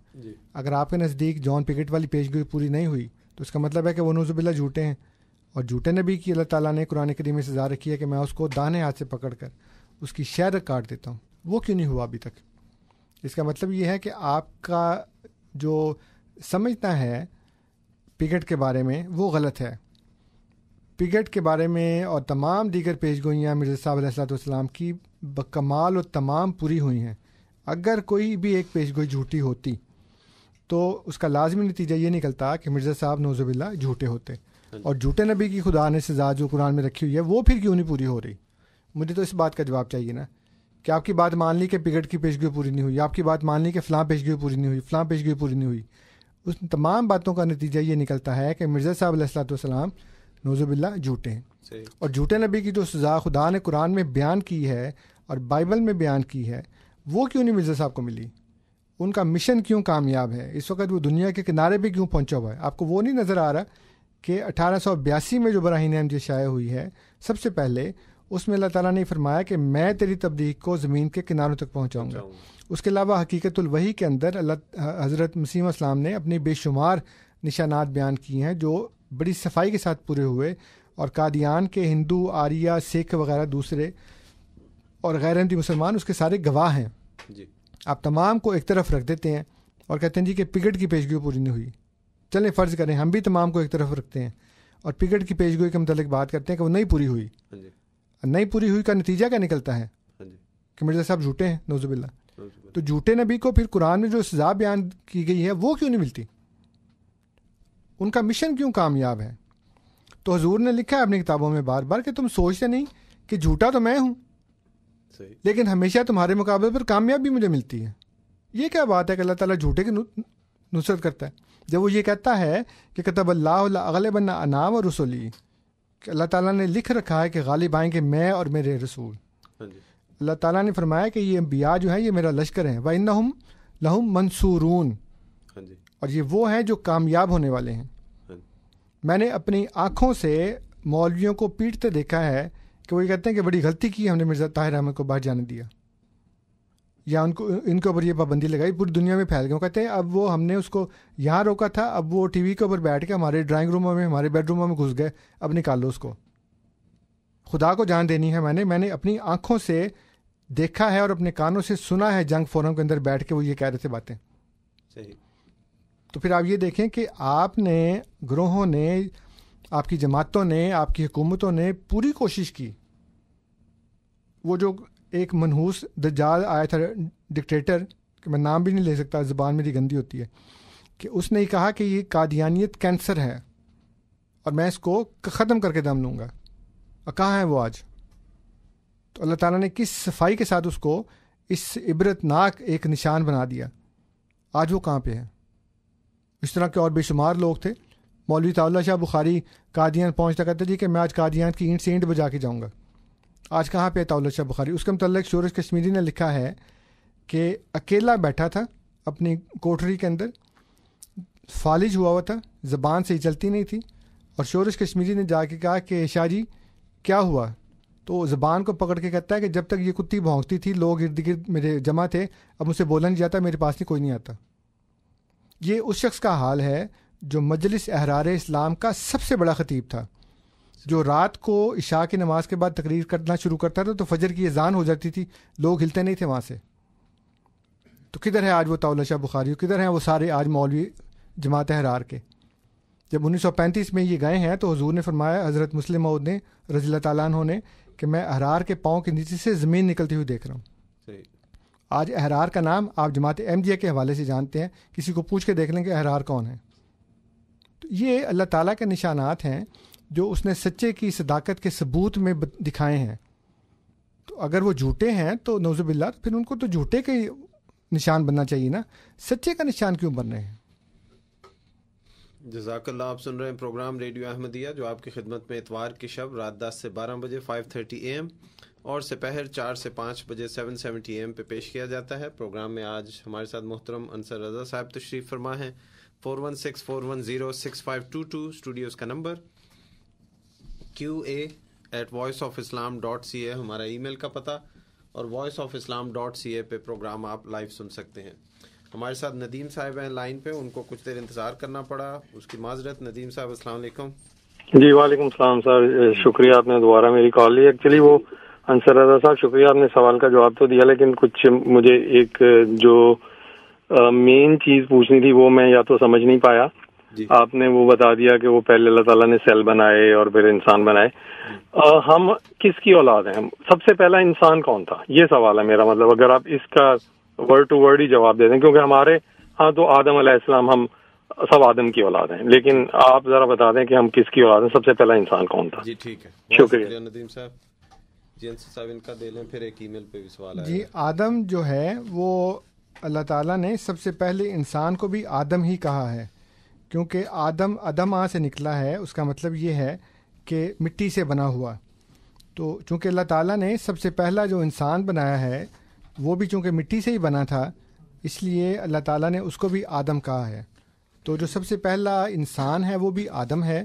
Speaker 5: اگر آپ کے نزدیک جان پیگٹ والی پیشگوئی پوری نہیں ہوئی تو اس کا مطلب ہے کہ وہ نعوذ باللہ جھوٹے ہیں. اور جھوٹے نبی کی اللہ تعالیٰ نے قرآن کریم میں سزا رکھی ہے کہ میں اس کو داہنے ہاتھ سے پکڑ کر اس کی شہر کاٹ دیتا ہوں. وہ کیوں نہیں ہوا ابھی تک؟ اس کا مطلب یہ ہے کہ آپ کا جو سمجھنا ہے پگٹ کے بارے میں وہ غلط ہے. پگٹ کے بارے میں اور تمام دیگر پیش گوئیاں مرزا صاحب علیہ الصلوۃ والسلام کی بکمال و تمام پوری ہوئی ہیں. اگر کوئی بھی ایک پیش گوئی جھوٹی ہوتی تو اس کا لازمی نتیجہ یہ نکلتا کہ مرزا صاحب نعوذ باللہ جھوٹے ہوتے, اور جھوٹے نبی کی خدا نے سزا جو قرآن میں رکھی ہوئی ہے وہ پھر کیوں نہیں پوری ہو رہی. مجھے تو اس بات کا جواب چاہیے نا کہ آپ کی بات مان لی کہ پگٹ کی پیش گوئی پوری نہیں ہوئی, آپ کی بات مان لی کہ فلاں پیش گوئی پوری نہیں ہوئی, فلاں پیش گوئی پوری نہیں ہوئی. اس تمام باتوں کا نتیجہ یہ نکلتا ہے کہ مرزا صاحب علیہ الصلوۃ والسلام نعوذ باللہ جھوٹے ہیں. اور جھوٹے نبی کی جو سزا خدا نے قرآن میں بیان کی ہے اور بائبل میں بیان کی ہے وہ کیوں نہیں مرزا صاحب کو ملی؟ ان کا مشن کیوں کامیاب ہے؟ اس وقت وہ دنیا کے کنارے پہ کیوں پہنچا ہوا ہے؟ آپ کو وہ نہیں نظر آ رہا کہ 1882 میں جو براہین احمدیہ شائع ہوئی ہے سب سے پہلے اس میں اللہ تعالیٰ نے فرمایا کہ میں تیری تبلیغ کو زمین کے کناروں تک پہنچاؤں گا. اس کے علاوہ حقیقت الوحی کے اندر حضرت مسیح السلام نے اپنی بے شمار نشانات بیان کیے ہیں جو بڑی صفائی کے ساتھ پورے ہوئے, اور قادیان کے ہندو, آریہ, سکھ وغیرہ دوسرے اور غیر احمدی مسلمان اس کے سارے گواہ ہیں. آپ تمام کو ایک طرف رکھ دیتے ہیں اور کہتے ہیں جی کہ پگٹ کی پیشگوئی پوری نہیں ہوئی. چلیں فرض کریں ہم بھی تمام کو ایک طرف رکھتے ہیں اور پگٹ کی پیشگوئی کے متعلق بات کرتے ہیں کہ وہ نہیں پوری ہوئی. نہیں پوری ہوئی کا نتیجہ کیا نکلتا ہے کہ مرزا صاحب جھوٹے ہیں نعوذ باللہ. تو جھوٹے نبی کو پھر قرآن میں جو سزا بیان کی گئی ہے وہ کیوں نہیں ملتی؟ ان کا مشن کیوں کامیاب ہے؟ تو حضور نے لکھا ہے اپنی کتابوں میں بار بار کہ تم سوچتے نہیں کہ جھوٹا تو میں ہوں لیکن ہمیشہ تمہارے مقابلے پر کامیابی مجھے ملتی ہے. یہ کیا بات ہے کہ اللہ تعالیٰ جھوٹے کی نصرت کرتا ہے جب وہ یہ کہتا ہے کہ کتب اللہ لأغلبن انا ورسلی, کہ اللہ تعالیٰ نے لکھ رکھا ہے کہ غالب آئیں گے میں اور میرے رسول. اللہ تعالیٰ نے فرمایا کہ یہ انبیاء جو ہیں یہ میرا لشکر ہیں, وَإِنَّهُمْ لَهُمْ مَنْصُورُونَ, اور یہ وہ ہیں جو کامیاب ہونے والے ہیں. میں نے اپنی آنکھوں سے مولویوں کو پیٹتے دیکھا ہے کہ وہ یہ کہتے ہیں کہ بڑی غلطی کی ہم نے مرزا طاہر احمد کو باہر جانے دیا, یا ان کے اوپر یہ پابندی لگائی, پوری دنیا میں پھیل گئے. وہ کہتے ہیں اب وہ ہم نے اس کو یہاں روکا تھا, اب وہ ٹی وی کے اوپر بیٹھ کے ہمارے ڈرائنگ روموں میں ہمارے بیڈ روموں میں گھس گئے, اب نکال لو اس کو. خدا کو جان دینی ہے. میں نے اپنی آنکھوں سے دیکھا ہے اور اپنے کانوں سے سنا ہے جنگ فورم کے اندر بیٹھ کے وہ یہ کہہ رہے تھے باتیں. تو پھر آپ یہ دیکھیں کہ آپ نے, گروہوں نے, آپ کی جماعتوں نے, آپ کی حکومتوں نے پوری کوشش کی. وہ جو ایک منحوس دجال آیا تھا ڈکٹیٹر, کہ میں نام بھی نہیں لے سکتا, زبان میری گندی ہوتی ہے, کہ اس نے کہا کہ یہ قادیانیت کینسر ہے اور میں اس کو ختم کر کے دم لوں گا. اور کہاں ہے وہ آج؟ تو اللہ تعالیٰ نے کس صفائی کے ساتھ اس کو اس عبرت ناک ایک نشان بنا دیا. آج وہ کہاں پہ ہے؟ اس طرح کے اور بے شمار لوگ تھے. مولوی طاء شاہ بخاری قادیان پہنچتا کہتے جی کہ میں آج قادیان کی اینٹ سے اینٹ بجا کے جاؤں گا. آج کہاں پہ طاء شاہ بخاری؟ اس کے متعلق شورش کشمیری نے لکھا ہے کہ اکیلا بیٹھا تھا اپنی کوٹری کے اندر, فالج ہوا تھا, زبان سے ہی چلتی نہیں تھی, اور شورش کشمیری نے جا کے کہا کہ شاہ جی کیا ہوا؟ تو زبان کو پکڑ کے کہتا ہے کہ جب تک یہ کتی بھونکتی تھی لوگ ارد گرد میرے جمع تھے, اب مجھ سے بولا نہیں جاتا, میرے پاس نہیں کوئی نہیں آتا. یہ اس شخص کا حال ہے جو مجلس احرار اسلام کا سب سے بڑا خطیب تھا, جو رات کو عشاء کی نماز کے بعد تقریر کرنا شروع کرتا تھا تو فجر کی اذان ہو جاتی تھی, لوگ ہلتے نہیں تھے وہاں سے. تو کدھر ہے آج وہ طاء شاہ بخاری؟ کدھر ہیں وہ سارے آج مولوی جماعت احرار کے؟ جب 1935 میں یہ گئے ہیں تو حضور نے فرمایا, حضرت مسلم موعود نے رضی اللہ تعالیٰ عنہ نے, کہ میں احرار کے پاؤں کے نیچے سے زمین نکلتی ہوئی دیکھ رہا ہوں. آج احرار کا نام آپ جماعت احمدیہ کے حوالے سے جانتے ہیں, کسی کو پوچھ کے دیکھ لیں کہ احرار کون ہے. تو یہ اللہ تعالیٰ کے نشانات ہیں جو اس نے سچے کی صداقت کے ثبوت میں دکھائے ہیں. تو اگر وہ جھوٹے ہیں تو نعوذ باللہ پھر ان کو تو جھوٹے کے نشان بننا چاہیے نا, سچے کا نشان کیوں بن رہے ہیں؟
Speaker 4: جزاک اللہ. آپ سن رہے ہیں پروگرام ریڈیو احمدیہ جو آپ کی خدمت میں اتوار کی شب رات 10 سے 12 بجے 5:30 AM اور سپہر 4 سے 5 بجے 7:70 AM پہ پیش کیا جاتا ہے. پروگرام میں آج ہمارے ساتھ محترم انصر رضا صاحب تشریف فرما ہیں. 416-410-6522 اسٹوڈیوز کا نمبر, QA@voiceofislam.ca ہمارا ای میل کا پتہ, اور voiceofislam.ca پہ پروگرام آپ لائیو سن سکتے ہیں. ہمارے ساتھ ندیم صاحب ہیں لائن پہ, ان کو کچھ دیر انتظار کرنا پڑا, اس کی معذرت. ندیم صاحب السلام علیکم.
Speaker 11: جی وعلیکم السلام سر, شکریہ آپ نے دوبارہ میری کال لی. ایکچولی وہ انصر رضا صاحب شکریہ, آپ نے سوال کا جواب تو دیا, لیکن کچھ مجھے ایک جو مین چیز پوچھنی تھی وہ میں یا تو سمجھ نہیں پایا, آپ نے وہ بتا دیا کہ وہ پہلے اللہ تعالیٰ نے سیل بنائے اور پھر انسان بنائے. ہم کس کی اولاد ہیں؟ سب سے پہلا انسان کون تھا؟ یہ سوال ہے میرا. مطلب اگر آپ اس کا ورڈ ٹو ورڈ ہی جواب دے دیں, کیونکہ ہمارے ہاں تو آدم علیہ السلام, ہم سب آدم کی اولاد ہیں, لیکن آپ ذرا بتا دیں کہ ہم کس کی اولاد ہیں, سب سے پہلا انسان کون تھا؟
Speaker 4: جی ٹھیک ہے,
Speaker 11: شکریہ
Speaker 4: ندیم صاحب. جی انصر صاحب ان کا دے لیں, پھر ایک ای میل پہ بھی سوال ہے.
Speaker 5: جی آدم جو ہے وہ اللہ تعالیٰ نے سب سے پہلے انسان کو بھی آدم ہی کہا ہے, کیونکہ آدم سے نکلا ہے. اس کا مطلب یہ ہے کہ مٹی سے بنا ہوا. تو چونکہ اللہ تعالیٰ نے سب سے پہلا جو انسان بنایا ہے وہ بھی چونکہ مٹی سے ہی بنا تھا, اس لیے اللہ تعالیٰ نے اس کو بھی آدم کہا ہے. تو جو سب سے پہلا انسان ہے وہ بھی آدم ہے,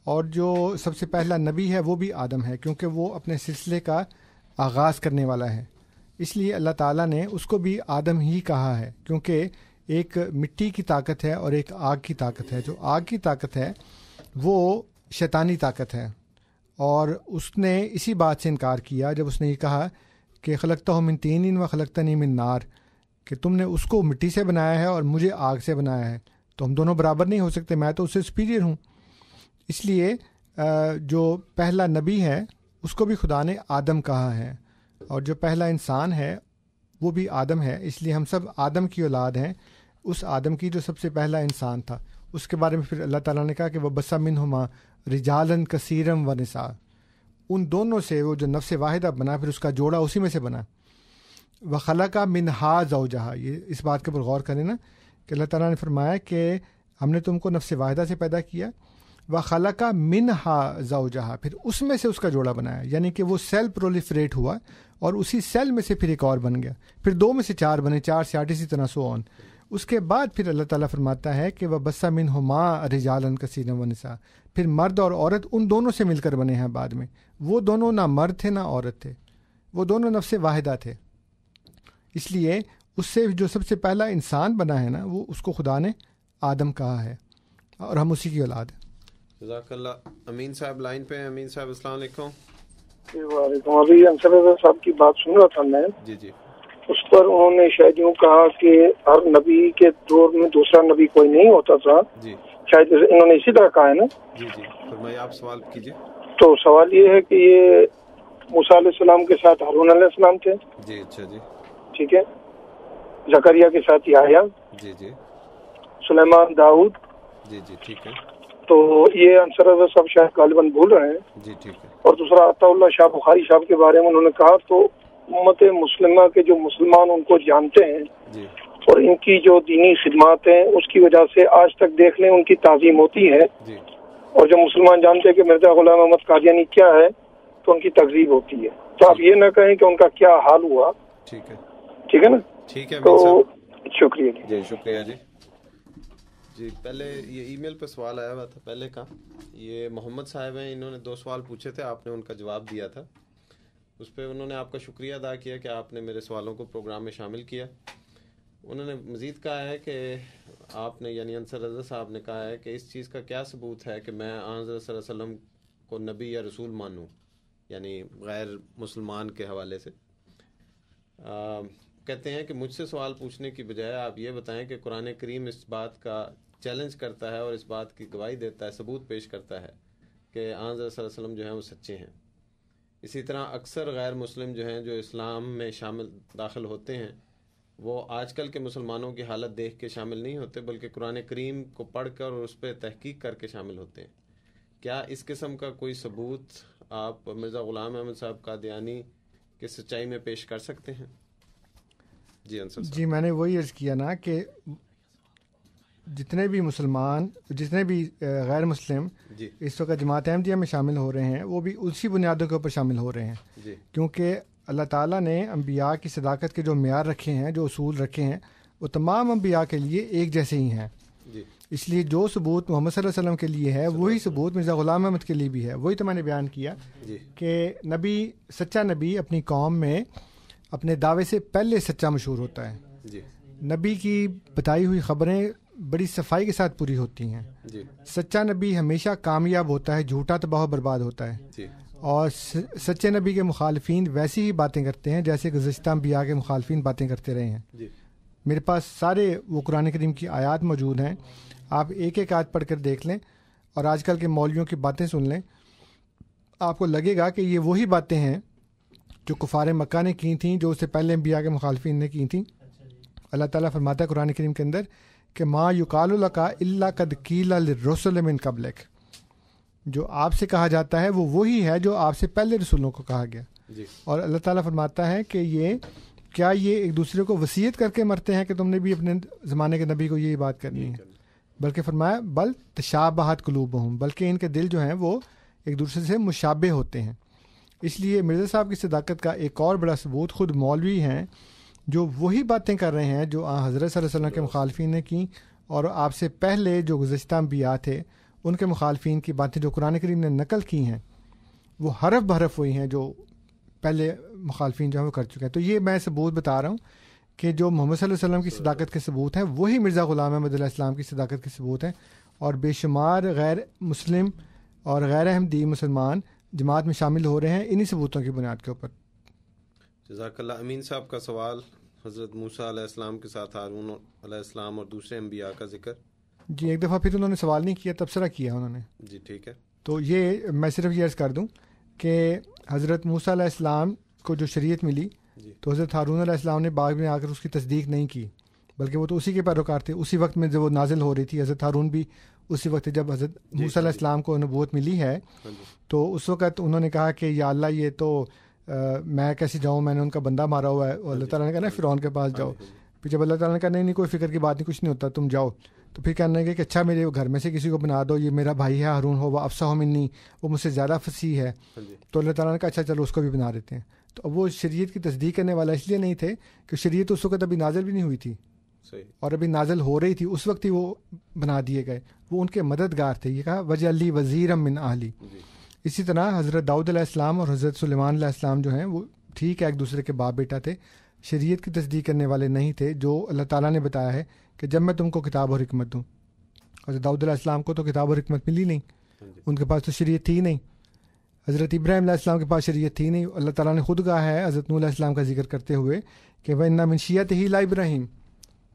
Speaker 5: اور جو سب سے پہلا نبی ہے وہ بھی آدم ہے, کیونکہ وہ اپنے سلسلے کا آغاز کرنے والا ہے. اس لیے اللہ تعالیٰ نے اس کو بھی آدم ہی کہا ہے, کیونکہ ایک مٹی کی طاقت ہے اور ایک آگ کی طاقت ہے. جو آگ کی طاقت ہے وہ شیطانی طاقت ہے, اور اس نے اسی بات سے انکار کیا جب اس نے یہ کہا کہ خلقتہ من طین و خلقتنی من نار, کہ تم نے اس کو مٹی سے بنایا ہے اور مجھے آگ سے بنایا ہے, تو ہم دونوں برابر نہیں ہو سکتے, میں تو اس سے سپیریئر ہوں. اس لیے جو پہلا نبی ہے اس کو بھی خدا نے آدم کہا ہے, اور جو پہلا انسان ہے وہ بھی آدم ہے. اس لیے ہم سب آدم کی اولاد ہیں, اس آدم کی جو سب سے پہلا انسان تھا. اس کے بارے میں پھر اللہ تعالیٰ نے کہا کہ وہ بَثَّ مِنْهُمَا رِجَالًا كَثِيرًا وَنِسَاءً, ان دونوں سے وہ جو نفس واحدہ بنا, پھر اس کا جوڑا اسی میں سے بنا. وَخَلَقَ مِنْهَا زَوْجَهَا, یہ اس بات کے اوپر غور کریں نا کہ اللہ تعالیٰ نے فرمایا کہ ہم نے تم کو نفس واحدہ سے پیدا کیا. وَخَلَقَ مِنْهَا زَوْجَهَا, پھر اس میں سے اس کا جوڑا بنایا, یعنی کہ وہ سیل پرولیفریٹ ہوا اور اسی سیل میں سے پھر ایک اور بن گیا, پھر 2 میں سے 4 بنے, 4 سے 8 اسی طرح سو آن. اس کے بعد پھر اللہ تعالیٰ فرماتا ہے کہ وَبَثَّ مِنْهُمَا رِجَالًا كَثِيرًا وَنِسَاءً, پھر مرد اور عورت ان دونوں سے مل کر بنے ہیں بعد میں. وہ دونوں نہ مرد تھے نہ عورت تھے, وہ دونوں نفس واحدہ تھے. اس لیے اس سے جو سب سے پہلا انسان بنا ہے نا, وہ اس کو خدا نے آدم کہا ہے, اور ہم اسی کی اولاد ہیں.
Speaker 4: جزاک اللہ. امین صاحب لائن پہ ہیں. امین صاحب السلام علیکم.
Speaker 10: وعلیکم. ابھی انصر صاحب کی بات سن رہا تھا میں,
Speaker 4: جی جی,
Speaker 10: اس پر انہوں نے شاید یوں کہا کہ ہر نبی کے دور میں دوسرا نبی کوئی نہیں ہوتا تھا.
Speaker 4: جی
Speaker 10: شاید انہوں نے اسی طرح کہا ہے نا.
Speaker 4: جی جی فرمائیے, آپ سوال کیجیے.
Speaker 10: تو سوال یہ ہے کہ یہ موسیٰ علیہ السلام کے ساتھ ہارون علیہ السلام تھے.
Speaker 4: جی اچھا جی
Speaker 10: ٹھیک ہے. زکریا کے ساتھ یحییٰ.
Speaker 4: جی جی.
Speaker 10: سلیمان داؤد.
Speaker 4: جی جی ٹھیک ہے.
Speaker 10: تو یہ انصر صاحب شاید غالباً بھول رہے ہیں.
Speaker 4: جی ٹھیک ہے.
Speaker 10: اور دوسرا عطا اللہ شاہ بخاری صاحب کے بارے میں انہوں نے کہا تو امت مسلمہ کے جو مسلمان ان کو جانتے ہیں
Speaker 4: جی,
Speaker 10: اور ان کی جو دینی خدمات ہیں اس کی وجہ سے آج تک دیکھ لیں ان کی تعظیم ہوتی ہے
Speaker 4: جی,
Speaker 10: اور جو مسلمان جانتے ہیں کہ مرزا غلام احمد قادیانی کیا ہے تو ان کی تقریب ہوتی ہے. تو آپ یہ نہ کہیں کہ ان کا کیا حال ہوا.
Speaker 4: ٹھیک ہے.
Speaker 10: ٹھیک ہے نا.
Speaker 4: ٹھیک ہے.
Speaker 10: تو شکریہ
Speaker 4: جی. شکریہ جی. جی پہلے یہ ای میل پہ سوال آیا ہوا تھا پہلے کا, یہ محمد صاحب ہیں, انہوں نے 2 سوال پوچھے تھے, آپ نے ان کا جواب دیا تھا. اس پہ انہوں نے آپ کا شکریہ ادا کیا کہ آپ نے میرے سوالوں کو پروگرام میں شامل کیا. انہوں نے مزید کہا ہے کہ آپ نے یعنی انصر رضا صاحب نے کہا ہے کہ اس چیز کا کیا ثبوت ہے کہ میں حضرت صلی اللہ علیہ وسلم کو نبی یا رسول مانوں, یعنی غیر مسلمان کے حوالے سے. کہتے ہیں کہ مجھ سے سوال پوچھنے کی بجائے آپ یہ بتائیں کہ قرآن کریم اس بات کا چیلنج کرتا ہے اور اس بات کی گواہی دیتا ہے, ثبوت پیش کرتا ہے کہ حضرت صلی اللہ علیہ وسلم جو ہیں وہ سچے ہیں. اسی طرح اکثر غیر مسلم جو ہیں جو اسلام میں داخل ہوتے ہیں وہ آج کل کے مسلمانوں کی حالت دیکھ کے شامل نہیں ہوتے, بلکہ قرآن کریم کو پڑھ کر اور اس پہ تحقیق کر کے شامل ہوتے ہیں. کیا اس قسم کا کوئی ثبوت آپ مرزا غلام احمد صاحب قادیانی کی سچائی میں پیش کر سکتے ہیں؟ جی انصر صاحب.
Speaker 5: جی میں نے وہی عرض کیا نا کہ جتنے بھی مسلمان, جتنے بھی غیر مسلم
Speaker 4: جی
Speaker 5: اس وقت جماعت احمدیہ میں شامل ہو رہے ہیں وہ بھی اسی بنیادوں کے اوپر شامل ہو رہے ہیں
Speaker 4: جی,
Speaker 5: کیونکہ اللہ تعالیٰ نے انبیاء کی صداقت کے جو معیار رکھے ہیں, جو اصول رکھے ہیں, وہ تمام انبیاء کے لیے ایک جیسے ہی ہیں
Speaker 4: جی.
Speaker 5: اس لیے جو ثبوت محمد صلی اللہ علیہ وسلم کے لیے ہے وہی ثبوت مرزا غلام احمد کے لیے بھی ہے. وہی تو میں نے بیان کیا
Speaker 4: جی
Speaker 5: کہ نبی, سچا نبی اپنی قوم میں اپنے دعوے سے پہلے سچا مشہور ہوتا ہے
Speaker 4: جی.
Speaker 5: نبی کی بتائی ہوئی خبریں بڑی صفائی کے ساتھ پوری ہوتی ہیں
Speaker 4: جی.
Speaker 5: سچا نبی ہمیشہ کامیاب ہوتا ہے, جھوٹا تباہ و برباد ہوتا ہے
Speaker 4: جی.
Speaker 5: اور سچے نبی کے مخالفین ویسی ہی باتیں کرتے ہیں جیسے گزشتہ انبیاء کے مخالفین باتیں کرتے رہے ہیں
Speaker 4: جی.
Speaker 5: میرے پاس سارے وہ قرآن کریم کی آیات موجود ہیں, آپ ایک ایک آیت پڑھ کر دیکھ لیں اور آج کل کے مولویوں کی باتیں سن لیں, آپ کو لگے گا کہ یہ وہی باتیں ہیں جو کفار مکہ نے کی تھیں, جو اس سے پہلے انبیاء کے مخالفین نے کی تھیں. اللہ تعالیٰ فرماتا ہے قرآن کریم کے اندر کہ ما یقال لک الا قد قیل للرسل من قبلک, جو آپ سے کہا جاتا ہے وہ وہی ہے جو آپ سے پہلے رسولوں کو کہا گیا. اور اللہ تعالیٰ فرماتا ہے کہ یہ ایک دوسرے کو وصیت کر کے مرتے ہیں کہ تم نے بھی اپنے زمانے کے نبی کو یہی بات کرنی ہے, بلکہ فرمایا بل تشابہت قلوبہم, بلکہ ان کے دل جو ہیں وہ ایک دوسرے سے مشابہ ہوتے ہیں. اس لیے مرزا صاحب کی صداقت کا ایک اور بڑا ثبوت خود مولوی ہیں جو وہی باتیں کر رہے ہیں جو حضرت صلی اللہ علیہ وسلم کے مخالفین نے کی, اور آپ سے پہلے جو گزشتہ انبیاء تھے ان کے مخالفین کی باتیں جو قرآن کریم نے نقل کی ہیں وہ حرف بحرف ہوئی ہیں جو پہلے مخالفین جو ہیں وہ کر چکے ہیں. تو یہ میں ثبوت بتا رہا ہوں کہ جو محمد صلی اللہ علیہ وسلم کی صداقت کے ثبوت ہیں وہی مرزا غلام احمد علیہ السلام کی صداقت کے ثبوت ہیں, اور بے شمار غیر مسلم اور غیر احمدی مسلمان جماعت میں شامل ہو رہے ہیں انہی ثبوتوں کی بنیاد کے اوپر.
Speaker 4: جزاک اللہ. امین صاحب کا سوال حضرت موسیٰ علیہ السلام کے ساتھ ہارون علیہ السلام اور دوسرے انبیاء کا ذکر.
Speaker 5: جی ایک دفعہ پھر انہوں نے سوال نہیں کیا, تبصرہ کیا انہوں نے.
Speaker 4: جی ٹھیک ہے.
Speaker 5: تو یہ میں صرف یہ عرض کر دوں کہ حضرت موسیٰ علیہ السلام کو جو شریعت ملی تو حضرت ہارون علیہ السلام نے بعد میں آ کر اس کی تصدیق نہیں کی, بلکہ وہ تو اسی کے پیروکار تھے. اسی وقت میں جب وہ نازل ہو رہی تھی حضرت ہارون بھی اسی وقت جب حضرت موسیٰ علیہ السلام کو نبوت ملی ہے تو اس وقت انہوں نے کہا کہ یا اللہ یہ تو میں کیسے جاؤں, میں نے ان کا بندہ مارا ہوا ہے. اور اللہ تعالیٰ نے کہا نا فرعون کے پاس جاؤ. پھر جب اللہ تعالیٰ نے کہا نہیں کوئی فکر کی بات نہیں, کچھ نہیں ہوتا, تم جاؤ. تو پھر کہنے لگے کہ اچھا میرے گھر میں سے کسی کو بنا دو, یہ میرا بھائی ہے ہارون ہو وہ افصح منی, وہ مجھ سے زیادہ فصیح ہے. تو اللہ تعالیٰ نے کہا اچھا چلو اس کو بھی بنا دیتے ہیں. تو اب وہ شریعت کی تصدیق کرنے والا اس لیے نہیں تھے کہ شریعت اس وقت ابھی نازل بھی نہیں ہوئی تھی اور ابھی نازل ہو رہی تھی, اس وقت ہی وہ بنا دیے گئے. وہ ان کے مددگار تھے. یہ کہا وجعل لی وزیرا من اہلی. اسی طرح حضرت داؤد علیہ السلام اور حضرت سلیمان علیہ السلام جو ہیں وہ ٹھیک ہے ایک دوسرے کے باپ بیٹا تھے, شریعت کی تصدیق کرنے والے نہیں تھے. جو اللہ تعالیٰ نے بتایا ہے کہ جب میں تم کو کتاب اور حکمت دوں. حضرت داؤد علیہ السلام کو تو کتاب اور حکمت ملی نہیں, ان کے پاس تو شریعت تھی نہیں. حضرت ابراہیم علیہ السلام کے پاس شریعت تھی نہیں. اللہ تعالیٰ نے خود کہا ہے حضرت نوح علیہ السلام کا ذکر کرتے ہوئے کہ وَإِنَّ مِن شِيَّتِهِ لَإِبْرَاهِيمَ.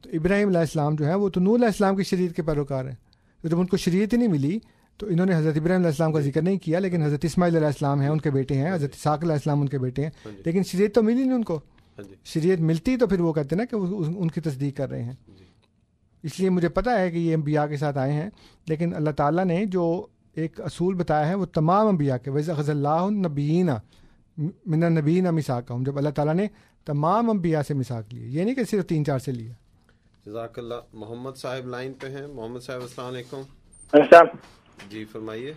Speaker 5: تو ابراہیم علیہ السلام جو ہیں وہ تو نوح علیہ السلام کی شریعت کے پیروکار ہیں. تو جب ان کو شریعت ہی نہیں ملی تو انہوں نے حضرت ابراہیم علیہ السلام کا ذکر نہیں کیا, لیکن حضرت اسماعیل علیہ السلام ہیں ان کے بیٹے ہیں, حضرت اسحاق علیہ السلام ان کے بیٹے ہیں, لیکن شریعت تو ملی نہیں ان کو. شریعت ملتی تو پھر وہ کہتے ہیں نا کہ ان کی تصدیق کر رہے ہیں. اس لیے مجھے پتہ ہے کہ یہ انبیاء کے ساتھ آئے ہیں, لیکن اللہ تعالیٰ نے جو ایک اصول بتایا ہے وہ تمام انبیاء کے وَإِذْ أَخَذَ اللَّهُ النَّبِيِّينَ مِنَ النَّبِيِّينَ مِيثَاقَهُم, جب اللہ تعالیٰ نے تمام انبیاء سے میثاق لیے, یہ نہیں کہ صرف 3-4 سے لیا.
Speaker 4: جزاک اللہ. محمد صاحب لائن پہ ہیں. محمد صاحب السلام علیکم. جی فرمائیے.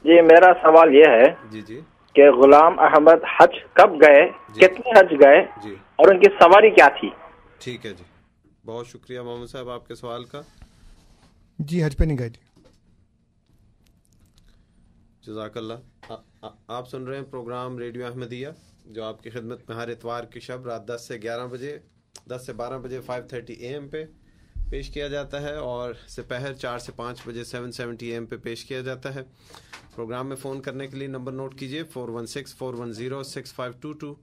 Speaker 13: جی میرا سوال یہ ہے
Speaker 4: جی
Speaker 13: کہ غلام احمد حج کب گئے, کتنے حج گئے اور ان کی سواری کیا تھی؟
Speaker 4: ٹھیک ہے جی, بہت شکریہ محمد صاحب آپ کے سوال کا.
Speaker 5: جی حج پہ نہیں گئے. جی
Speaker 4: جزاک اللہ. آپ سن رہے ہیں پروگرام ریڈیو احمدیہ جو آپ کی خدمت میں ہر اتوار کی شب رات 10 سے 12 بجے 5:30 AM پہ پیش کیا جاتا ہے, اور سپہر 4 سے 5 بجے 7:70 AM پہ پیش کیا جاتا ہے. پروگرام میں فون کرنے کے لیے نمبر نوٹ کیجیے 416-410-6522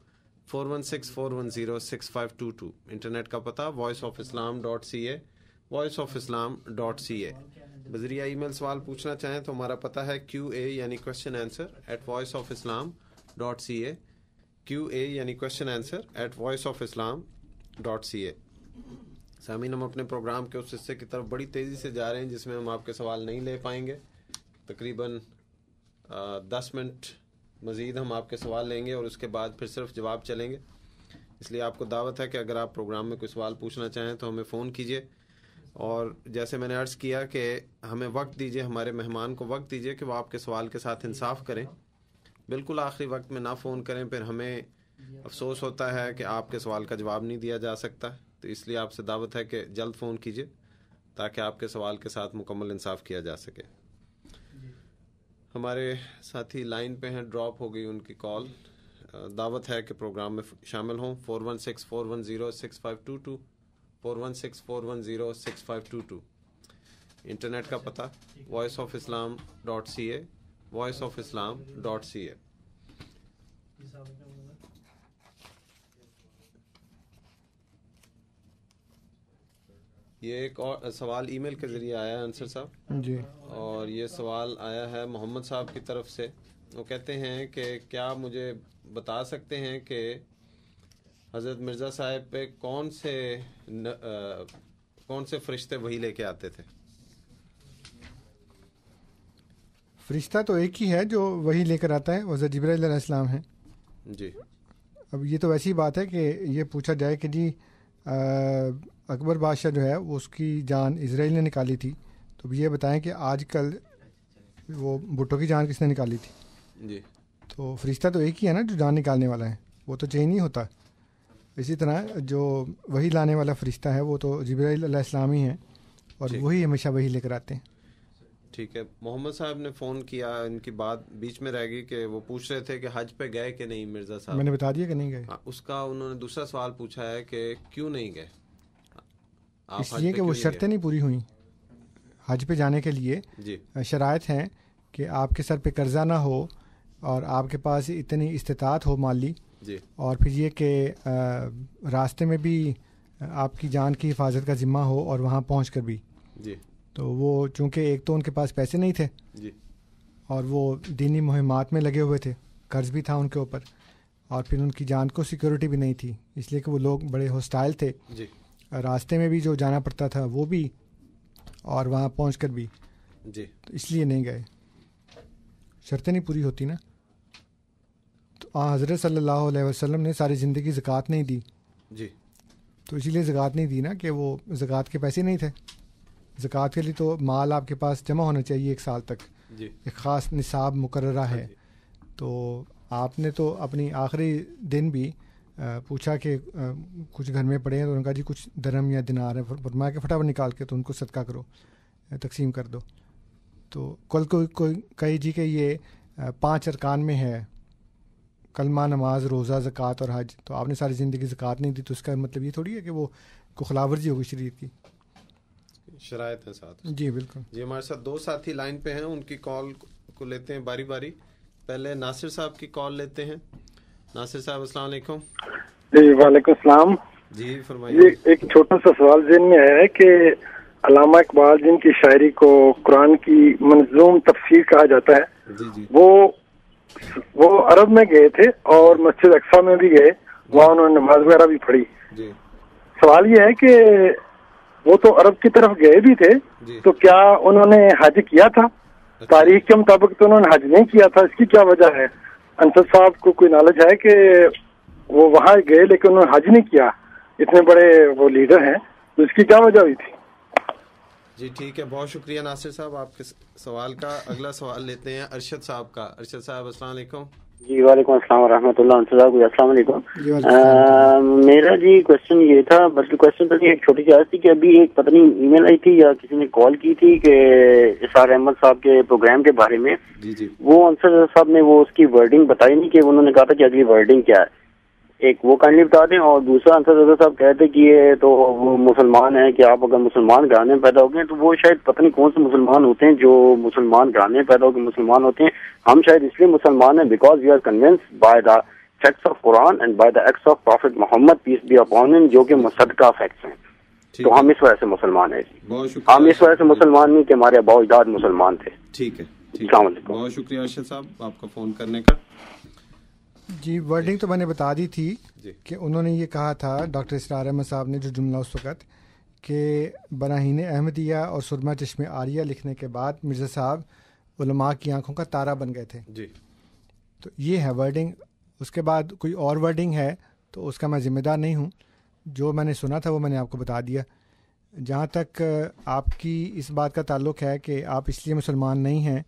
Speaker 4: 416-410-6522. انٹرنیٹ کا پتہ voiceofislam.ca voiceofislam.ca. بذریعہ ای میل سوال پوچھنا چاہیں تو ہمارا پتہ ہے QA یعنی کوشچن آنسر @voiceofislam.ca QA یعنی کوشچن آنسر @voiceofislam.ca. سامعین ہم اپنے پروگرام کے اس حصے کی طرف بڑی تیزی سے جا رہے ہیں جس میں ہم آپ کے سوال نہیں لے پائیں گے. تقریباً 10 منٹ مزید ہم آپ کے سوال لیں گے اور اس کے بعد پھر صرف جواب چلیں گے. اس لیے آپ کو دعوت ہے کہ اگر آپ پروگرام میں کوئی سوال پوچھنا چاہیں تو ہمیں فون کیجیے, اور جیسے میں نے عرض کیا کہ ہمیں وقت دیجیے, ہمارے مہمان کو وقت دیجیے کہ وہ آپ کے سوال کے ساتھ انصاف کریں. بالکل آخری وقت میں نہ فون کریں, پھر ہمیں افسوس ہوتا ہے کہ آپ کے سوال کا جواب نہیں دیا جا سکتا. تو اس لیے آپ سے دعوت ہے کہ جلد فون کیجیے تاکہ آپ کے سوال کے ساتھ مکمل انصاف کیا جا سکے. ہمارے ساتھی لائن پہ ہیں, ڈراپ ہو گئی ان کی کال. دعوت ہے کہ پروگرام میں شامل ہوں. 416-410-6522 416-410-6522. انٹرنیٹ کا پتہ voiceofislam.ca voiceofislam.ca. یہ ایک اور سوال ای میل کے ذریعے آیا ہے انصر صاحب
Speaker 5: جی,
Speaker 4: اور یہ سوال آیا ہے محمد صاحب کی طرف سے. وہ کہتے ہیں کہ کیا مجھے بتا سکتے ہیں کہ حضرت مرزا صاحب پہ کون سے فرشتے وحی لے کے آتے تھے؟
Speaker 5: فرشتہ تو ایک ہی ہے جو وحی لے کر آتا ہے, وہ حضرت جبرائیل علیہ السلام ہیں.
Speaker 4: جی.
Speaker 5: اب یہ تو ویسی بات ہے کہ یہ پوچھا جائے کہ جی اکبر بادشاہ جو ہے وہ اس کی جان اسرائیل نے نکالی تھی, تو یہ بتائیں کہ آج کل وہ بھٹو کی جان کس نے نکالی تھی؟
Speaker 4: جی.
Speaker 5: تو فرشتہ تو ایک ہی ہے نا جو جان نکالنے والا ہے, وہ تو چینج نہیں ہوتا. اسی طرح جو وحی لانے والا فرشتہ ہے وہ تو جبرائیل علیہ السلام ہی ہیں, اور وہی ہمیشہ وحی لے کر آتے ہیں.
Speaker 4: ٹھیک ہے. محمد صاحب نے فون کیا, ان کی بات بیچ میں رہ گئی کہ وہ پوچھ رہے تھے کہ حج پہ گئے کہ نہیں مرزا صاحب.
Speaker 5: میں نے بتا دیا کہ نہیں گئے.
Speaker 4: اس کا انہوں نے دوسرا سوال پوچھا ہے کہ کیوں نہیں گئے.
Speaker 5: اس لیے کہ وہ شرطیں نہیں پوری ہوئیں حج پہ جانے کے لیے.
Speaker 4: جی.
Speaker 5: شرائط ہیں کہ آپ کے سر پہ قرضہ نہ ہو اور آپ کے پاس اتنی استطاعت ہو مالی.
Speaker 4: جی.
Speaker 5: اور پھر یہ کہ راستے میں بھی آپ کی جان کی حفاظت کا ذمہ ہو اور وہاں پہنچ کر بھی.
Speaker 4: جی.
Speaker 5: تو وہ چونکہ ایک تو ان کے پاس پیسے نہیں تھے.
Speaker 4: جی.
Speaker 5: اور وہ دینی مہمات میں لگے ہوئے تھے, قرض بھی تھا ان کے اوپر, اور پھر ان کی جان کو سیکورٹی بھی نہیں تھی, اس لیے کہ وہ لوگ بڑے ہوسٹائل تھے.
Speaker 4: جی.
Speaker 5: راستے میں بھی جو جانا پڑتا تھا وہ بھی, اور وہاں پہنچ کر بھی.
Speaker 4: جی.
Speaker 5: تو اس لیے نہیں گئے, شرطیں نہیں پوری ہوتی نا. تو حضرت صلی اللہ علیہ وسلم نے ساری زندگی زکوٰۃ نہیں دی.
Speaker 4: جی.
Speaker 5: تو اسی لیے زکوٰۃ نہیں دی نا کہ وہ زکوٰۃ کے پیسے نہیں تھے. زکوٰۃ کے لیے تو مال آپ کے پاس جمع ہونا چاہیے 1 سال تک.
Speaker 4: جی.
Speaker 5: ایک خاص نصاب مقررہ ہے. تو آپ نے تو اپنی آخری دن بھی پوچھا کہ کچھ گھر میں پڑے ہیں, تو ان کا جی کچھ درہم یا دینار ہے, فرمایا کہ فٹافٹ نکال کے تو ان کو صدقہ کرو, تقسیم کر دو. تو کل کوئی کہے جی کہ یہ 5 ارکان میں ہے, کلمہ, نماز, روزہ, زکوٰۃ اور حج, تو آپ نے ساری زندگی زکوٰۃ نہیں دی, تو اس کا مطلب یہ تھوڑی ہے کہ وہ کو خلاف ورزی ہوگی شریعت کی.
Speaker 4: شرائط ہے ساتھ.
Speaker 5: جی بالکل.
Speaker 4: جی. ہمارے ساتھ 2 ساتھی لائن پہ ہیں, ان کی کال کو لیتے ہیں باری باری. پہلے ناصر صاحب کی کال لیتے ہیں. ناصر صاحب السلام علیکم.
Speaker 10: جی وعلیکم السلام.
Speaker 4: جی فرمائیے.
Speaker 10: ایک چھوٹا سا سوال ذہن میں ہے کہ علامہ اقبال جن کی شاعری کو قرآن کی منظوم تفسیر کہا جاتا ہے,
Speaker 4: جی جی,
Speaker 10: وہ عرب میں گئے تھے اور مسجد اقصیٰ میں بھی گئے, وہاں انہوں نے نماز وغیرہ بھی پڑھی.
Speaker 4: جی.
Speaker 10: سوال یہ ہے کہ وہ تو عرب کی طرف گئے بھی تھے, تو کیا انہوں نے حج کیا تھا؟ تاریخ کے مطابق تو انہوں نے حج نہیں کیا تھا, اس کی کیا وجہ ہے؟ انصر صاحب کو کوئی نالج ہے کہ وہ وہاں گئے لیکن انہوں نے حج نہیں کیا, اتنے بڑے وہ لیڈر ہیں, تو اس کی کیا وجہ ہوئی تھی؟
Speaker 4: جی ٹھیک ہے, بہت شکریہ ناصر صاحب آپ کے سوال کا. اگلا سوال لیتے ہیں ارشد صاحب کا. ارشد صاحب السلام علیکم.
Speaker 14: جی وعلیکم السلام ورحمۃ اللہ. السلام علیکم. میرا جی کوشچن یہ تھا, بلکہ کوشچن تو نہیں, ایک چھوٹی سی عرض تھی کہ ابھی ایک پتہ نہیں ای میل آئی تھی یا کسی نے کال کی تھی کہ اسرار احمد صاحب کے پروگرام کے بارے میں.
Speaker 4: جی جی.
Speaker 14: وہ انصر صاحب نے وہ اس کی ورڈنگ بتائی نہیں کہ انہوں نے کہا تھا کہ اگلی ورڈنگ کیا ہے, ایک وہ کائنڈلی بتا دیں. اور دوسرا انصر صاحب کہتے کہ یہ تو وہ مسلمان ہیں کہ آپ اگر مسلمان گھرانے میں پیدا ہو گئے, تو وہ شاید پتہ نہیں کون سے مسلمان ہوتے ہیں جو مسلمان گھرانے میں پیدا ہو کے مسلمان ہوتے ہیں. ہم شاید اس لیے مسلمان ہیں because we are convinced by the facts of Quran and by the acts of prophet Muhammad peace be upon him, جو کہ مصدقہ فیکٹس ہیں. تو ہم اس وجہ سے مسلمان ہیں. ہم اس وجہ سے مسلمان نہیں کہ ہمارے آباء و اجداد مسلمان تھے.
Speaker 4: ٹھیک ہے.
Speaker 14: السلام علیکم.
Speaker 4: بہت شکریہ ارشد صاحب آپ کا فون کرنے کا.
Speaker 5: جی ورڈنگ تو میں نے بتا دی تھی کہ انہوں نے یہ کہا تھا, ڈاکٹر اسرار احمد صاحب نے جو جملہ اس وقت کہ براہین احمدیہ اور سرما چشم آریہ لکھنے کے بعد مرزا صاحب علماء کی آنکھوں کا تارا بن گئے تھے.
Speaker 4: جی.
Speaker 5: تو یہ ہے ورڈنگ. اس کے بعد کوئی اور ورڈنگ ہے تو اس کا میں ذمہ دار نہیں ہوں, جو میں نے سنا تھا وہ میں نے آپ کو بتا دیا. جہاں تک آپ کی اس بات کا تعلق ہے کہ آپ اس لیے مسلمان نہیں ہیں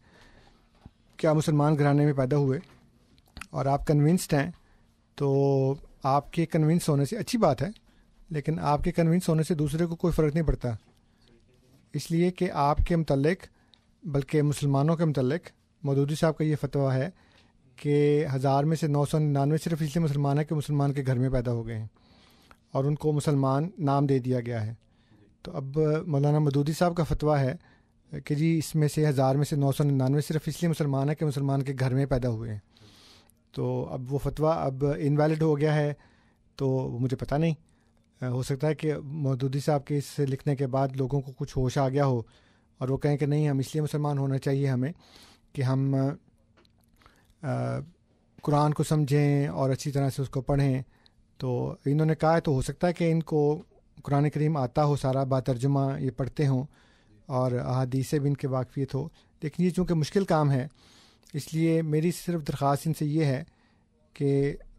Speaker 5: کہ آپ مسلمان گھرانے میں پیدا ہوئے اور آپ کنونسڈ ہیں, تو آپ کے کنونس ہونے سے اچھی بات ہے, لیکن آپ کے کنونس ہونے سے دوسرے کو کوئی فرق نہیں پڑتا. اس لیے کہ آپ کے متعلق, بلکہ مسلمانوں کے متعلق مودودی صاحب کا یہ فتویٰ ہے کہ 1000 میں سے 999 صرف اس لیے مسلمان ہے کہ مسلمان کے گھر میں پیدا ہو گئے ہیں اور ان کو مسلمان نام دے دیا گیا ہے. تو اب مولانا مودودی صاحب کا فتویٰ ہے کہ جی اس میں سے 1000 میں سے 999 صرف اس لیے مسلمان ہے کہ مسلمان کے گھر میں پیدا ہوئے ہیں. تو اب وہ فتویٰ اب انویلڈ ہو گیا ہے, تو مجھے پتہ نہیں, ہو سکتا ہے کہ مودودی صاحب کے اس لکھنے کے بعد لوگوں کو کچھ ہوش آ گیا ہو اور وہ کہیں کہ نہیں ہم اس لیے مسلمان ہونا چاہیے ہمیں کہ ہم قرآن کو سمجھیں اور اچھی طرح سے اس کو پڑھیں. تو انہوں نے کہا ہے تو ہو سکتا ہے کہ ان کو قرآن کریم آتا ہو سارا با ترجمہ یہ پڑھتے ہوں اور احادیث سے بھی ان کے واقفیت ہو, لیکن یہ چونکہ مشکل کام ہے اس لیے میری صرف درخواست ان سے یہ ہے کہ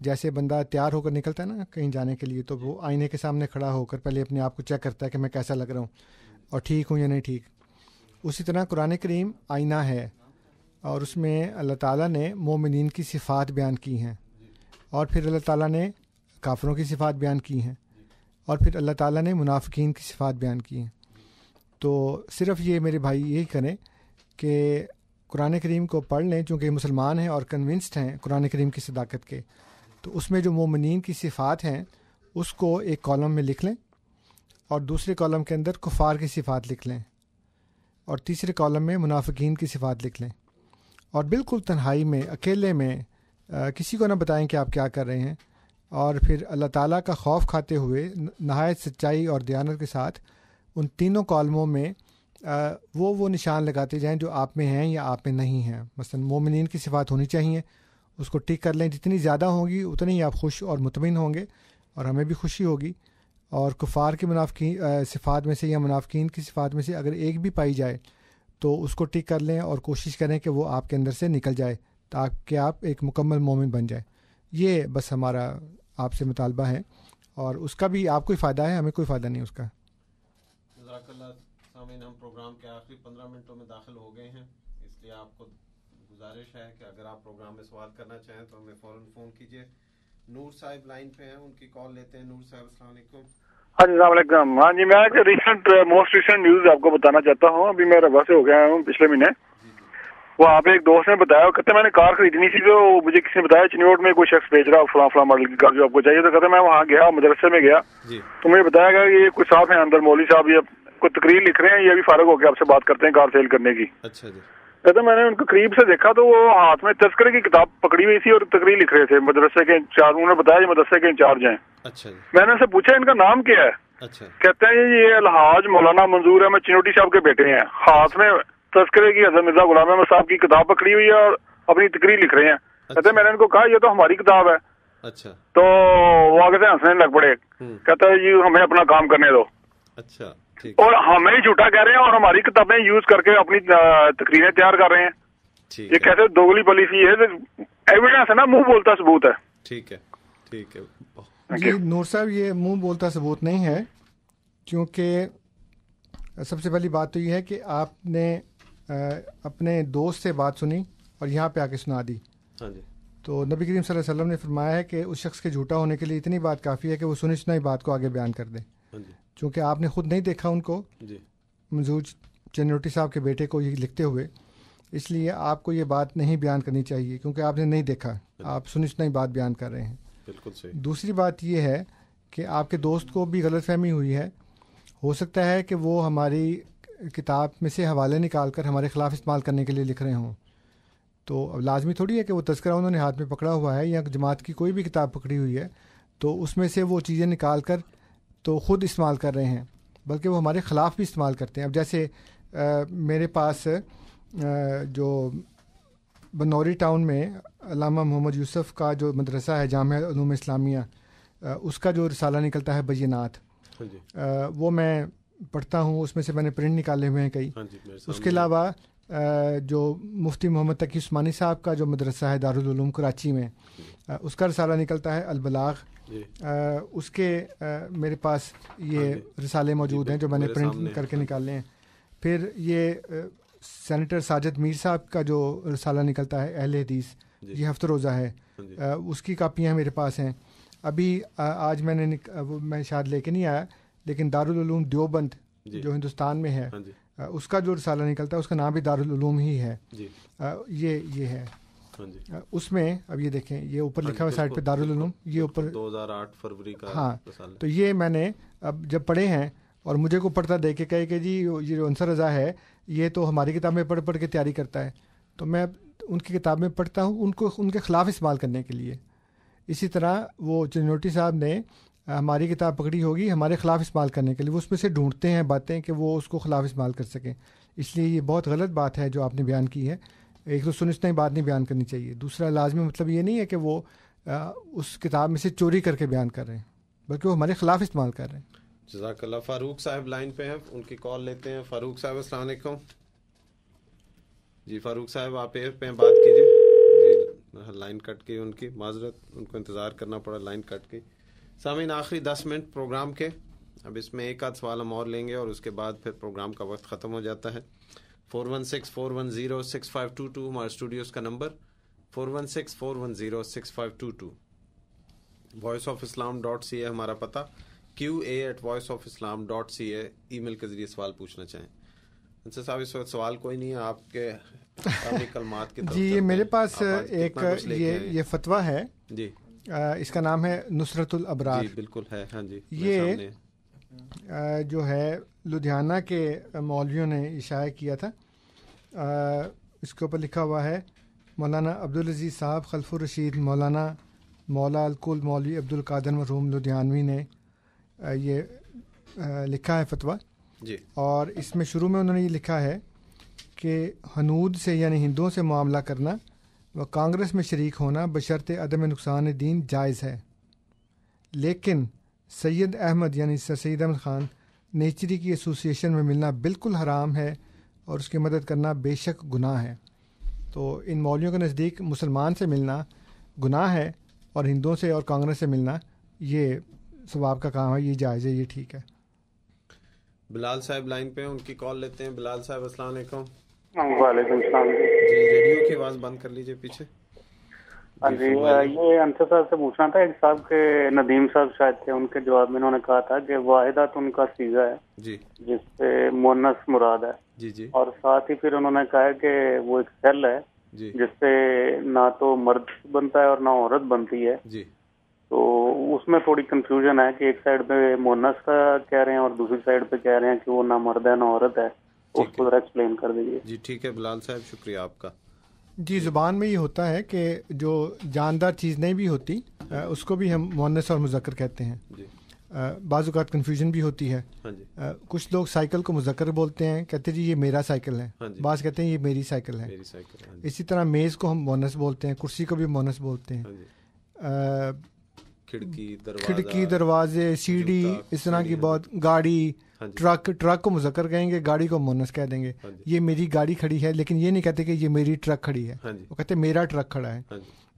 Speaker 5: جیسے بندہ تیار ہو کر نکلتا ہے نا کہیں جانے کے لیے, تو وہ آئینے کے سامنے کھڑا ہو کر پہلے اپنے آپ کو چیک کرتا ہے کہ میں کیسا لگ رہا ہوں اور ٹھیک ہوں یا نہیں ٹھیک. اسی طرح قرآن کریم آئینہ ہے اور اس میں اللہ تعالیٰ نے مومنین کی صفات بیان کی ہیں اور پھر اللہ تعالیٰ نے کافروں کی صفات بیان کی ہیں اور پھر اللہ تعالیٰ نے منافقین کی صفات بیان کی ہیں. تو صرف یہ میرے بھائی یہی کریں کہ قرآن کریم کو پڑھ لیں, چونکہ مسلمان ہیں اور کنونسڈ ہیں قرآن کریم کی صداقت کے, تو اس میں جو مومنین کی صفات ہیں اس کو ایک کالم میں لکھ لیں اور دوسرے کالم کے اندر کفار کی صفات لکھ لیں اور تیسرے کالم میں منافقین کی صفات لکھ لیں اور بالکل تنہائی میں اکیلے میں کسی کو نہ بتائیں کہ آپ کیا کر رہے ہیں, اور پھر اللہ تعالیٰ کا خوف کھاتے ہوئے نہایت سچائی اور دیانت کے ساتھ ان تینوں کالموں میں وہ نشان لگاتے جائیں جو آپ میں ہیں یا آپ میں نہیں ہیں. مثلا مومنین کی صفات ہونی چاہیے, اس کو ٹک کر لیں, جتنی زیادہ ہوں گی اتنی ہی آپ خوش اور مطمئن ہوں گے اور ہمیں بھی خوشی ہوگی. اور کفار کی منافقین صفات میں سے یا منافقین کی صفات میں سے اگر ایک بھی پائی جائے تو اس کو ٹک کر لیں اور کوشش کریں کہ وہ آپ کے اندر سے نکل جائے تاکہ آپ ایک مکمل مومن بن جائے. یہ بس ہمارا آپ سے مطالبہ ہے اور اس کا بھی آپ کو ہی فائدہ ہے, ہمیں کوئی فائدہ نہیں اس کا.
Speaker 4: جزاک اللہ. سامعین, ہم پروگرام کے آخری 15 منٹوں میں داخل ہو گئے ہیں, اس لیے آپ کو گزارش ہے کہ اگر آپ پروگرام میں سوال کرنا چاہیں تو ہمیں فوراً فون کیجیے. نور صاحب لائن پہ ہیں, ان کی کال لیتے ہیں. نور صاحب السلام علیکم.
Speaker 15: ہاں جی السلام علیکم. ہاں جی میں موسٹ ریسنٹ نیوز آپ کو بتانا چاہتا ہوں. ابھی میں ربا سے ہو گیا ہوں پچھلے مہینے. وہ آپ ایک دوست نے بتایا, کہتے میں نے کار خریدنی تھی تو مجھے کسی نے بتایا چنوٹ میں کوئی شخص بیچ رہا فلاں فلاں ماڈل کی کار جو آپ کو چاہیے. تو کہتے میں وہاں گیا, مدرسے میں گیا, تو مجھے بتایا گیا کہ یہ کوئی صاحب ہیں اندر, مولوی صاحب, یہ کوئی تقریر لکھ رہے ہیں, یہ ابھی فارغ ہو کے آپ سے بات کرتے ہیں کار سیل کرنے کی.
Speaker 4: اچھا جی.
Speaker 15: کہتے میں نے ان کو قریب سے دیکھا تو وہ ہاتھ میں تذکرے کی کتاب پکڑی ہوئی تھی اور تقریر لکھ رہے تھے مدرسے کے انچارج. انہوں نے بتایا یہ مدرسے کے انچارج ہیں.
Speaker 4: اچھا جی.
Speaker 15: میں نے ان سے پوچھا ان کا نام کیا ہے.
Speaker 4: اچھا.
Speaker 15: کہتے ہیں یہ الحاج مولانا منظور احمد چنوٹی صاحب کے بیٹے ہیں. ہاتھ میں تذکرے کی حضرت مرزا غلام احمد صاحب کی کتاب پکڑی ہوئی ہے اور اپنی تقریر لکھ رہے ہیں. کہتے ہیں میں نے ان کو کہا یہ تو ہماری کتاب ہے.
Speaker 4: اچھا.
Speaker 15: تو وہ آگے سے ہنسنے لگ پڑے. کہتا ہے جی ہمیں اپنا کام کرنے دو.
Speaker 4: اچھا.
Speaker 15: اور ہمیں جھوٹا کہہ رہے ہیں اور ہماری کتابیں یوز کر کے اپنی تقریریں تیار کر رہے ہیں. یہ کہتے دوگلی پالیسی ہے, ایویڈنس ہے نا, منہ بولتا ثبوت ہے.
Speaker 4: ٹھیک ہے. ٹھیک ہے
Speaker 5: جی نور صاحب, یہ منہ بولتا ثبوت نہیں ہے, کیونکہ سب سے پہلی بات تو یہ ہے کہ آپ نے اپنے دوست سے بات سنی اور یہاں پہ آ کے سنا دی.
Speaker 4: ہاں جی.
Speaker 5: تو نبی کریم صلی اللہ علیہ وسلم نے فرمایا ہے کہ اس شخص کے جھوٹا ہونے کے لیے اتنی بات کافی ہے کہ وہ سنی سنائی بات کو آگے بیان کر دیں. چونکہ آپ نے خود نہیں دیکھا ان کو, منظور چنوٹی صاحب کے بیٹے کو یہ لکھتے ہوئے, اس لیے آپ کو یہ بات نہیں بیان کرنی چاہیے کیونکہ آپ نے نہیں دیکھا, آپ سنی سنائی بات بیان کر رہے ہیں.
Speaker 4: بالکل صحیح.
Speaker 5: دوسری بات یہ ہے کہ آپ کے دوست کو بھی غلط فہمی ہوئی ہے. ہو سکتا ہے کہ وہ ہماری کتاب میں سے حوالے نکال کر ہمارے خلاف استعمال کرنے کے لیے لکھ رہے ہوں. تو اب لازمی تھوڑی ہے کہ وہ تذکرہ انہوں نے ہاتھ میں پکڑا ہوا ہے یا جماعت کی کوئی بھی کتاب پکڑی ہوئی ہے تو اس میں سے وہ چیزیں نکال کر تو خود استعمال کر رہے ہیں, بلکہ وہ ہمارے خلاف بھی استعمال کرتے ہیں. اب جیسے میرے پاس جو بنوری ٹاؤن میں علامہ محمد یوسف کا جو مدرسہ ہے جامعہ علوم اسلامیہ, اس کا جو رسالہ نکلتا ہے بینات, وہ میں پڑھتا ہوں. اس میں سے میں نے پرنٹ نکالے ہوئے ہیں کئی. اس کے علاوہ جو مفتی محمد تقی عثمانی صاحب کا جو مدرسہ ہے دارالعلوم کراچی میں, اس کا رسالہ نکلتا ہے البلاغ. اس کے میرے پاس یہ رسالے موجود ہیں جو میں نے پرنٹ کر کے نکالے ہیں. پھر یہ سینیٹر ساجد میر صاحب کا جو رسالہ نکلتا ہے اہل حدیث, یہ ہفتہ روزہ ہے, اس کی کاپیاں میرے پاس ہیں. ابھی آج میں شاید لے کے نہیں آیا, لیکن دارالعلوم دیوبند جو ہندوستان میں ہے, اس کا جو رسالہ نکلتا ہے اس کا نام بھی دارالعلوم ہی ہے. یہ ہے اس میں. اب یہ دیکھیں, یہ اوپر لکھا ہوا سائڈ پہ دارالعلوم, یہ اوپر
Speaker 4: 2008 فروری کا.
Speaker 5: ہاں, تو یہ میں نے اب جب پڑھے ہیں اور مجھے کو پڑھتا دیکھ کے کہے کہ جی یہ جو عنصر رضا ہے یہ تو ہماری کتاب میں پڑھ کے تیاری کرتا ہے, تو میں ان کی کتاب میں پڑھتا ہوں ان کے خلاف استعمال کرنے کے لیے. اسی طرح وہ چنوٹی صاحب نے ہماری کتاب پکڑی ہوگی ہمارے خلاف استعمال کرنے کے لیے، وہ اس میں سے ڈھونڈتے ہیں باتیں کہ وہ اس کو خلاف استعمال کر سکیں. اس لیے یہ بہت غلط بات ہے جو آپ نے بیان کی ہے. ایک تو سنسنا ہی بات نہیں بیان کرنی چاہیے، دوسرا لازمی مطلب یہ نہیں ہے کہ وہ اس کتاب میں سے چوری کر کے بیان کر رہے ہیں، بلکہ وہ ہمارے خلاف استعمال کر رہے ہیں.
Speaker 4: جزاک اللہ. فاروق صاحب لائن پہ ہیں، ان کی کال لیتے ہیں. فاروق صاحب السلام علیکم. جی فاروق صاحب آپ ایئر پہ ہیں، بات کیجیے. جی لائن کٹ گئی ان کی، معذرت، ان کو انتظار کرنا پڑا، لائن کٹ گئی. سامعین آخری 10 منٹ پروگرام کے، اب اس میں ایک آدھ سوال ہم اور لیں گے اور اس کے بعد پھر پروگرام کا وقت ختم ہو جاتا ہے. 416-410-6522 ہمارے اسٹوڈیوز کا نمبر، 416-410-6522. voiceofislam.ca ہمارا پتہ، qa@voiceofislam.ca. ای میل کے ذریعے سوال پوچھنا چاہیں. انصر صاحب اس وقت سوال کوئی نہیں ہے، آپ کے کلمات کی طرف.
Speaker 5: جی میرے پاس ایک یہ فتویٰ ہے
Speaker 4: جی،
Speaker 5: اس کا نام ہے نصرت الابرار.
Speaker 4: جی بالکل ہے، ہاں جی.
Speaker 5: یہ جو ہے لدھیانہ کے مولویوں نے اشاعہ کیا تھا. اس کے اوپر لکھا ہوا ہے مولانا عبدالعزیز صاحب خلف الرشید مولانا مولا الکل مولوی عبدالقادر مرحوم لدھیانوی نے یہ لکھا ہے فتویٰ
Speaker 4: جی.
Speaker 5: اور اس میں شروع میں انہوں نے یہ لکھا ہے کہ ہنود سے یعنی ہندوؤں سے معاملہ کرنا و کانگریس میں شریک ہونا بشرط عدم نقصان دین جائز ہے، لیکن سید احمد یعنی سر سید احمد خان نیچری کی ایسوسیشن میں ملنا بالکل حرام ہے اور اس کی مدد کرنا بے شک گناہ ہے. تو ان مولویوں کے نزدیک مسلمان سے ملنا گناہ ہے اور ہندوؤں سے اور کانگریس سے ملنا یہ ثواب کا کام ہے، یہ جائز ہے، یہ ٹھیک ہے.
Speaker 4: بلال صاحب لائن پہ ہیں، ان کی کال لیتے ہیں. بلال صاحب السلام علیکم.
Speaker 16: وعلیکم السلام.
Speaker 4: جی ریڈیو کی آواز بند کر لیجیے پیچھے.
Speaker 16: ہاں جی، یہ انصر صاحب سے پوچھنا تھا. ایک صاحب کے ندیم صاحب شاید تھے، ان کے جواب میں انہوں نے کہا تھا کہ واحدات ان کا صیغہ ہے
Speaker 4: جی،
Speaker 16: جس سے مونس مراد ہے.
Speaker 4: جی جی.
Speaker 16: اور ساتھ ہی پھر انہوں نے کہا ہے کہ وہ ایک سیل ہے
Speaker 4: جی،
Speaker 16: جس سے نہ تو مرد بنتا ہے اور نہ عورت بنتی ہے.
Speaker 4: جی.
Speaker 16: تو اس میں تھوڑی کنفیوژن ہے کہ ایک سائڈ پہ مونس کا کہہ رہے ہیں اور دوسری سائڈ پہ کہہ رہے ہیں کہ وہ نہ مرد ہے نہ عورت ہے. اس کو ذرا ایکسپلین کر دیجیے.
Speaker 4: جی ٹھیک ہے بلال صاحب، شکریہ آپ کا.
Speaker 5: جی زبان میں یہ ہوتا ہے کہ جو جاندار چیز نہیں بھی ہوتی اس کو بھی ہم مؤنث اور مذکر کہتے ہیں.
Speaker 4: جی.
Speaker 5: بعض اوقات کنفیوژن بھی ہوتی ہے. کچھ لوگ سائیکل کو مذکر بولتے ہیں، کہتے ہیں جی یہ میرا سائیکل ہے، بعض کہتے ہیں یہ میری سائیکل ہے. اسی طرح میز کو ہم مؤنث بولتے ہیں، کرسی کو بھی مؤنث بولتے ہیں. کھڑکی، دروازے، سیڑھی، اس طرح کی بہت، گاڑی، ٹرک کو مذکر کہیں گے، گاڑی کو مؤنث کہہ دیں گے. یہ میری گاڑی کھڑی ہے، لیکن یہ نہیں کہتے کہ یہ میری ٹرک کھڑی ہے، وہ کہتے ہیں میرا ٹرک کھڑا ہے.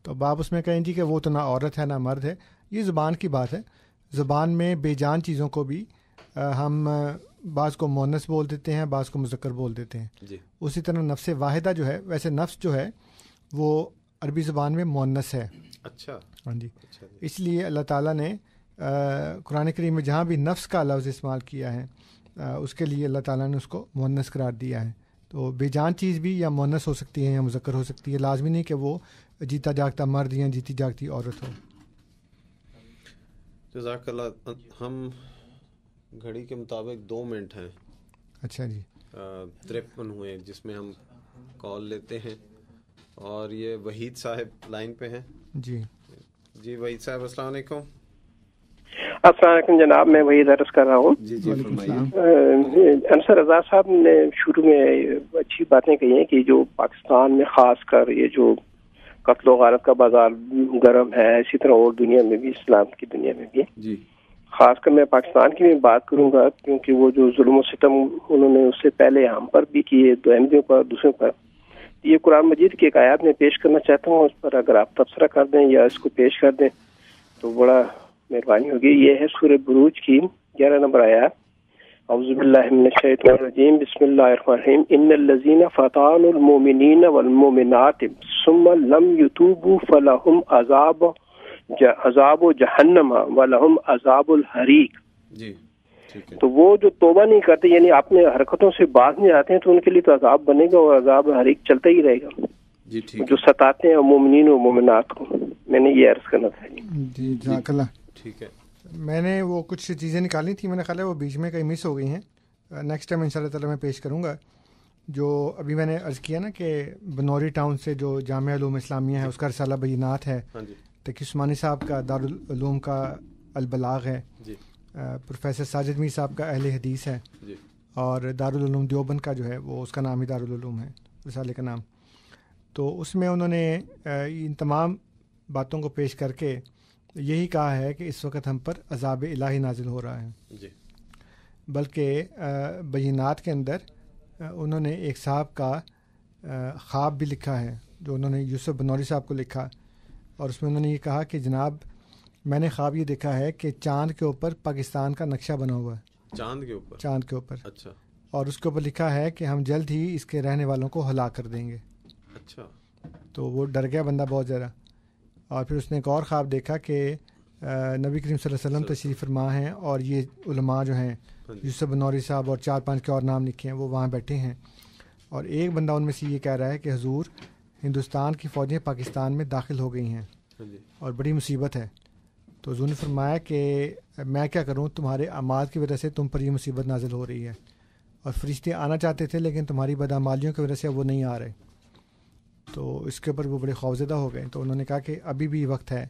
Speaker 5: تو باپ اس میں کہیں جی کہ وہ تو نہ عورت ہے نہ مرد ہے. یہ زبان کی بات ہے. زبان میں بے جان چیزوں کو بھی ہم بعض کو مؤنث بول دیتے ہیں، بعض کو مذکر بول دیتے ہیں. اسی طرح نفس واحدہ جو ہے، ویسے نفس جو ہے وہ عربی زبان میں مؤنث ہے.
Speaker 4: اچھا.
Speaker 5: ہاں جی. اس لیے اللہ تعالیٰ نے قرآن کریم میں جہاں بھی نفس کا لفظ استعمال کیا ہے اس کے لیے اللہ تعالیٰ نے اس کو مؤنث قرار دیا ہے. تو بے جان چیز بھی یا مؤنث ہو سکتی ہے یا مذکر ہو سکتی ہے، لازمی نہیں کہ وہ جیتا جاگتا مرد یا جیتی جاگتی عورت ہو.
Speaker 4: جزاک اللہ. ہم گھڑی کے مطابق 2 منٹ ہیں.
Speaker 5: اچھا جی.
Speaker 4: 53 ہوئے جس میں ہم کال لیتے ہیں. اور یہ وحید صاحب لائن پہ ہیں.
Speaker 5: جی
Speaker 12: جی وحید صاحب السلام علیکم.
Speaker 10: السلام علیکم جناب, میں وحید عرض کر رہا ہوں.
Speaker 4: جی جی فرمائیے.
Speaker 10: انصر رضا صاحب نے شروع میں اچھی باتیں کہی ہیں کہ جو پاکستان میں خاص کر یہ جو قتل و غارت کا بازار گرم ہے, اسی طرح اور دنیا میں بھی, اسلام کی دنیا میں بھی
Speaker 4: جی,
Speaker 10: خاص کر میں پاکستان کی بھی بات کروں گا کیونکہ وہ جو ظلم و ستم انہوں نے اس سے پہلے ہم پر بھی کیے, دو احمدیوں پر, دوسروں پر, یہ قرآن مجید کی ایک آیات میں پیش کرنا چاہتا ہوں. اس پر اگر آپ تبصرہ کر دیں یا اس کو پیش کر دیں تو بڑا مہربانی ہوگی. یہ ہے سورہ بروج کی 11 نمبر آیات. اعوذ باللہ من الشیطان الرجیم, بسم اللہ الرحمن الرحیم. ان الذین فتنوا المؤمنین والمؤمنات ثم لم یتوبوا فلہم عذاب جہنم ولہم عذاب الحریق.
Speaker 4: جی
Speaker 10: تو وہ جو توبہ نہیں کرتے یعنی اپنے حرکتوں سے باز نہیں آتے ہیں تو ان کے لیے تو عذاب بنے گا اور عذاب حریق چلتا ہی رہے گا.
Speaker 4: جی ٹھیک,
Speaker 10: جو ستاتے ہیں مومنین و مومنات کو. میں نے یہ عرض کرنا تھا.
Speaker 5: جی جزاک اللہ.
Speaker 4: ٹھیک ہے,
Speaker 5: میں نے وہ کچھ چیزیں نکالی تھیں, میں نے خیال ہے وہ بیچ میں کہیں مس ہو گئی ہیں. نیکسٹ ٹائم انشاءاللہ تعالی میں پیش کروں گا. جو ابھی میں نے عرض کیا نا کہ بنوری ٹاؤن سے جو جامعہ علوم اسلامیہ ہے اس کا رسالہ بینات ہے, تقی عثمانی صاحب کا دارالعلوم کا البلاغ ہے جی. پروفیسر ساجد میر صاحب کا اہل حدیث ہے جی. اور دارالعلوم دیوبند کا جو ہے وہ اس کا نام ہی دارالعلوم ہے رسالے کا نام. تو اس میں انہوں نے ان تمام باتوں کو پیش کر کے یہی کہا ہے کہ اس وقت ہم پر عذاب الہی نازل ہو رہا ہے جی. بلکہ بینات کے اندر انہوں نے ایک صاحب کا خواب بھی لکھا ہے جو انہوں نے یوسف بنوری صاحب کو لکھا, اور اس میں انہوں نے یہ کہا کہ جناب میں نے خواب یہ دیکھا ہے کہ چاند کے اوپر پاکستان کا نقشہ بنا ہوا ہے. چاند کے اوپر اچھا. اور اس کے اوپر لکھا ہے کہ ہم جلد ہی اس کے رہنے والوں کو ہلاک کر دیں گے. اچھا. تو وہ ڈر گیا بندہ بہت زیادہ. اور پھر اس نے ایک اور خواب دیکھا کہ نبی کریم صلی اللہ علیہ وسلم تشریف فرما ہیں اور یہ علماء جو ہیں یوسف بنوری صاحب اور 4-5 کے اور نام لکھے ہیں وہ وہاں بیٹھے ہیں, اور ایک بندہ ان میں سے یہ کہہ رہا ہے کہ حضور ہندوستان کی فوجیں پاکستان میں داخل ہو گئی ہیں اور بڑی مصیبت ہے. تو حضور نے فرمایا کہ میں کیا کروں, تمہارے اعمال کی وجہ سے تم پر یہ مصیبت نازل ہو رہی ہے, اور فرشتے آنا چاہتے تھے لیکن تمہاری بدعمالیوں کی وجہ سے وہ نہیں آ رہے. تو اس کے اوپر وہ بڑے خوفزدہ ہو گئے. تو انہوں نے کہا کہ ابھی بھی وقت ہے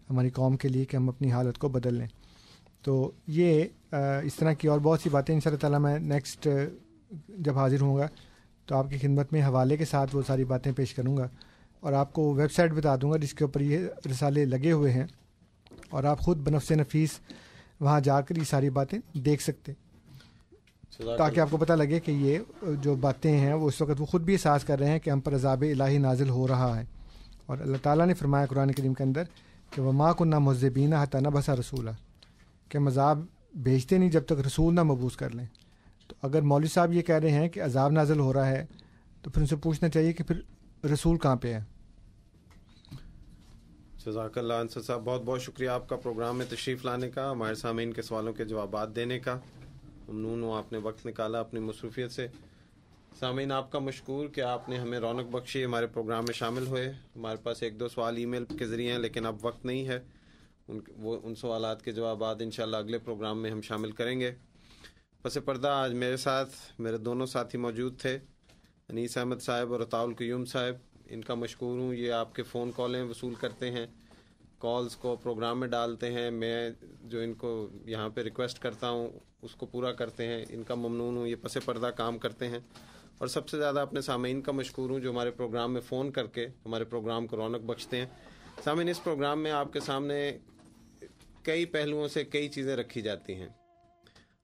Speaker 5: ہماری قوم کے لیے کہ ہم اپنی حالت کو بدل لیں. تو یہ اس طرح کی اور بہت سی باتیں ان شاء اللہ تعالیٰ میں نیکسٹ جب حاضر ہوں گا تو آپ کی خدمت میں حوالے کے ساتھ وہ ساری باتیں پیش کروں گا, اور آپ کو ویب سائٹ بتا دوں گا جس کے اوپر یہ رسالے لگے ہوئے ہیں, اور آپ خود بنفس نفیس وہاں جا کر یہ ساری باتیں دیکھ سکتے, تاکہ آپ کو پتہ لگے کہ یہ جو باتیں ہیں وہ اس وقت وہ خود بھی احساس کر رہے ہیں کہ ہم پر عذاب الہی نازل ہو رہا ہے. اور اللہ تعالیٰ نے فرمایا قرآن کریم کے اندر کہ وما كنا معذبین حتی نبعث رسولا, کہ ہم عذاب بھیجتے نہیں جب تک رسول نہ مبعوث کر لیں. تو اگر مولوی صاحب یہ کہہ رہے ہیں کہ عذاب نازل ہو رہا ہے تو پھر ان سے پوچھنا چاہیے کہ پھر رسول کہاں پہ ہے.
Speaker 4: جزاک اللہ انصر صاحب, بہت بہت شکریہ آپ کا پروگرام میں تشریف لانے کا, ہمارے سامعین کے سوالوں کے جوابات دینے کا. ممنون ہوں آپ نے وقت نکالا اپنی مصروفیت سے. سامعین آپ کا مشکور کہ آپ نے ہمیں رونق بخشی, ہمارے پروگرام میں شامل ہوئے. ہمارے پاس 1-2 سوال ای میل کے ذریعے ہیں لیکن اب وقت نہیں ہے. ان سوالات کے جوابات انشاءاللہ اگلے پروگرام میں ہم شامل کریں گے. پس پردہ آج میرے ساتھ میرے دونوں ساتھی موجود تھے, انیس احمد صاحب اور عطاء القیوم صاحب. ان کا مشکور ہوں, یہ آپ کے فون کالیں وصول کرتے ہیں, کالز کو پروگرام میں ڈالتے ہیں. میں جو ان کو یہاں پہ ریکویسٹ کرتا ہوں اس کو پورا کرتے ہیں. ان کا ممنون ہوں, یہ پس پردہ کام کرتے ہیں. اور سب سے زیادہ اپنے سامعین کا مشکور ہوں جو ہمارے پروگرام میں فون کر کے ہمارے پروگرام کو رونق بخشتے ہیں. سامعین اس پروگرام میں آپ کے سامنے کئی پہلوؤں سے کئی چیزیں رکھی جاتی ہیں.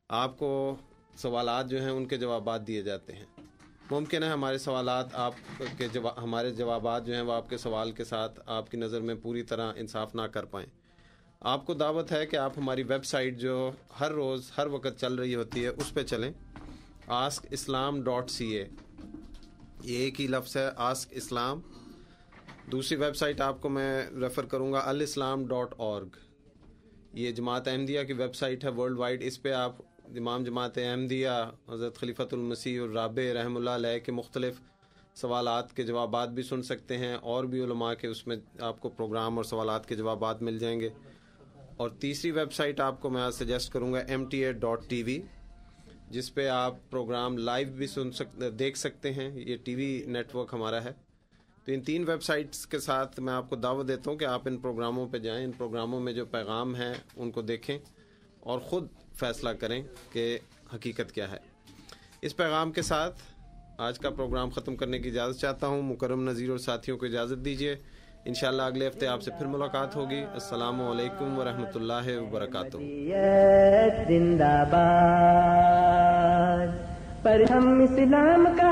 Speaker 4: آپ کو سوالات جو ہیں ان کے جوابات دیے جاتے ہیں. ممکن ہے ہمارے سوالات آپ کے ہمارے جوابات جو ہیں وہ آپ کے سوال کے ساتھ آپ کی نظر میں پوری طرح انصاف نہ کر پائیں. آپ کو دعوت ہے کہ آپ ہماری ویب سائٹ جو ہر روز ہر وقت چل رہی ہوتی ہے اس پہ چلیں, askislam.ca. یہ ایک ہی لفظ ہے آسک اسلام. دوسری ویب سائٹ آپ کو میں ریفر کروں گا alislam.org. یہ جماعت احمدیہ کی ویب سائٹ ہے ورلڈ وائڈ. اس پہ آپ امام جماعت احمدیہ حضرت خلیفۃ المسیح الرابع رحم اللہ علیہ کے مختلف سوالات کے جوابات بھی سن سکتے ہیں, اور بھی علماء کے اس میں آپ کو پروگرام اور سوالات کے جوابات مل جائیں گے. اور تیسری ویب سائٹ آپ کو میں آج سجیسٹ کروں گا MTA.TV, جس پہ آپ پروگرام لائیو بھی دیکھ سکتے ہیں. یہ ٹی وی نیٹ ورک ہمارا ہے. تو ان 3 ویب سائٹس کے ساتھ میں آپ کو دعوت دیتا ہوں کہ آپ ان پروگراموں پہ جائیں, ان پروگراموں میں جو پیغام ہیں ان کو دیکھیں اور خود فیصلہ کریں کہ حقیقت کیا ہے. اس پیغام کے ساتھ آج کا پروگرام ختم کرنے کی اجازت چاہتا ہوں. مکرم نذیر اور ساتھیوں کو اجازت دیجیے. انشاءاللہ اگلے ہفتے آپ سے پھر ملاقات ہوگی. السلام علیکم ورحمۃ اللہ وبرکاتہ.
Speaker 1: زندہ باد پر ہم اسلام کا